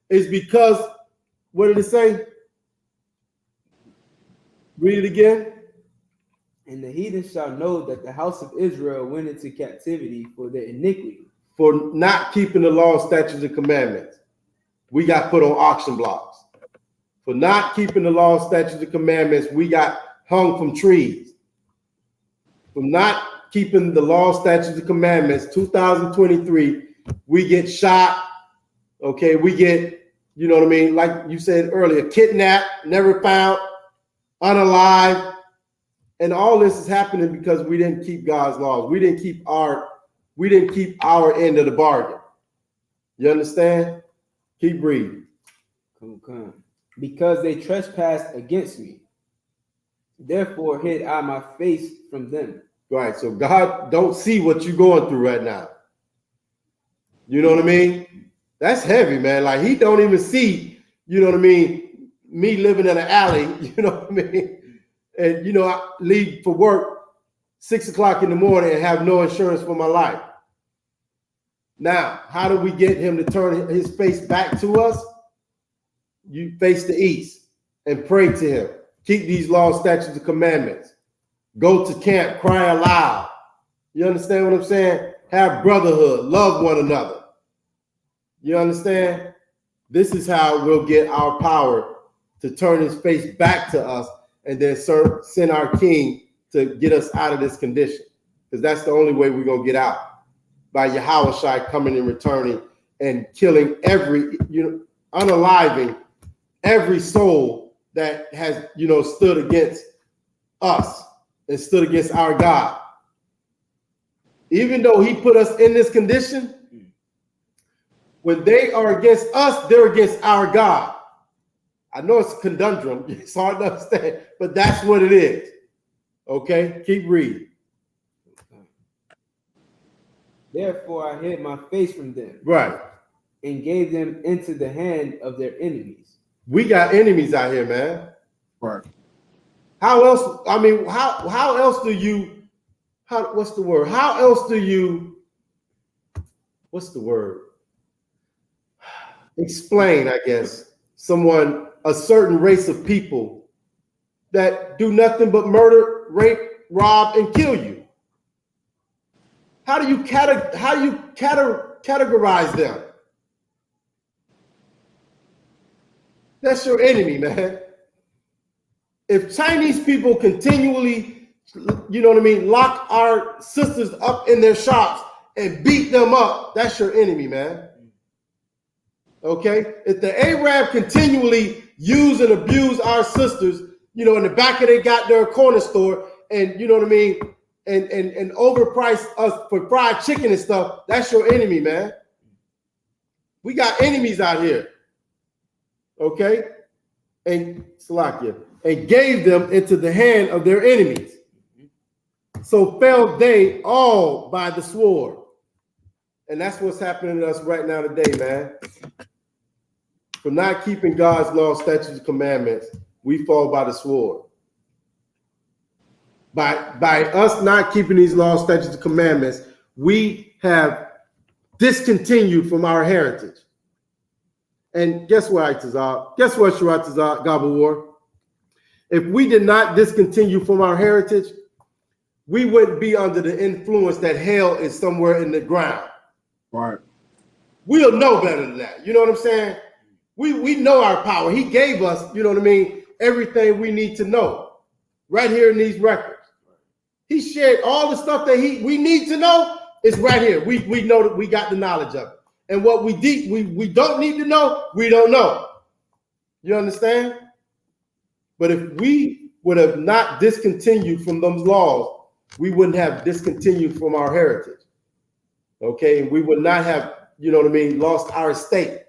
is because, what did it say? Read it again. And the heathen shall know that the house of Israel went into captivity for their iniquity. For not keeping the law, statutes, and commandments. We got put on auction blocks. For not keeping the law, statutes, and commandments, we got hung from trees. For not keeping the law, statutes, and commandments, 2023, we get shot. Okay, we get, you know what I mean? Like you said earlier, kidnapped, never found, unalive. And all this is happening because we didn't keep God's laws. We didn't keep our end of the bargain. You understand? Keep reading. Come. Because they trespassed against me. Therefore hid I my face from them. Right. So God don't see what you're going through right now. You know what I mean? That's heavy, man. Like he don't even see, you know what I mean, me living in an alley, you know what I mean? And, you know, I leave for work 6 o'clock in the morning and have no insurance for my life. Now, how do we get him to turn his face back to us? You face the east and pray to him. Keep these laws, statutes, and commandments. Go to camp, cry aloud. You understand what I'm saying? Have brotherhood, love one another. You understand? This is how we'll get our power to turn his face back to us and then send our king to get us out of this condition. Because that's the only way we're going to get out. By Yahushua coming and returning and killing unaliving every soul that has, stood against us and stood against our God. Even though he put us in this condition, when they are against us, they're against our God. I know it's a conundrum. It's hard to understand, but that's what it is. Okay, keep reading. Therefore I hid my face from them. Right. And gave them into the hand of their enemies. We got enemies out here, man. Right. How else? I mean, how else do you? What's the word? How else do you? What's the word? Explain, I guess, a certain race of people that do nothing but murder, rape, rob, and kill you. How do you categorize them? That's your enemy, man. If Chinese people continually, lock our sisters up in their shops and beat them up, that's your enemy, man. Okay? If the Arab continually use and abuse our sisters, in the back of their corner store and, and overprice us for fried chicken and stuff, that's your enemy, man. We got enemies out here. Okay? And Salakia, and gave them into the hand of their enemies. So fell they all by the sword. And that's what's happening to us right now today, man. For not keeping God's law, statutes, and commandments, we fall by the sword. By us not keeping these laws, statutes, and commandments, we have discontinued from our heritage. And guess what, Itazar? Guess what, Sharatazar Gabawar? If we did not discontinue from our heritage, we wouldn't be under the influence that hell is somewhere in the ground. Right. We'll know better than that. You know what I'm saying? We know our power. He gave us, you know what I mean, everything we need to know right here in these records. He shared all the stuff that we need to know is right here. We know that we got the knowledge of it. And what we don't need to know, we don't know. You understand? But if we would have not discontinued from those laws, we wouldn't have discontinued from our heritage. Okay, and we would not have, you know what I mean, lost our estate.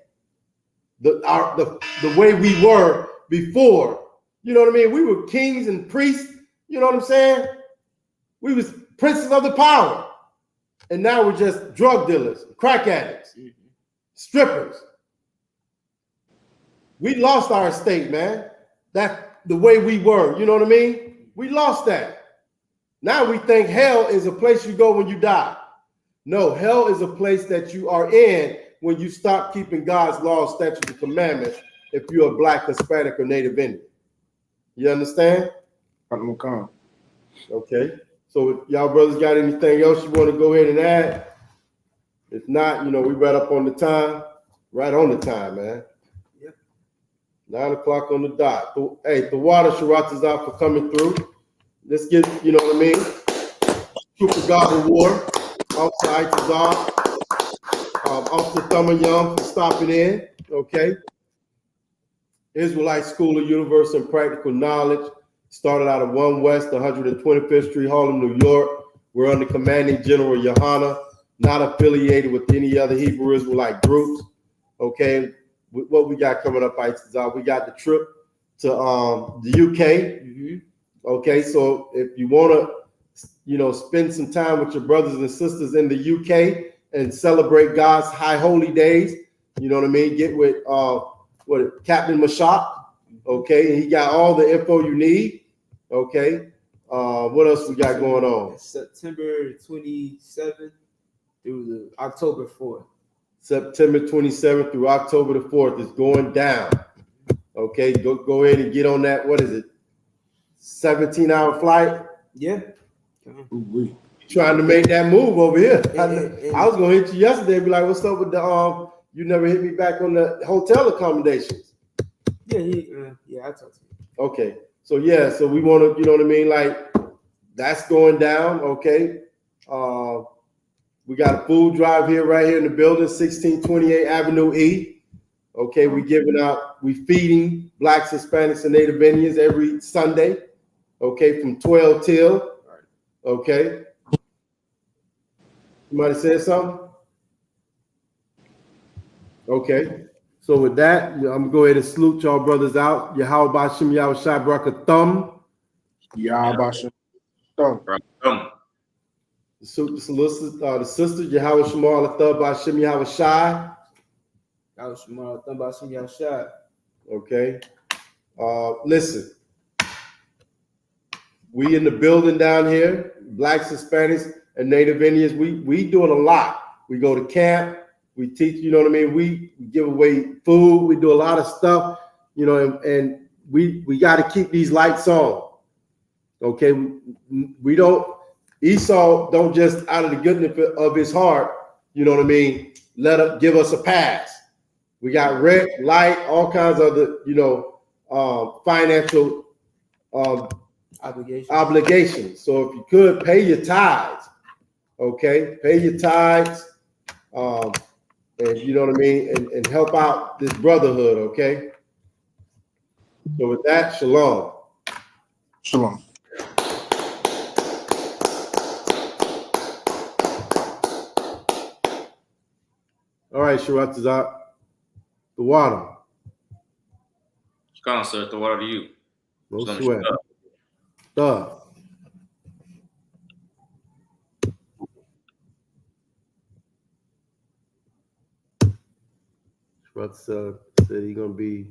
The way we were before. You know what I mean? We were kings and priests, you know what I'm saying? We was princes of the power. And now we're just drug dealers, crack addicts, strippers. We lost our estate, man. That's the way we were, you know what I mean? We lost that. Now we think hell is a place you go when you die. No, hell is a place that you are in when you stop keeping God's laws, statutes, and commandments if you're a Black, Hispanic, or Native Indian. You understand? Okay. So y'all brothers got anything else you want to go ahead and add? If not, you know, we right up on the time. Right on the time, man. Yep. 9 o'clock on the dot. Hey, the water Sharatazar for coming through. Let's get, you know what I mean? Trooper God of War. Officer Itazar. Officer Thumayum for stopping in. Okay. Israelite School of Universal and Practical Knowledge. Started out of 1 West, 125th Street, Harlem, New York. We're under Commanding General Yohana, not affiliated with any other Hebrew Israelite groups. Okay. What we got coming up, Itazar? We got the trip to the UK. Okay. So if you want to, you know, spend some time with your brothers and sisters in the UK and celebrate God's high holy days, you know what I mean? Get with Captain Mashak, okay? And he got all the info you need, okay? What else we got going on? September 27th through the October 4th. September 27th through October the 4th is going down. Okay, go ahead and get on that. What is it? 17-hour flight? Yeah. Trying to make that move over here. I was gonna hit you yesterday and be like, what's up with the you never hit me back on the hotel accommodations. Yeah, I talked to you. Okay. So yeah, so we want to, you know what I mean? Like that's going down. Okay. We got a food drive here, right here in the building, 1628 Avenue E. Okay, we feeding Blacks, Hispanics, and Native Indians every Sunday. Okay, from 12 till. Okay. Somebody said something? Okay. So with that, I'm gonna go ahead and salute y'all brothers out. Yahweh Bashim Yahweh Shai Baraka Thumb. Yahweh Bashim Thumb. The sister Yahweh Shemal Athab Bashim Yahweh Shai. Yahweh Shemal Athab Bashim Yahweh Shai. Okay. Listen. We in the building down here, Blacks, Hispanics, and Native Indians. We doing a lot. We go to camp. We teach, you know what I mean? We give away food. We do a lot of stuff, you know, and we got to keep these lights on. Okay. We don't, Esau don't just out of the goodness of his heart, you know what I mean, give us a pass. We got rent, light, all kinds of the, you know, financial obligations. So if you could pay your tithes, okay, pay your tithes. And you know what I mean, and help out this brotherhood, okay? So with that, shalom. Shalom. All right, Sharatazar, the water. What's going on, sir? The water to you. No sweat. Duh. Sharatazar said he's gonna be